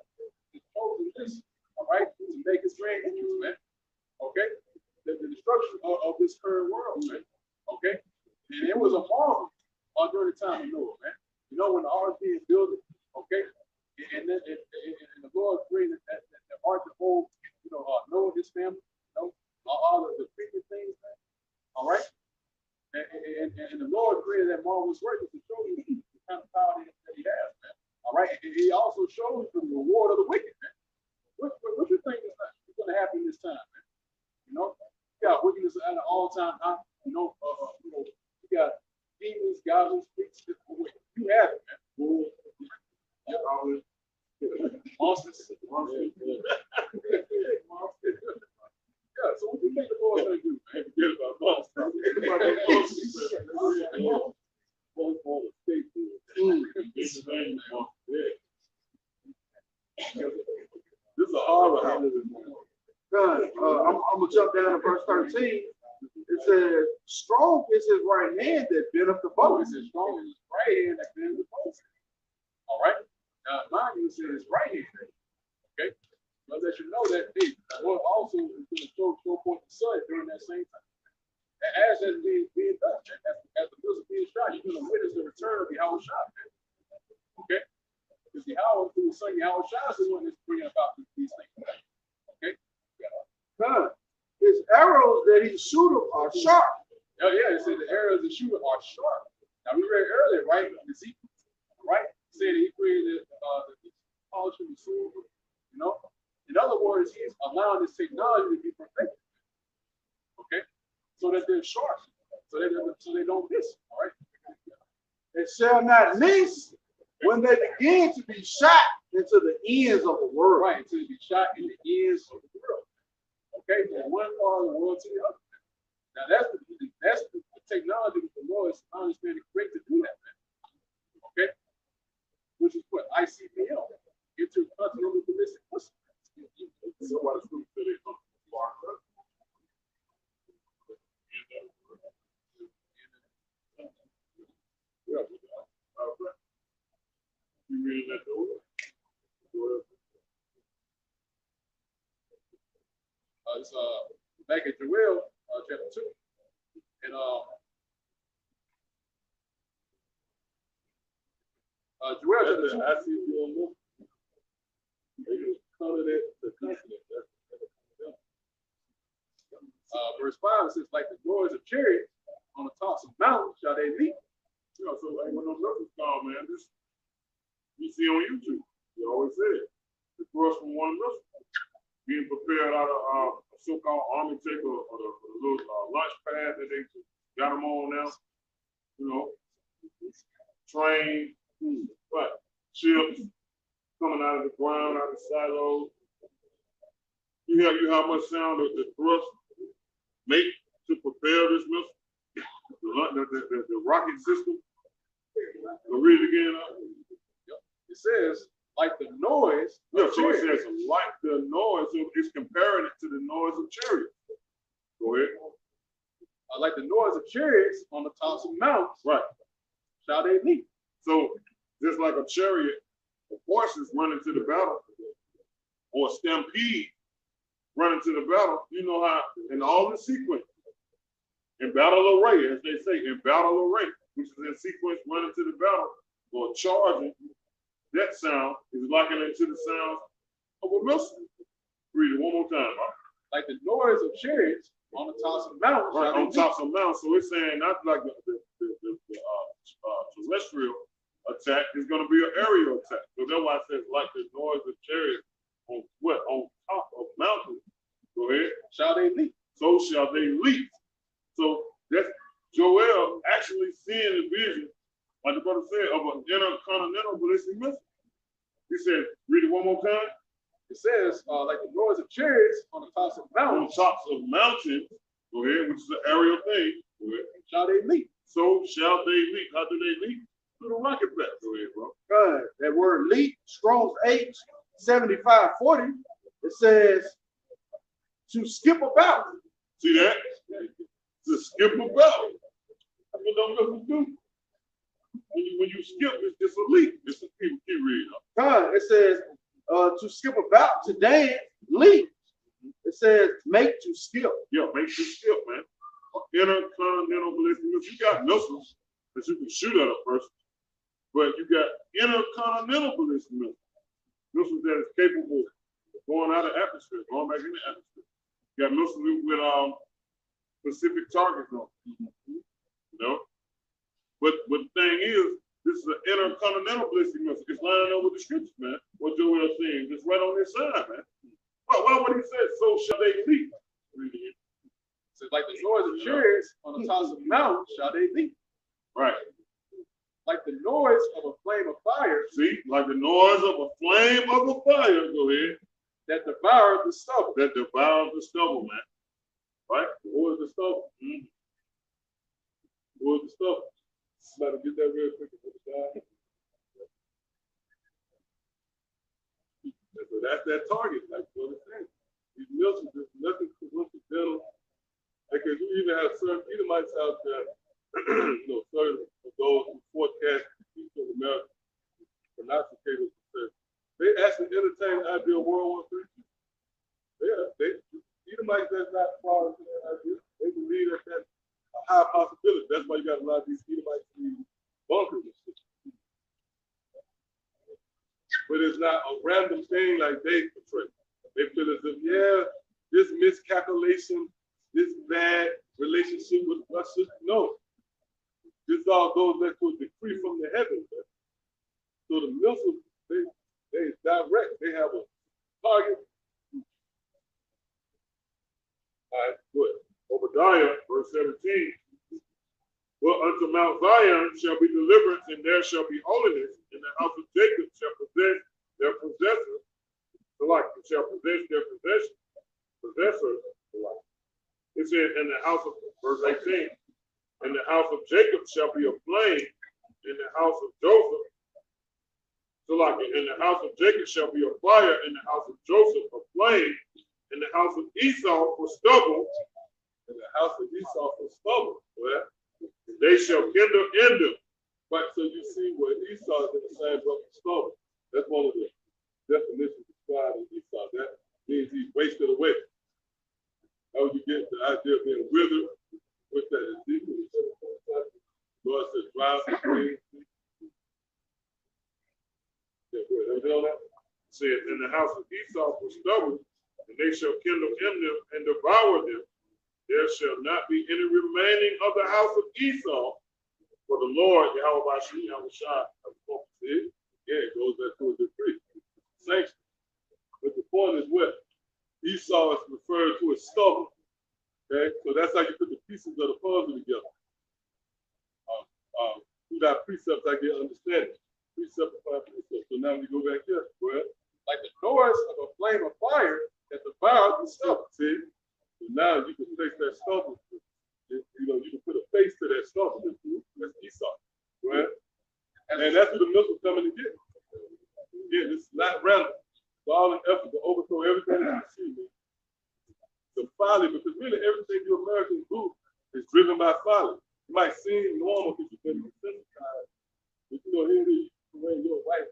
is chosen this, all right, to make his grand entrance, man. Okay? The destruction of this current world, man. Okay? And it was a marvel during the time of Noah, man. You know, when the ark being built, okay? And then and the Lord created that ark to hold, you know, Noah and his family, you know, all of the previous things, man. All right? And the Lord created that marvelous work to show you the kind of power that he has, man. All right? And he also shows the reward of the wicked, man. What you think is going to happen this time, man? You know? You got wickedness at an all-time high. You know, you got demons, goblins, freaks. You have it, man. Monsters. Yeah, so what do you think the Lord's going to do, man? Forget about monsters. This is a horror. God, I'm going to jump down to verse 13. It says, strong is his right hand that bent up the bow. It says, strong is his right hand that bent the bow. All right? Now, mind you, it says right hand. Okay? But let you know that, hey, the Lord also is going to show forth the sun during that same time. As that's being done, as the music being shot, you're going to witness the return of Yahawashi, man. Okay? Because Yahawah, through the son Yahawashi, is the one that's bringing about these things. Okay? God, his arrows that he shooteth are sharp. Oh, yeah, it said the arrows that shoot are sharp. Now, we read earlier, right? Ezekiel, right? It said that he created the polishing the silver, you know? In other words, he's allowing this technology to be perfected. Okay? So that they're sharp, so they don't miss, all right? It shall not miss when they begin to be shot into the ends of the world. Right, to be shot in the ends of the world. Okay, from one part of the world to the other. Now that's the technology that the Lord is understanding great to do that, man. Okay, which is what ICBL, intercontinental ballistic missile. Somebody's going to say they come to our you read that over? It's back at Joel chapter 2. And Joel chapter 2. I see you on this. They just color that the continent. Verse 5 says, like the noise of chariots on the tops of mountains shall they leap. You know, so like when those records call, man, this you see on YouTube. You always say it. The thrust from one missile being prepared out of a so-called army tank or the little launch pad that they got them on now. You know, train, what? Ships, coming out of the ground, out of the silos. You how much sound the thrust make to prepare this missile? The rocket system. So read it again. It says, like the noise. Yeah, so it says like the noise. So it's comparing it to the noise of chariots. Go ahead. Like the noise of chariots on the tops of mountains. Right. Shall they leap? So just like a chariot of horses running to the battle, or a stampede running to the battle, you know how in all the sequence, in battle array, as they say, in battle array, which is in sequence running to the battle or charging, that sound is likened to the sound of a missile. Read it one more time. Huh? Like the noise of chariots on the tops of mountains. Right, on tops of mountains. So it's saying not like the terrestrial attack is going to be an aerial attack. So that's why it says like the noise of chariots on what? On top of mountains. Go ahead. Shall they leap? So shall they leap. So that's Joel actually seeing the vision, like the brother said, of an intercontinental ballistic missile. He said, read it one more time. It says, like the noise of chariots on the tops of mountains. On tops of mountains, go ahead, which is an aerial thing. Go ahead. Shall they leap? So shall they leap. How do they leap? Through the rocket pack. Go ahead, bro. Good. That word leap, Strong's H7540, it says to skip about. See that? To skip about. That's what them missiles do. When you skip, it's a leap. It's a keep reading. God, it says to skip about, to dance, leap. It says make to skip. Yeah, make to skip, man. Intercontinental ballistic missiles. You got missiles that you can shoot at a person, but you got intercontinental ballistic missiles. Missiles that is capable of going out of the atmosphere, going back in the atmosphere. You got missiles with specific targets on them. You know? But the thing is, this is an intercontinental ballistic missile. It's lining up with the scriptures, man. What Joel is saying, it's right on this side, man. Why would he say, so shall they leap? So like the noise of chariots on the tops of mountains, shall they leap? Right. Like the noise of a flame of fire. See, like the noise of a flame of a fire, go ahead. That devours the stubble. That devours the stubble, man. Right? What is the stubble? Mm-hmm. What is the stubble? Better get that real quick. So that's that target. That's what it's saying. These missiles, there's nothing coincidental. Because you even have certain Edomites out there, certain of those who forecast the future of America, prognosticators, they actually entertain the idea of World War III. Edomites, that's not far into that idea. They believe that that's a high possibility. That's why you got a lot of these Edomites in bunkers and shit. But it's not a random thing like they portray. They feel as if, this miscalculation, this bad relationship with Russia. No. This all goes back to a decree from the heavens. Man. So the missiles, they direct. They have a target. All right, good. Obadiah, verse 17. Well, unto Mount Zion shall be deliverance, and there shall be holiness, and the house of Jacob shall possess their possessor. The like shall possess their possessors. It said, in the house of, verse 18, and the house of Jacob shall be a flame, in the house of Joseph. So like, in the house of Jacob shall be a fire, in the house of Joseph a flame, in the house of Esau for stubble, in the house of Esau for stubble. Well, they shall kindle in them. Right, so you see where Esau is in the same book of stubble. That's one of the definitions described in Esau. That means he's wasted away. How would you get the idea of being withered with that Ezekiel? Lord says, drive the green. It said, in the house of Esau for stubble, and they shall kindle in them and devour them. There shall not be any remaining of the house of Esau, for the Lord, Yahawashi, Yahawashi, it goes back to a decree, sanction. But the point is what? Esau is referred to as stubble. Okay, so that's how you put the pieces of the puzzle together. Through that precept, I get understanding. Precept upon precept. So now we go back here. Well, Like the noise of a flame of fire at the bow of the stump. see, so now you can place that stump. You know, you can put a face to that stump. That's Esau, right? And that's what the missile's coming to get. Again, it's not random. It's all an effort to overthrow everything that you see, man. The folly, because really everything you Americans do is driven by folly. It might seem normal because you've been desensitized, but you know, here it is, when your wife,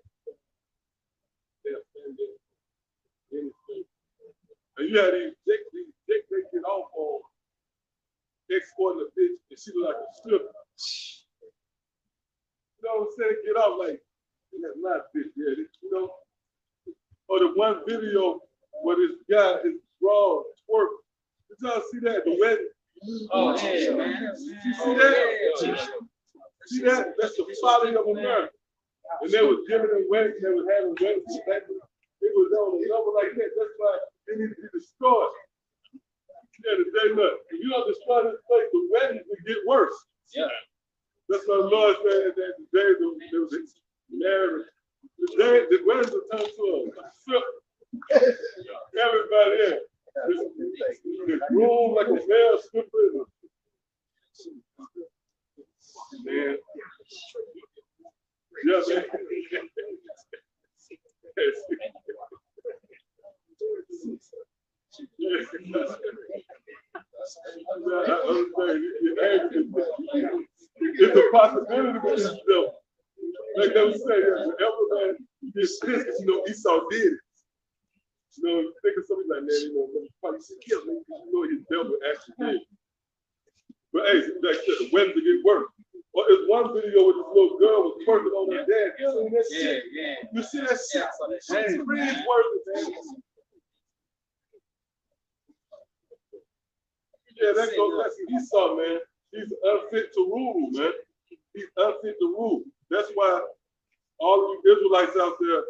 they're offended, anything. And you have these chicks, they get off on exporting a bitch, and she look like a stripper. You know what I'm saying? Get off like, that's not bitch, yeah, you know? Or the one video where this guy is raw, twerk. Did y'all see that at the wedding? Oh, yeah, man. You see that? See that? That's the folly of America. And they was giving them weddings, they was having weddings. It was on a level like that. That's why they need to be destroyed. Yeah, the day look. If you don't destroy this place, the weddings will get worse. Yeah. That's what the Lord said that the day there was marriage. The weddings will turn to a strip. Everybody in. The groom like a male stripper. Man. Yeah, man. It's a possibility with this devil. Like they would say, whoever man is pissed, you know, Esau did it. You know, think of something like that, you know, probably kill me, you know, his devil actually did. But hey, like I said, the weddings will get worse. Well, there's one video where this little girl was twerking on her dad. You seen that shit? Yeah. You see that shit? She's cringe worthy, man. Yeah, that's Esau, man. He's unfit to rule, man. He's unfit to rule. That's why all of you Israelites out there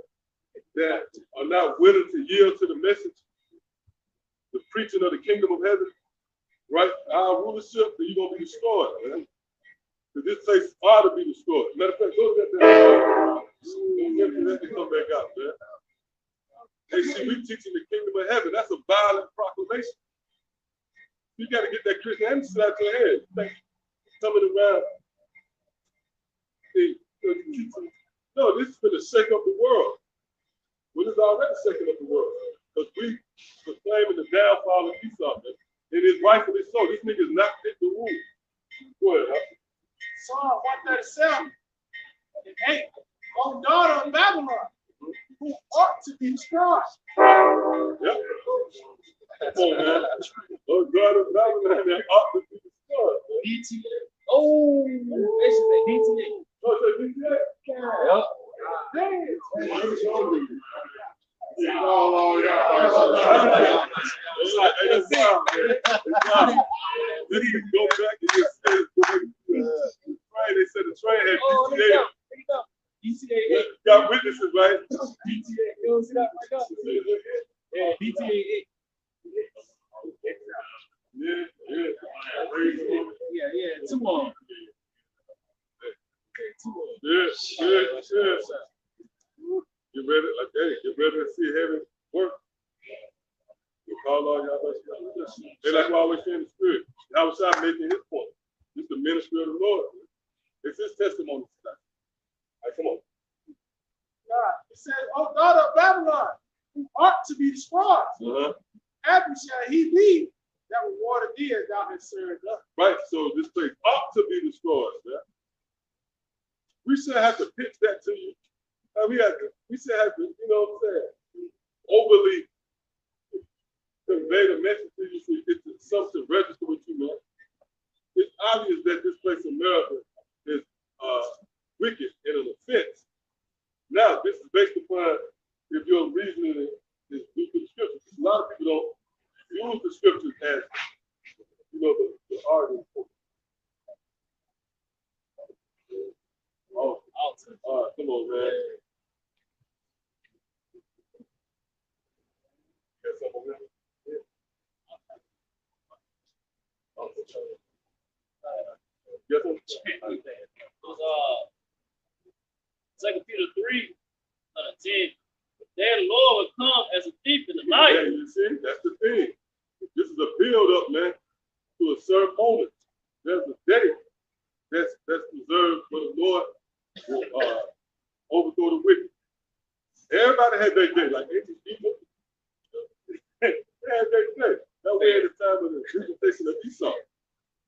that are not willing to yield to the message, the preaching of the kingdom of heaven, right? Our rulership, then you're going to be destroyed, man. Because this place ought to be destroyed. Matter of fact, go to that. Let me come back out, man. Hey, see, we teaching the kingdom of heaven. That's a violent proclamation. You got to get that Christianity out your head. You think coming around. No, this is going to shake up the world. Well, it's already shaking up the world. Because we proclaiming the downfall of Esau. It is rightfully so. This nigga is not fit to rule. Go ahead, huh? Psalm 137 and 8. O daughter of Babylon, who ought to be destroyed. Yep. Come on, man. Oh, daughter of Babylon, that ought to be destroyed. BTA. Oh, they should say BTA. Oh, so BTA? Yep. Oh, yeah. Then you go back and just say, right? They said the train had BTA. BTA. Got witnesses, right? BTA. You don't see that right now? Yeah, BTA. Yeah. 2 on. Yeah. Get ready, like that. Get ready to see heaven work. We call all Yahawashi. They like we always say in the spirit. Yahawashi making his point. It's the ministry of the Lord. It's his testimony tonight. All right, come on. God, it says, O daughter of Babylon, who ought to be destroyed. Happy shall he be that rewarded thee as thou hast served us. Right, so this place ought to be destroyed. Yeah? We should have to pitch that to you. We should have to, you know what I'm saying, overly convey the message to you so it's something to register with you, man. It's obvious that this place in America is wicked and an offense. Now, this is based upon if your reasoning is due to the scriptures. A lot of people don't use the scriptures as, you know, the argument for it. Oh, all right, come on, man. Yes, sir. It was 2 Peter 3, everybody had their day, like ancient people. They had their day. That way at the time of the visitation of Esau.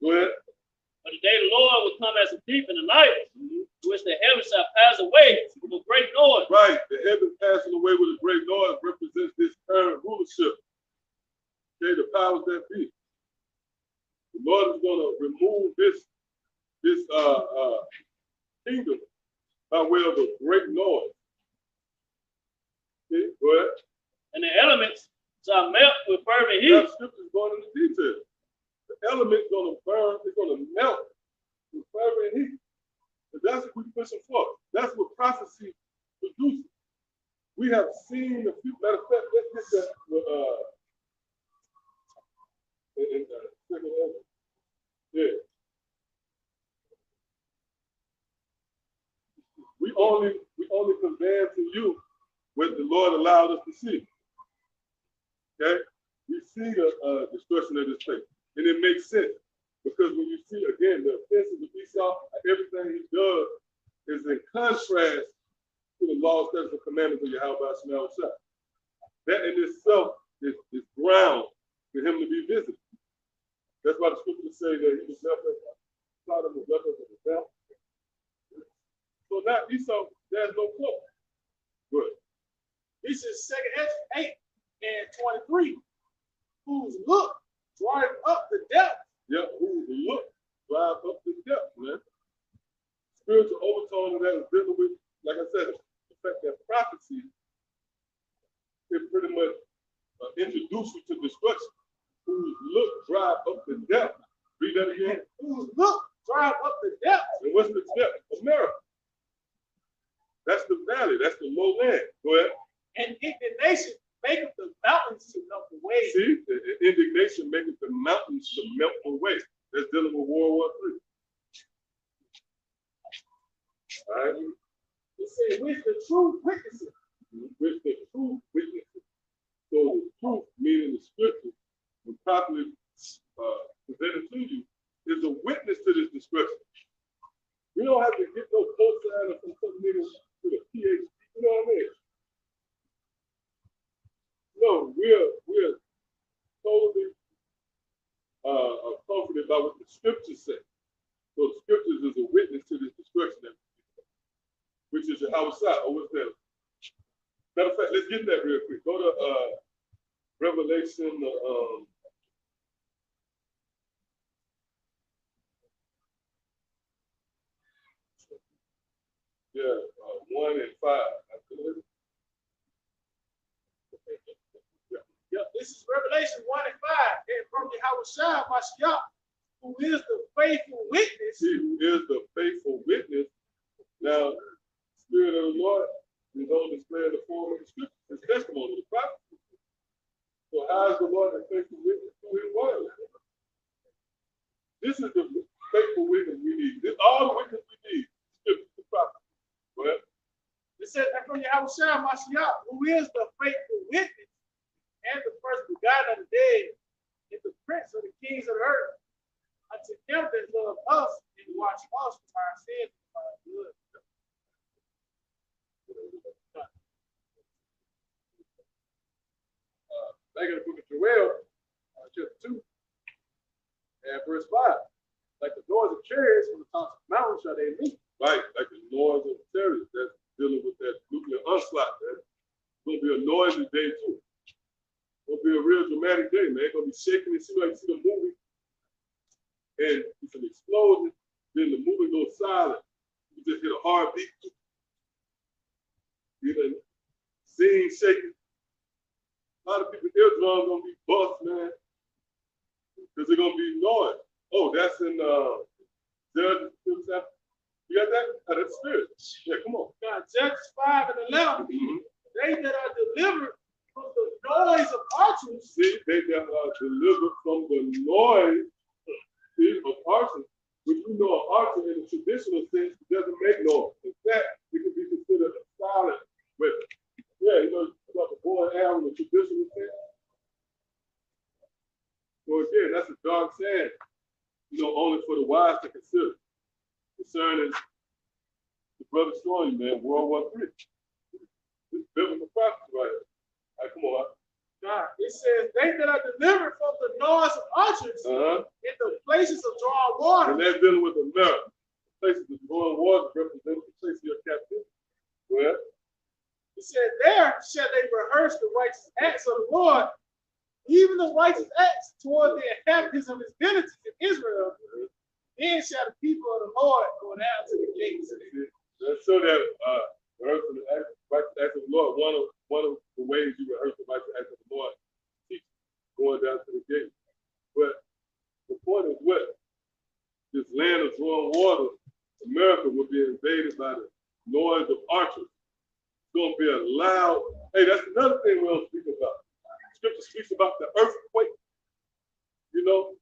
Go ahead. But the day of the Lord will come as a thief in the night, which the heavens shall pass away with a great noise. Right. The heaven passing away with a great noise represents this current rulership. Okay, the powers that be. The Lord is going to remove this kingdom by way of a great noise. Okay, go ahead. And the elements shall melt with fervent heat. That scripture is going into detail. The element's going to burn, it's going to melt with fervent heat. And that's what we're pushing for. That's what prophecy produces. We have seen a few, matter of fact, let's get that in second Ezra. Yeah. We only convey to you what the Lord allowed us to see. Okay? We see the destruction of this place. And it makes sense. Because when you see, again, the offenses of Esau, everything he does is in contrast to the laws, statutes, and commandments of Yahawashi. That in itself is ground for him to be visited. That's why the scriptures say that he was left as Sodom was left as a example. So now Esau, there's no cloak. Good. This is 2nd Ezra 8 and 23. Whose look drive up the depth. Yeah, whose look drive up the depth, man. Spiritual overtone of that is dealing with, like I said, the fact that prophecy it pretty much introduces you to destruction. Whose look drive up the depth. Read that again. Whose look drive up the depth. And what's the depth? America. That's the valley. That's the low land. Go ahead. And indignation maketh the mountains to melt away. See, the indignation maketh the mountains to melt away. That's dealing with World War III. All right. It said, with the true witnesses. With the true witnesses. So the truth, meaning the scripture, when properly presented to you, is a witness to this destruction. We don't have to get no cosign or some nigga with a PhD. You know what I mean? No, we're totally comforted by what the scriptures say. So the scriptures is a witness to this destruction, which is Yahawashi. Oh, what's that? Matter of fact, let's get that real quick. Go to Revelation. Yeah, 1 and 5. Yeah, this is Revelation 1 and 5. And from Yahawashi, who is the faithful witness. He is the faithful witness. Now, the Spirit of the Lord is on display in the form of the scripture, his testimony, the prophecy. So how is the Lord the faithful witness to his word? This is the faithful witness we need. This is all the witness we need. Scripture, the prophecy. Go ahead. It says, and from Yahawashi, who is the faithful witness and the first begotten of the dead, and the prince of the kings of the earth, unto him that love us and watch us from our sins and our good. Back in the book of Joel, chapter 2, and verse 5. Like the noise of chariots from the tops of mountains shall they meet. Right, like the noise of terrorists that's dealing with that nuclear onslaught, man. It's going to be a noisy day, too. It's going to be a real dramatic day, man. It's going to be shaking. It seems like you see the movie, and it's an explosion, then the movie goes silent. You just hit a hard beat. You know, scene shaking. A lot of people's eardrums going to be bust, man, because they're going to be noise. Oh, that's in Judges. You got that? Oh, that's spirit. Yeah, come on. God, Judges 5 and 11. They that are delivered from the noise of archers. See, they that are delivered from the noise of archers, which we know an archer in the traditional sense doesn't make noise. In fact, it can be considered a silent weapon. Yeah, you know, about the bow and arrow in the traditional sense. So again, that's a dark saying, you know, only for the wise to consider. Concerning the brother showing you, man, World War III. This biblical prophecy. They that are delivered from the noise of archers in the places of drawing water. And that's dealing with America. Places of drawing water represent the place of your captivity. Well, he said, there shall they rehearse the righteous acts of the Lord, even the righteous acts toward the inhabitants of his villages in Israel. Then shall the people of the Lord go down to the gates. So that rehearsing the righteous acts of the Lord, one of the ways you rehearse the righteous acts of the Lord, teach going down to the gate. But the point is what? This land of drawing water, America will be invaded by the noise of archers. It's going to be a loud. Hey, that's another thing we don't speak about. Scripture speaks about the earthquake. You know,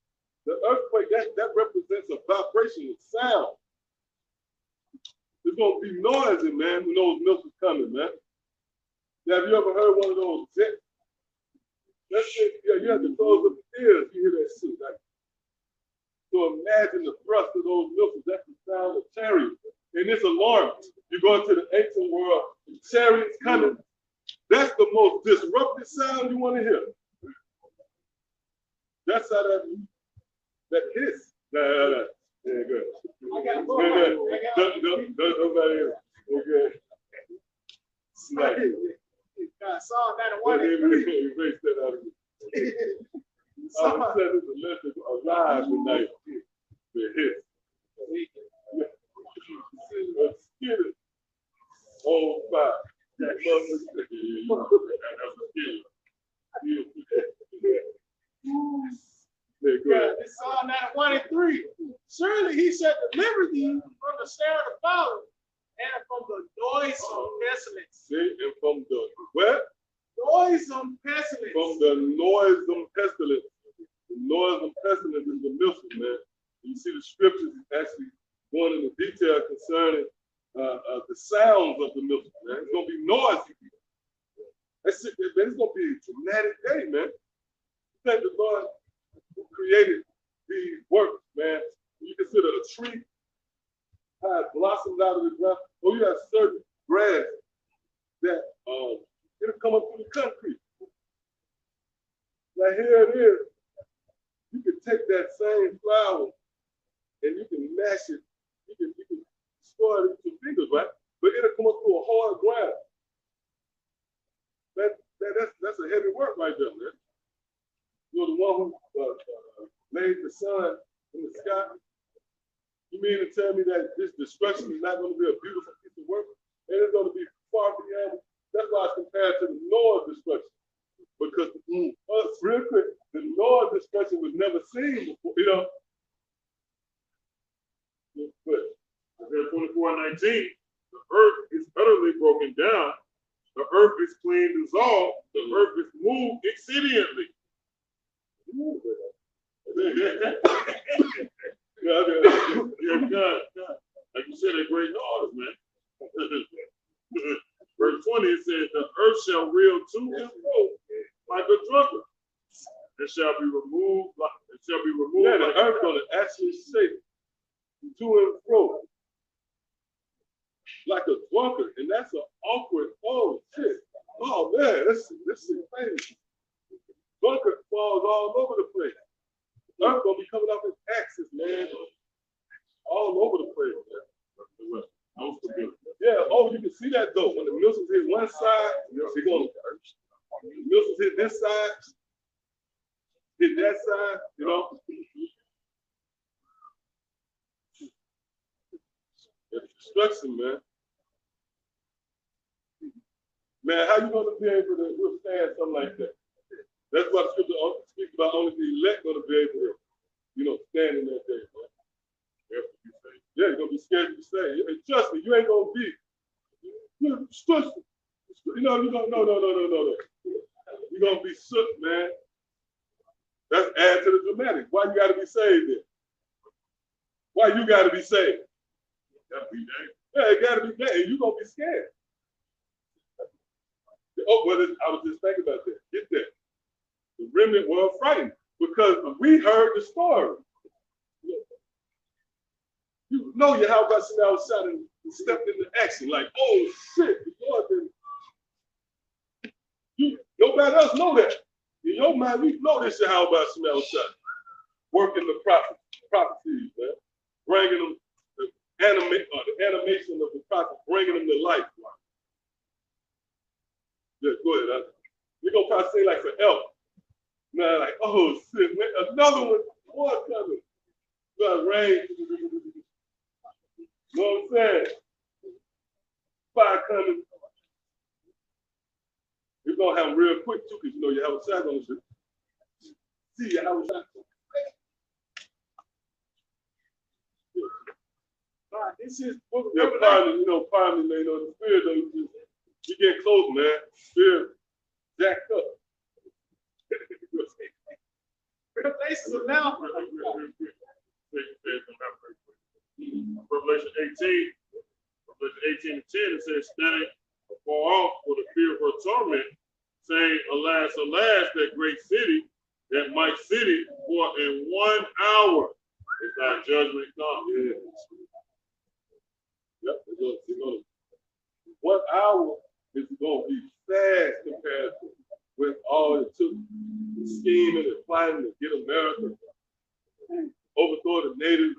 the earthquake, that represents a vibration of sound. There's going to be noisy, man, when those missiles coming, man. Have you ever heard one of those jets? That's it. Yeah, you have to close up the ears. You hear that shit. Like, so imagine the thrust of those missiles. That's the sound of chariots. And it's alarming. You go into the ancient world, chariots coming. That's the most disruptive sound you want to hear. That's how that hiss. Yeah, good. I got a book. Nobody else. Okay. Psalm 91 and 3. Erase that out of me. I said it's a lesson alive tonight. The hiss. Get it. Oh, five. It's Psalm 91 and 3. Surely he shall deliver thee from the snare of the fowler and from the noisome pestilence. See, and from the what? Noisome pestilence. From the noisome pestilence. The noisome pestilence is the missile, man. You see the scriptures actually going into detail concerning the sounds of the missile, man. It's going to be noisy. That's it, man. It's going to be a dramatic day, man. Thank the Lord who created these works, man. You consider a tree, how it blossoms out of the ground. Oh, you have certain grass that it'll come up through the concrete. Now here it is. You can take that same flower and you can mash it. You can destroy it with your fingers, right? But it'll come up through a hard ground. That's a heavy work right there, man. You're the one who laid the sun in the sky. You mean to tell me that this destruction is not going to be a beautiful piece of work? And it's going to be far beyond. That's why it's compared to the Noah's destruction. Because real quick, the Noah's destruction was never seen before, you know. But Isaiah 24:19, the earth is utterly broken down. The earth is clean dissolved. The earth is moved exceedingly. God. Like you said, a great noise, man. Verse 20, it says, the earth shall reel to and fro like a drunkard. It shall be removed. Yeah, the earth going to actually shake to and fro like a drunkard, and that's an awkward. Oh shit! Oh man, this is crazy. Drunkard falls all over the place. The earth gonna be coming off its axis, man, all over the place. Man. Yeah. Oh, you can see that though. When the missiles hit one side, they're gonna. The missiles hit this side, hit that side. You know. It's destruction, man. Man, how you gonna be able to withstand something like that? That's why the scripture speaks about only the elect gonna be able to, you know, stand in that day, man. Yeah, you're gonna be scared to be saved. And trust me, you ain't gonna be. You know, you're gonna no. You're gonna be shook, man. That's add to the dramatic. Why you gotta be saved then? Why you gotta be saved? Gotta be there. Yeah, it gotta be there. You're gonna be scared. Oh, well, I was just thinking about that. Get that. The remnant were frightened because we heard the story. You know Yahawah now shouting and stepped into action like, oh shit, the Lord didn't. Nobody else know that. In your mind, you know this is how about Shemel Shah. Working the prophecies, man. Bringing them the animation of the prophet, bringing them to life. Yeah, go ahead. You're going to probably say like forever. Man, like, oh, shit, man, another one, more coming. Got rain. You know what I'm saying? Fire coming. You're going to have them real quick, too, because you know Yahawashi going to see Yahawashi. This is Yeah, pardon, man, the spirit, though, you get close, man. Spirit jacked up. Revelations of now. Revelation 18, Revelation 18:10, it says, standing afar off for the fear of her torment, saying, alas, alas, that great city, that mighty city, for in 1 hour is thy judgment come. Yeah. Yep, it's gonna, 1 hour is going to be fast compared to with all it took, the scheming and plotting to get America, overthrow the natives.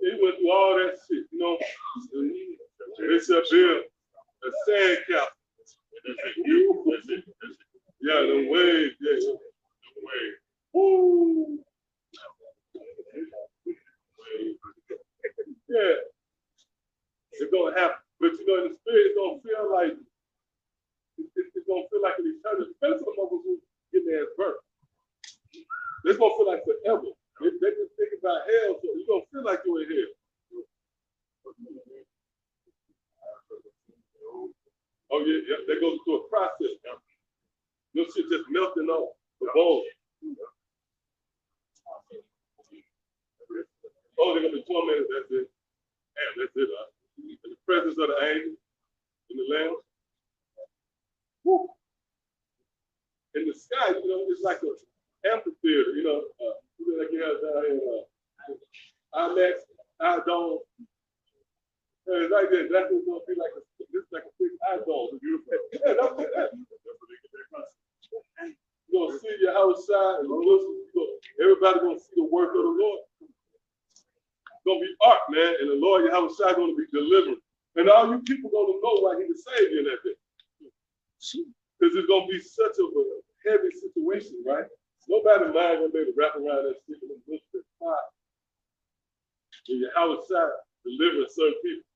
They went through all that shit, you know. It's up here, a sand castle. Yeah, the waves, yeah. The waves. Woo! Yeah. It's gonna happen. But you know, in the spirit, it's gonna feel like it's gonna feel like an eternity, especially the motherfuckers who get their birth. It's gonna feel like forever. They just think about hell, so you're gonna feel like you're in hell. Oh yeah, that goes through a process. Your shit just melting off the bone. Oh, they're gonna be tormented. That's it. Damn, that's it. In the presence of the angel, in the Lamb. Woo. In the sky, you know, it's like an amphitheater, you know, like you have down here, IMAX, iDome. It's like that. That's what's gonna be like this, like a big iDome. Yeah, that's it. You're gonna see Yahawashi and everybody gonna see the work of the Lord. It's gonna be art, man, and the Lord Yahawashi gonna be delivering. And all you people gonna know why he was saved in that day. Because it's gonna be such a heavy situation, right? Nobody mind gonna be able to wrap around that shit and look at fire. And Yahawashi delivering certain people.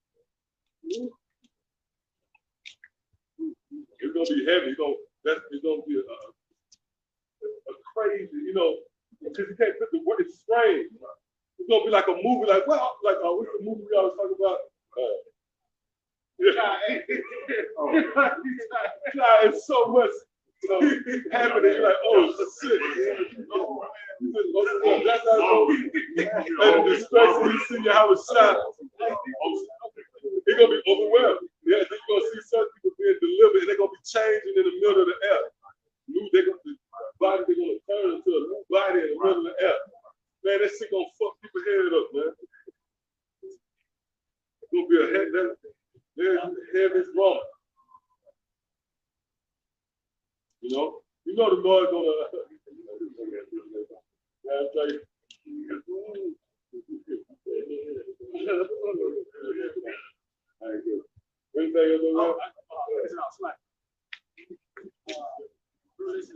It's gonna be heavy. It's gonna be a crazy, you know, because you can't put the word. It's strange. It's gonna be like a movie, like what's the movie we always talk about? It's so much happening. You're like, oh shit. That's how and the destruction you see Yahawashi. It's gonna be overwhelmed. Yeah, you're gonna see some people being delivered, and they're gonna be changing in the middle of the air. They're gonna turn into a new body in the middle of the air. Man, that shit gonna fuck people's head up, man. It's gonna be a heavy wrong. You know the Lord's gonna. Verse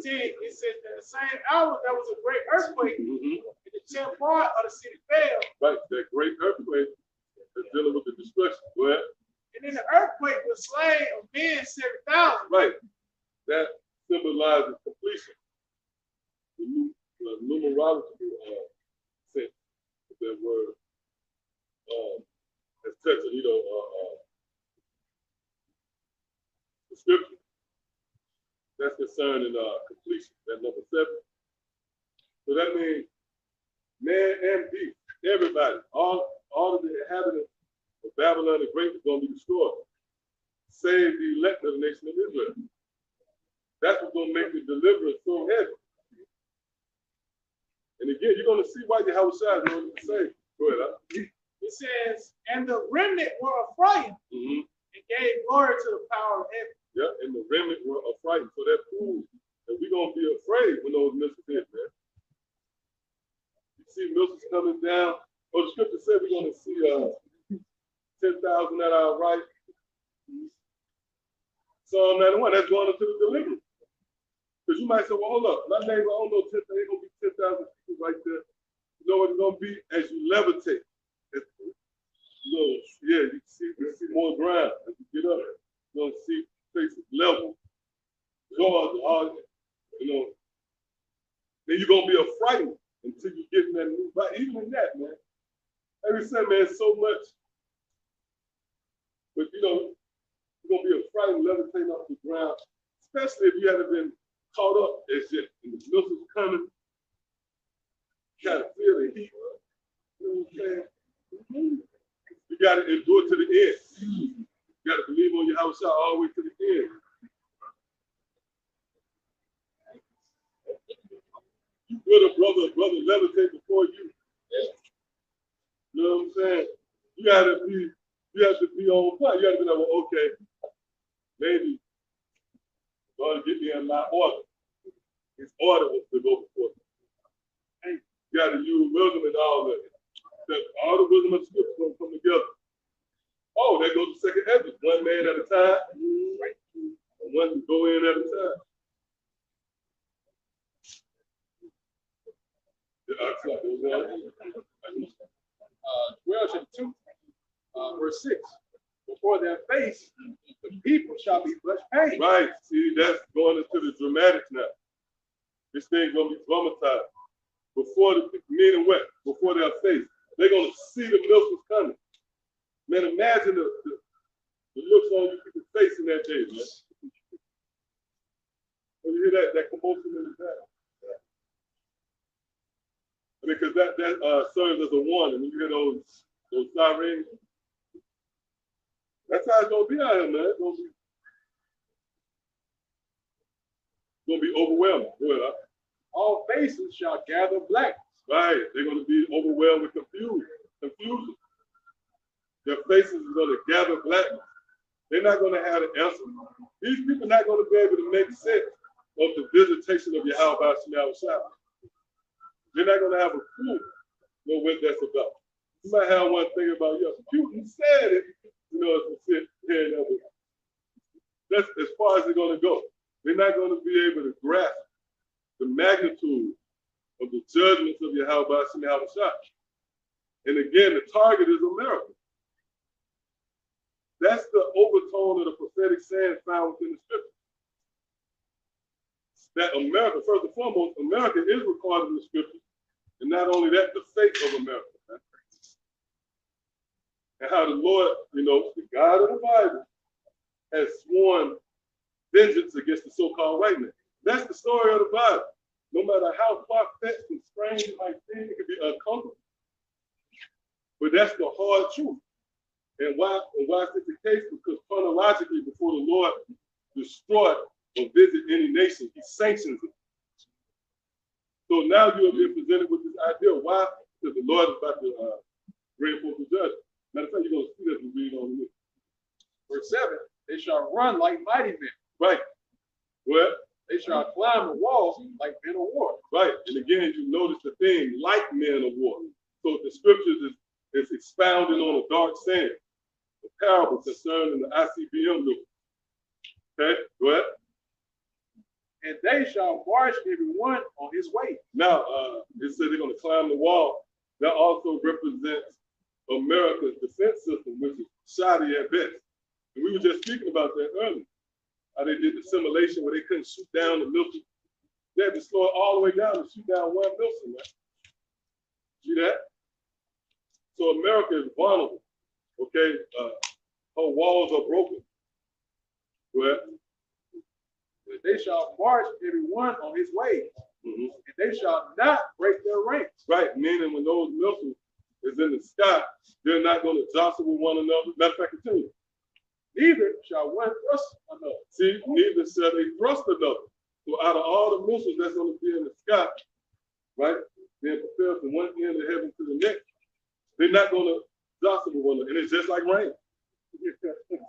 13, it says that the same hour there was a great earthquake, and the 10th part of the city fell. Right, that great earthquake is dealing with the destruction. Go ahead. And in the earthquake was slain of men 7,000. Right, that symbolizes completion. The numerology sense of that word is touching, the scripture. That's concerning completion. That number 7. So that means man and beast, everybody, all of the inhabitants of Babylon the Great is going to be destroyed. Save the elect of the nation of Israel. That's what's going to make the deliverance so heavy. And again, you're going to see why Yahawashi is going to say. Go ahead. It says, and the remnant were afraid and gave glory to the power of heaven. Yeah, and the remnant were affrighted. So that proves And we're going to be afraid when those missiles hit, man. You see missiles coming down. Oh, the scripture said we're going to see 10,000 at our right. Psalm 91, that's going into the deliverance. Because you might say, well, hold up. My neighbor, I don't know, there's going to be 10,000 people right there. You know what it's going to be? As you levitate. You know, yeah, you see more ground. As you get up, you're going to see places level. Jaws, you know. Then you're going to be affrighted until you get in that new body. Even in that, man. Every Sunday, man, so much. But, you know, you're going to be affrighted, levitating off the ground, especially if you haven't been caught up as yet. And the missiles coming, you got to feel the heat. You know what I'm saying? You got to endure to the end. You got to believe on Yahawashi all the way to the end. You put a brother levitate before you. You know what I'm saying? You have to be on point. You have to be like, well, okay, maybe God get me in my order. His order was to go before you. You got to use wisdom and all that. All the wisdom of the scripture going to come together. Oh, there goes the second heaven. One man at a time. And one to go in at a time. Well, 2, verse 6. Before their face, the people shall be much pain. Right. See, that's going into the dramatics now. This thing's going to be dramatized. Before the meaning what? Before their face. They're going to see the missiles coming. Man, imagine the looks on you people's face in that day, man. When you hear that commotion in the back. Because that serves as a warning. When you hear those sirens, that's how it's going to be out here, man. It's going to be overwhelming. Go ahead, All faces shall gather blackness. right. They're going to be overwhelmed with confusion. Their faces are going to gather blackness. They're not going to have an answer. These people are not going to be able to make sense of the visitation of Yahawah. They're not going to have a clue what that's about. You might have one thing about, Putin said it, it's a sit here. That's as far as they're going to go. They're not going to be able to grasp the magnitude of the judgments of Yahawah. And again, the target is America. That's the overtone of the prophetic saying found within the scripture. That America, first and foremost, America is recorded in the scripture. And not only that, the fate of America. And how the Lord, the God of the Bible, has sworn vengeance against the so-called white man. That's the story of the Bible. No matter how far-fetched and strange it might seem, it can be uncomfortable. But that's the hard truth. And why is it the case? Because chronologically, before the Lord destroyed or visit any nation, he sanctions it. So now you have been presented with this idea. Why? Because the Lord is about to bring forth the judgment. Matter of fact, you're going to see that we read on this. Verse 7, they shall run like mighty men. Right. Well, they shall climb the walls like men of war. Right. And again, you notice the thing, like men of war. So the scriptures is expounding on a dark saying, a parable concerning the ICBM look. Okay, go ahead. And they shall march everyone on his way. Now, it said they're going to climb the wall. That also represents America's defense system, which is shoddy at best. And we were just speaking about that earlier. How they did the simulation where they couldn't shoot down the missile. They had to slow it all the way down to shoot down one missile, man. See that? So America is vulnerable. Okay, her walls are broken. Well, they shall march everyone on his way, and they shall not break their ranks. Right, meaning when those missiles is in the sky, they're not going to jostle with one another. Matter of fact, continue. Neither shall one thrust another. See, neither shall they thrust another. So out of all the missiles that's going to be in the sky, right, being prepared from one end of heaven to the next, they're not going to jostle with one another. And it's just like rain. See,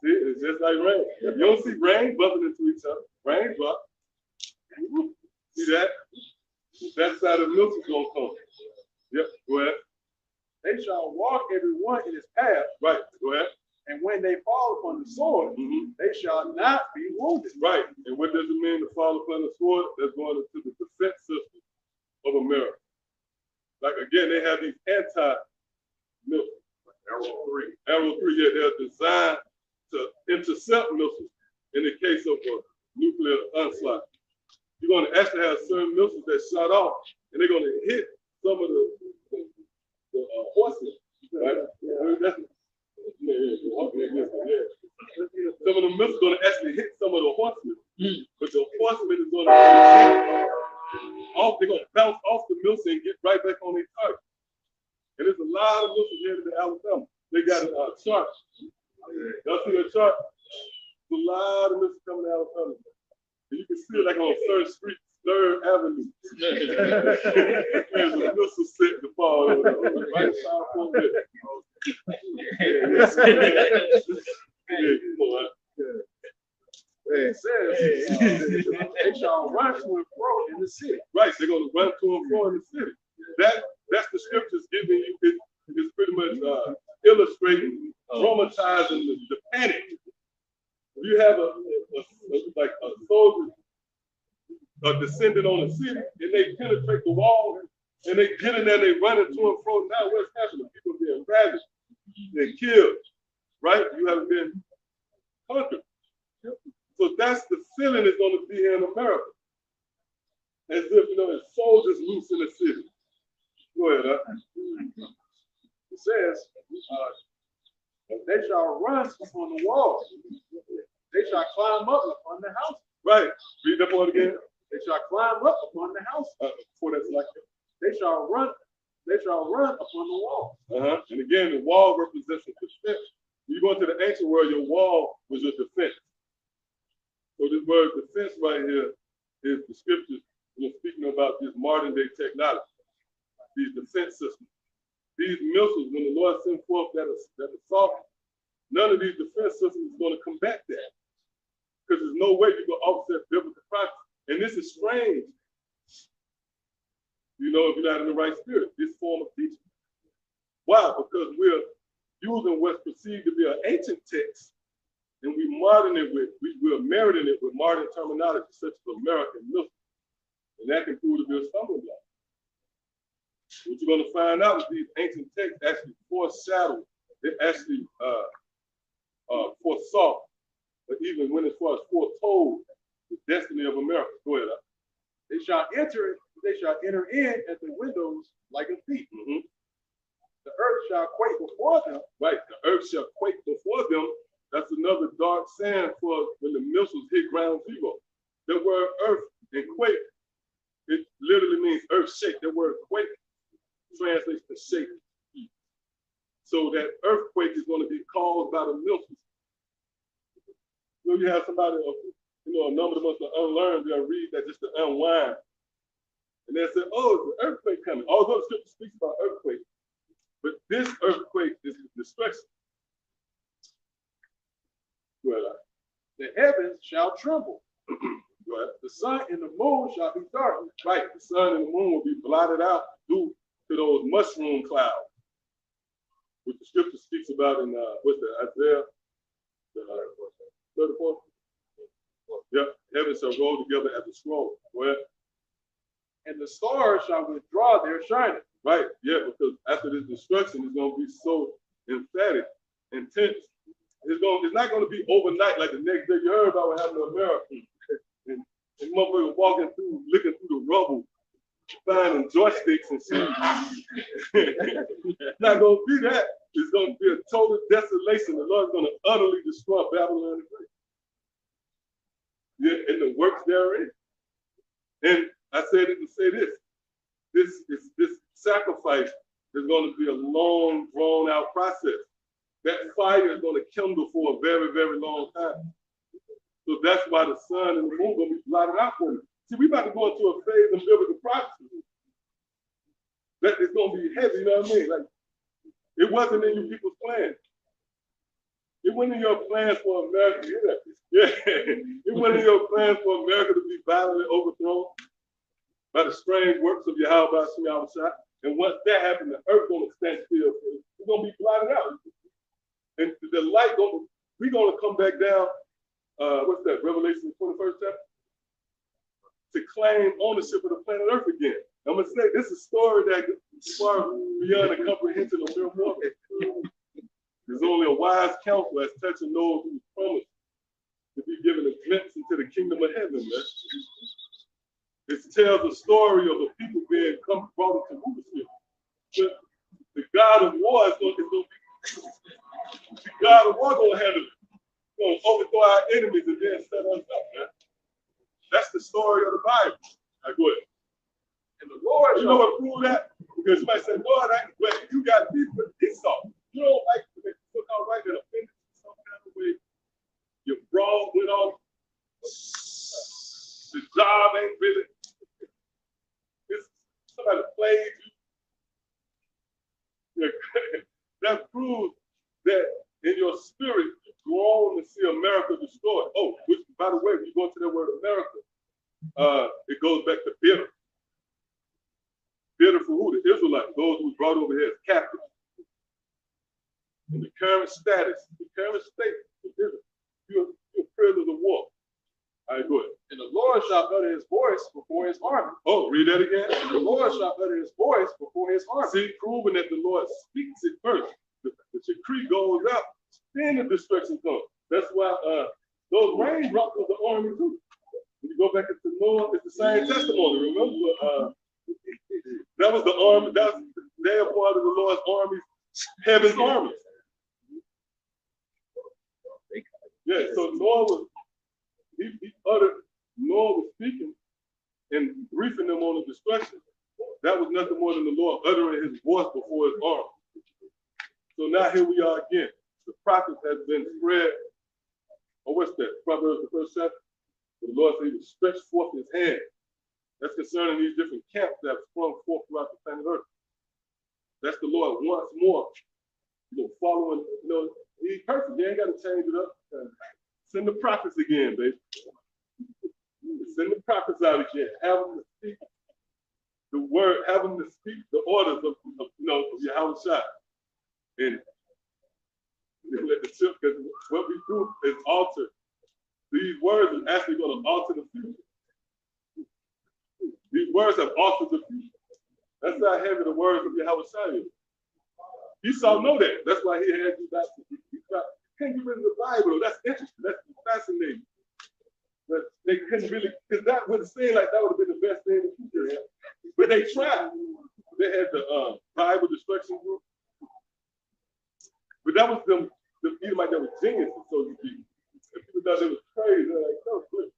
it's just like rain. You don't see rain bumping into each other. Rain drop. See that? That's how the missile's gonna come. Yep, go ahead. They shall walk every one in his path. Right, go ahead. And when they fall upon the sword, they shall not be wounded. Right. And what does it mean to fall upon the sword? That's going into the defense system of America. Like again, they have these anti-missiles. Arrow 3. Arrow 3, yeah, they're designed to intercept missiles in the case of a nuclear onslaught. You're going to actually have certain missiles that shot off, and they're going to hit some of the horses, right? That's, some of the missiles are going to actually hit some of the horsemen, but the horsemen is going to they're going to bounce off the missile and get right back on their target. And there's a lot of missiles headed to Alabama. They got a chart. Y'all see that chart? There's a lot of missiles coming to Alabama. And you can see it like on 3rd Street, 3rd Avenue. There's a missile set to fall over there, right side for it. It says, they shall run to and fro in the city. Right, they're going to run to and fro in the city. That's the scriptures giving you. It's pretty much illustrating, traumatizing the panic. If you have a soldier descending on a city and they penetrate the wall and they get in there, they running to and fro. Now what's happening? People being ravaged, they're killed. Right? You haven't been conquered. So that's the feeling that's going to be here in America. As if, there's soldiers loose in the city. Go ahead, It says, they shall run upon the walls. They shall climb up upon the house. Right. Read that part again. They shall climb up upon the house. Before that's like They shall run upon the wall. And again, the wall represents a defense. When you go into the ancient world, your wall was your defense. So this word defense right here is the scriptures speaking about this modern day technology, these defense systems. These missiles, when the Lord sent forth that assault, none of these defense systems is going to combat that. Because there's no way you can offset biblical practice. And this is strange. If you're not in the right spirit, this form of teaching. Why? Because we're using what's perceived to be an ancient text, and we're marrying it with modern terminology such as American missile. And that can prove to be a stumbling block. What you're going to find out is these ancient texts actually foreshadow, they actually foresaw, but even when as far as foretold, the destiny of America. Go ahead. They shall enter in at the windows like a thief. The earth shall quake before them. Right, the earth shall quake before them. That's another dark saying for when the missiles hit ground zero. The word earth and quake, it literally means earth shake. The word quake translates to shake. So that earthquake is going to be caused by the missiles. So you have somebody, a number of us to unlearn, they'll read that just to unwind. And they'll say, oh, it's an earthquake coming. Although the scripture speaks about earthquake, but this earthquake is destruction. Well, the heavens shall tremble. The sun and the moon shall be darkened. Right, the sun and the moon will be blotted out due to those mushroom clouds, which the scripture speaks about in Isaiah 34. Yep, heaven shall roll together as a scroll. Well, and the stars shall withdraw their shining. Right, yeah, because after this destruction, it's going to be so emphatic, intense. It's not going to be overnight like the next day. You heard about what happened to America. And motherfuckers walking through, looking through the rubble, finding joysticks and shit. It's not going to be that. It's going to be a total desolation. The Lord's going to utterly destroy Babylon the Great. Yeah, and the works therein. And I said it to say this. This sacrifice is going to be a long, drawn-out process. That fire is going to kindle for a very, very long time. So that's why the sun and the moon are going to be blotted out for you. See, we're about to go into a phase of biblical prophecy. That is going to be heavy, you know what I mean? Like, it wasn't in you people's plans. It wasn't in your plans for America. Yeah. It one of your plans for America to be violently overthrown by the strange works of Yahawah, Yahawashi. And once that happens, the earth gonna stand still. It's gonna be blotted out. And the light we're gonna come back down, what's that, Revelation 21st chapter? To claim ownership of the planet Earth again. I'm gonna say this is a story that is far beyond the comprehension of mere mortal. There's only a wise counsel as touching those who promise to be given a glimpse into the kingdom of heaven, man. It tells the story of the people being brought into rulership. The God of war is going to be, the God of war going to handle it. Going to overthrow our enemies and then set us up, man. That's the story of the Bible. Now go ahead. And the Lord, you know what proved that? Because you might say, Lord, you got people with Esau. You don't like to make look out right and offended in some kind of way. Your broad went off. The job ain't really. Somebody played you. That proves that in your spirit, you grown to see America destroyed. Oh, which, by the way, when you go to that word America, it goes back to bitter. Bitter for who? The Israelites, those who were brought over here as captives. In the current status, the current state of Israel, you're prisoners of war. All right, go ahead. And the Lord shall utter his voice before his army. Oh, read that again. And the Lord shall utter his voice before his army. See, proving that the Lord speaks it first. The decree goes out, then the destruction comes. That's why those raindrops of the army too. When you go back into Noah, it's the same testimony. Remember, that was the army. They are part of the Lord's armies, heaven's armies. Yeah. So Noah was Noah was speaking and briefing them on the destruction. That was nothing more than the Lord uttering his voice before his arm. So now here we are again. The prophet has been spread. Oh, what's that? Proverbs the first chapter. The Lord said he would stretch forth his hand. That's concerning these different camps that have sprung forth throughout the planet Earth. That's the Lord once more, following, he's perfect. You ain't got to change it up. Send the prophets again, baby. Send the prophets out again. Have them to speak the word, have them to speak the orders of Yahawashi. And let the chip, because what we do is alter. These words are actually going to alter the future. These words have altered the future. That's how heavy the words of Yahawashi is. Esau know that. That's why he had you back. Can't get rid of the Bible. That's interesting. That's fascinating. But they couldn't really, because that would have seemed like that would have been the best thing in the future. But they tried. They had the Bible destruction group. But that was them, the Edomite that was geniuses, so to speak. And people thought they was crazy. They're like, no, good.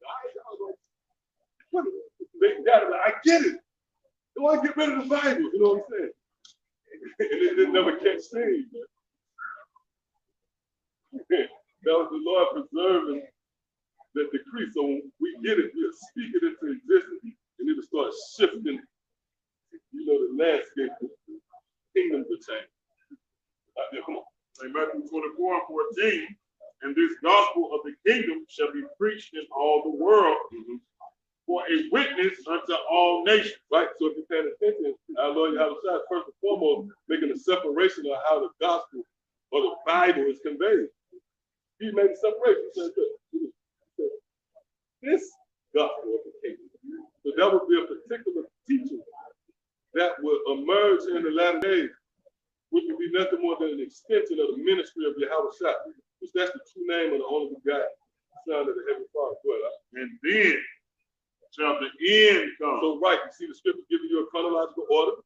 They got it. Like, I get it. They want to get rid of the Bible. You know what I'm saying? And it didn't never catch steam. That was the Lord preserving the decree. So when we get it, we'll speak it into existence, and it'll start shifting, the landscape, the kingdom to change. Yeah, come on. In Matthew 24:14, and this gospel of the kingdom shall be preached in all the world for a witness unto all nations. Right. So if you're paying attention, our Lord Yahawashi, first and foremost, making a separation of how the gospel or the Bible is conveyed. He made a separation. He said, this gospel of the kingdom. So that would be a particular teaching that will emerge in the latter days, which would be nothing more than an extension of the ministry of Yahawashi, which that's the true name of the only begotten Son of the Heavenly Father. And then shall the end come. So right, you see the scripture giving you a chronological order.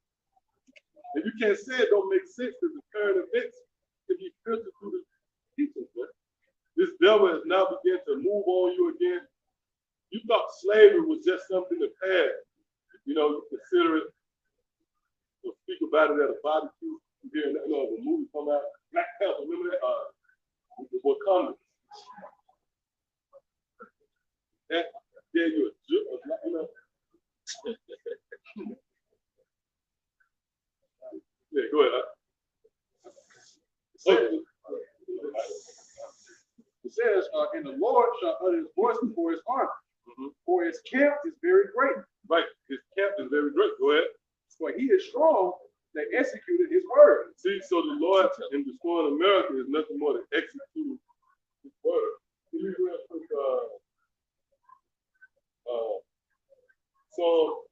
And you can't say it don't make sense because the current events can be filtered through the teachings. Right? This devil has now begun to move on you again. You thought slavery was just something to pass. You consider it, speak about it at a barbecue. You hear the movie come out, Black Panther, remember that? Wakanda. That gave you Yeah, go ahead. It says in the Lord shall utter his voice before his army. For his camp is very great. Right. His camp is very great. Go ahead. For he is strong that executed his word. See, so the Lord in destroying America is nothing more than executing his word. Can you read quick, Psalm?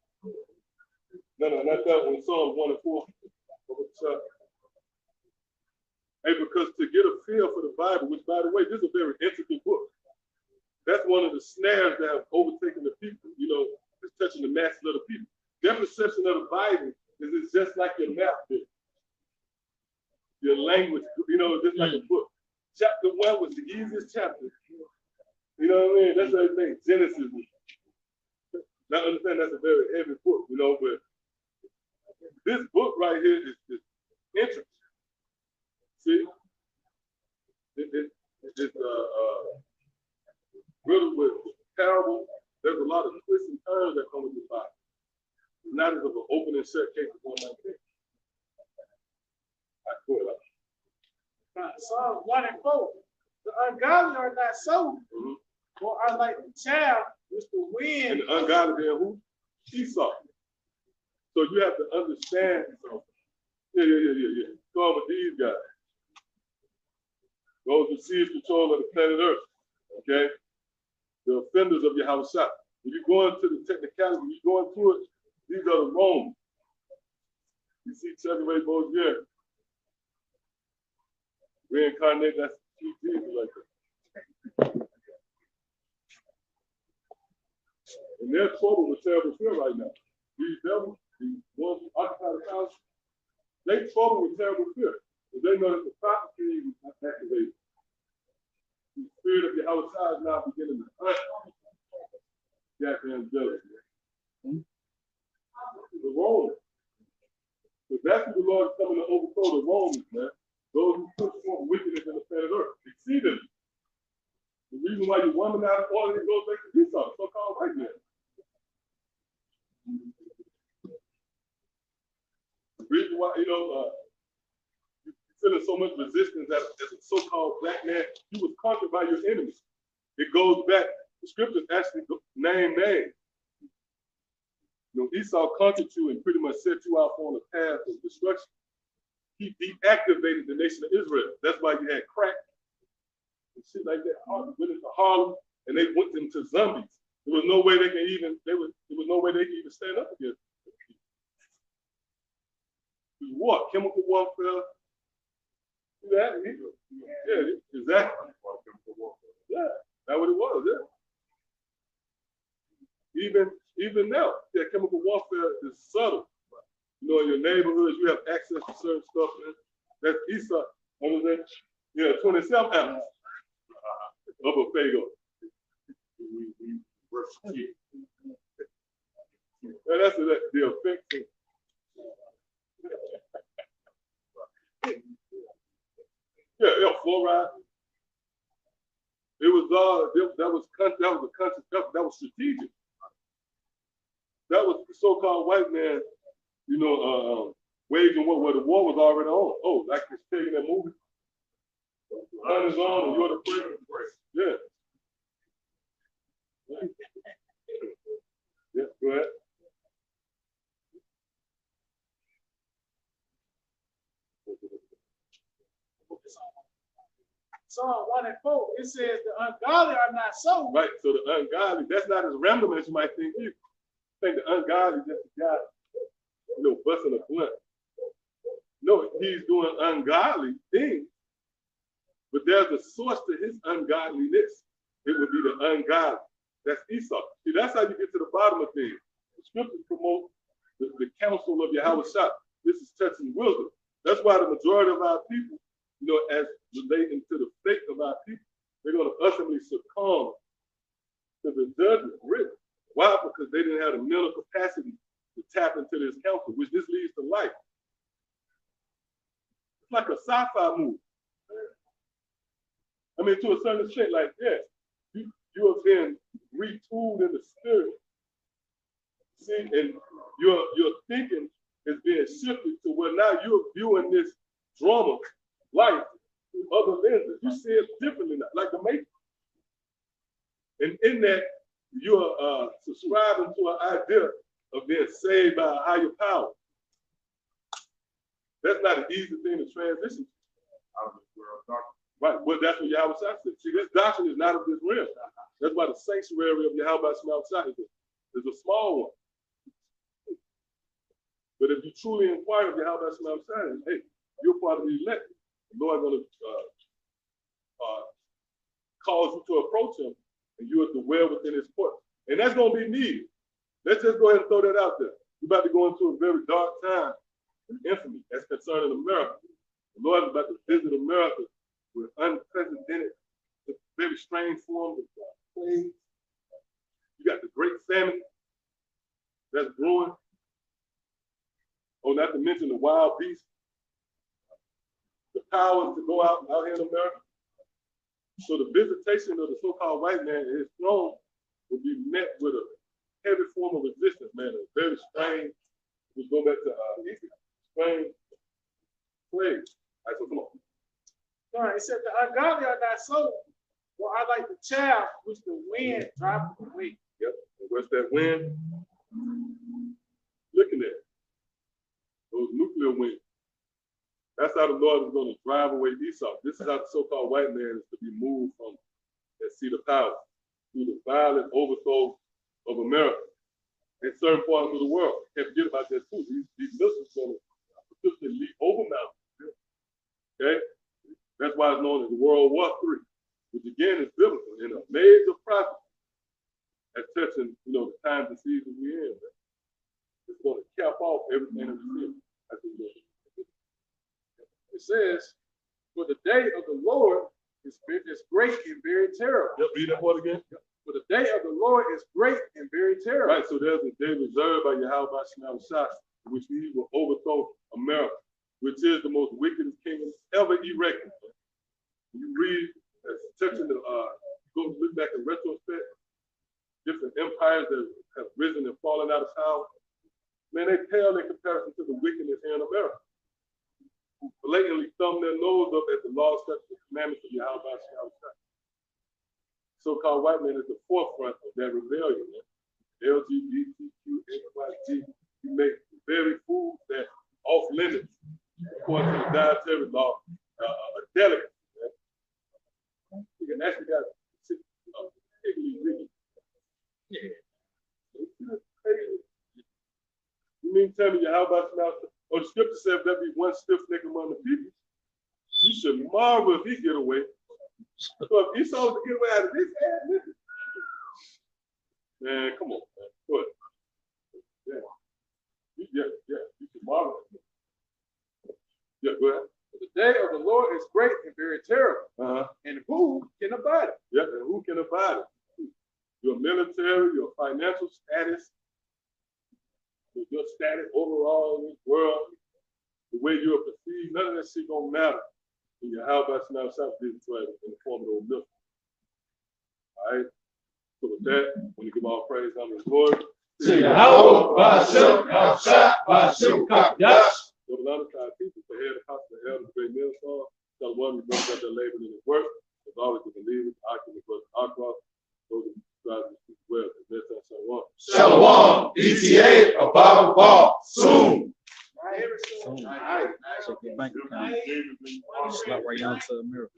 No, not that one. Psalm 1 and 4. Hey, because to get a feel for the Bible, which by the way, this is a very intricate book. That's one of the snares that have overtaken the people. You know, it's touching the masses of the people. Their perception of the Bible is it's just like your math book. Your language, you know, just like a book. Chapter 1 was the easiest chapter. You know what I mean? That's what I think. Genesis. Now understand that's a very heavy book, you know, but this book right here is interesting. See? It's riddled with parable. There's a lot of twists and turns that come with the Bible. Not as of an open and shut case of 119. Psalms 1 and 4. The ungodly are not so, or are like the child which the wind. And the ungodly being who? Esau. So you have to understand. Yeah. Go on with these guys. Those who seize control of the planet Earth. Okay? The offenders of Yahawashi. When you go into the technicality, when you go into it, these are the Romans. You see Cesare Borgia. Reincarnate, that's Jesus like that. And they're troubled with terrible fear right now. These devils, these ones who occupy the house, they trouble with terrible fear. But they know that the prophecy is activated. The spirit of Yahawashi is now beginning to hunt Jack and jealous. The Romans. So that's what the Lord is coming to overthrow the Romans, man. Those who push forth wickedness in the planet Earth. Exceedingly. The reason why you womanize all of these goes back to Esau, so-called white man. The reason why, you know, you're feeling so much resistance as a so-called black man, you was conquered by your enemies. It goes back, the scriptures actually name names. You know, Esau conquered you and pretty much set you out on a path of destruction. He deactivated the nation of Israel. That's why you had crack and shit like that. Went into Harlem and they went into zombies. There was no way they can even. There was no way they could even stand up against it. It was war, chemical warfare. Yeah, exactly. Yeah, that's what it was. Yeah. Even now, that chemical warfare is subtle. You know, in your neighborhoods, you have access to certain stuff. Man. That's Esau. What was that? Yeah, 27 ounces of a Fago. And that's the offensive. Yeah, fluoride. It was that was strategic. That was the so-called white man, you know, waging war where the war was already on. Oh, like it's taking that movie. The sun is on and you're the prey. Yeah. Yeah, go ahead. Psalm 1 and 4, it says the ungodly are not so. Right, so the ungodly, that's not as random as you might think either. I think the ungodly just a guy, you know, busting a blunt. No, he's doing ungodly things, but there's a source to his ungodliness. It would be the ungodly. That's Esau. See, that's how you get to the bottom of things. The scriptures promote the counsel of Yahawashi. This is touching wisdom. That's why the majority of our people, you know, as relating to the fate of our people, they're going to ultimately succumb to the judgment. Really. Why? Because they didn't have the mental capacity to tap into this counsel, which this leads to life. It's like a sci-fi movie. I mean, to a certain extent, like, yeah, you have been retooled in the spirit. See, and your thinking is being shifted to where now you're viewing this drama life through other lenses. You see it differently now, like the Matrix. And in that, you are subscribing to an idea of being saved by a higher power. That's not an easy thing to transition out of this world. Right, well, that's what Yahawashi said. See, this doctrine is not of this realm. That's why the sanctuary of Yahawashi is a small one. But if you truly inquire of Yahawashi, hey, you're part of the elect. The Lord is going to cause you to approach him, and you are to dwell within his court. And that's going to be needed. Let's just go ahead and throw that out there. We're about to go into a very dark time in infamy that's concerning America. The Lord is about to visit America with unprecedented, very strange forms of plagues. You got the great famine that's brewing. Oh, not to mention the wild beasts. The powers to go out here in America. So the visitation of the so-called white man and his throne will be met with a heavy form of resistance, man. A very strange, we go back to strange plagues. All right, so come on. All right, it said the ungodly are not so. Well, I like the chaff which the wind drives away. Yep. And what's that wind? Looking at those nuclear winds. That's how the Lord is going to drive away Esau. This is how the so-called white man is to be moved from that seat of power through the violent overthrow of America in certain parts of the world. Can't forget about that too. These missiles are going to consistently leap over mountains. Okay? That's why it's known as World War III, which again is biblical and a major prophecy that's touching, the times and seasons we're in. It's going to cap off everything that we see. That's what we're doing. It says, for the day of the Lord is great and very terrible. Yep, read that part again. For the day of the Lord is great and very terrible. Right, so there's a day reserved by Yahawashi, which he will overthrow America, which is the most wickedest kingdom ever erected. You read, touching the, go look back in retrospect, different empires that have risen and fallen out of power. Man, they pale in comparison to the wickedness here in America, who blatantly thumb their nose up at the law, statutes, and commandments of Yahawashi. So-called white man is the forefront of that rebellion. Man. LGBTQXYZ, you make very foods that off limits, according to the dietary law, are delicate. You can actually got particularly wicked. You mean tell me Yahawashi? Or the scripture says there be one stiff neck among the people. You should marvel if he get away. So if Esau was to get away out of this ass, man, come on, man. Go ahead. Yeah. You should marvel. Yeah, go ahead. The day of the Lord is great and very terrible. And who can abide it? Yeah, and who can abide it? Your military, your financial status, your status overall in this world, the way you are perceived, none of that shit gonna matter. And your Yahawashi now didn't try in the form of those milk. All right. So with that, when you give all praise, honor, and glory. To Yahawah, bahasham, bahasham, Qadash. So the other side people for head apostle, the elder, great meal song. Tell one who knows that they're laboring in his work. As always, the believers, occupant, brother, Aqua, those who strive to speak well. That's Shalom. Shalom, ETA, about to fall soon. Check your bank account. Slap right down to America.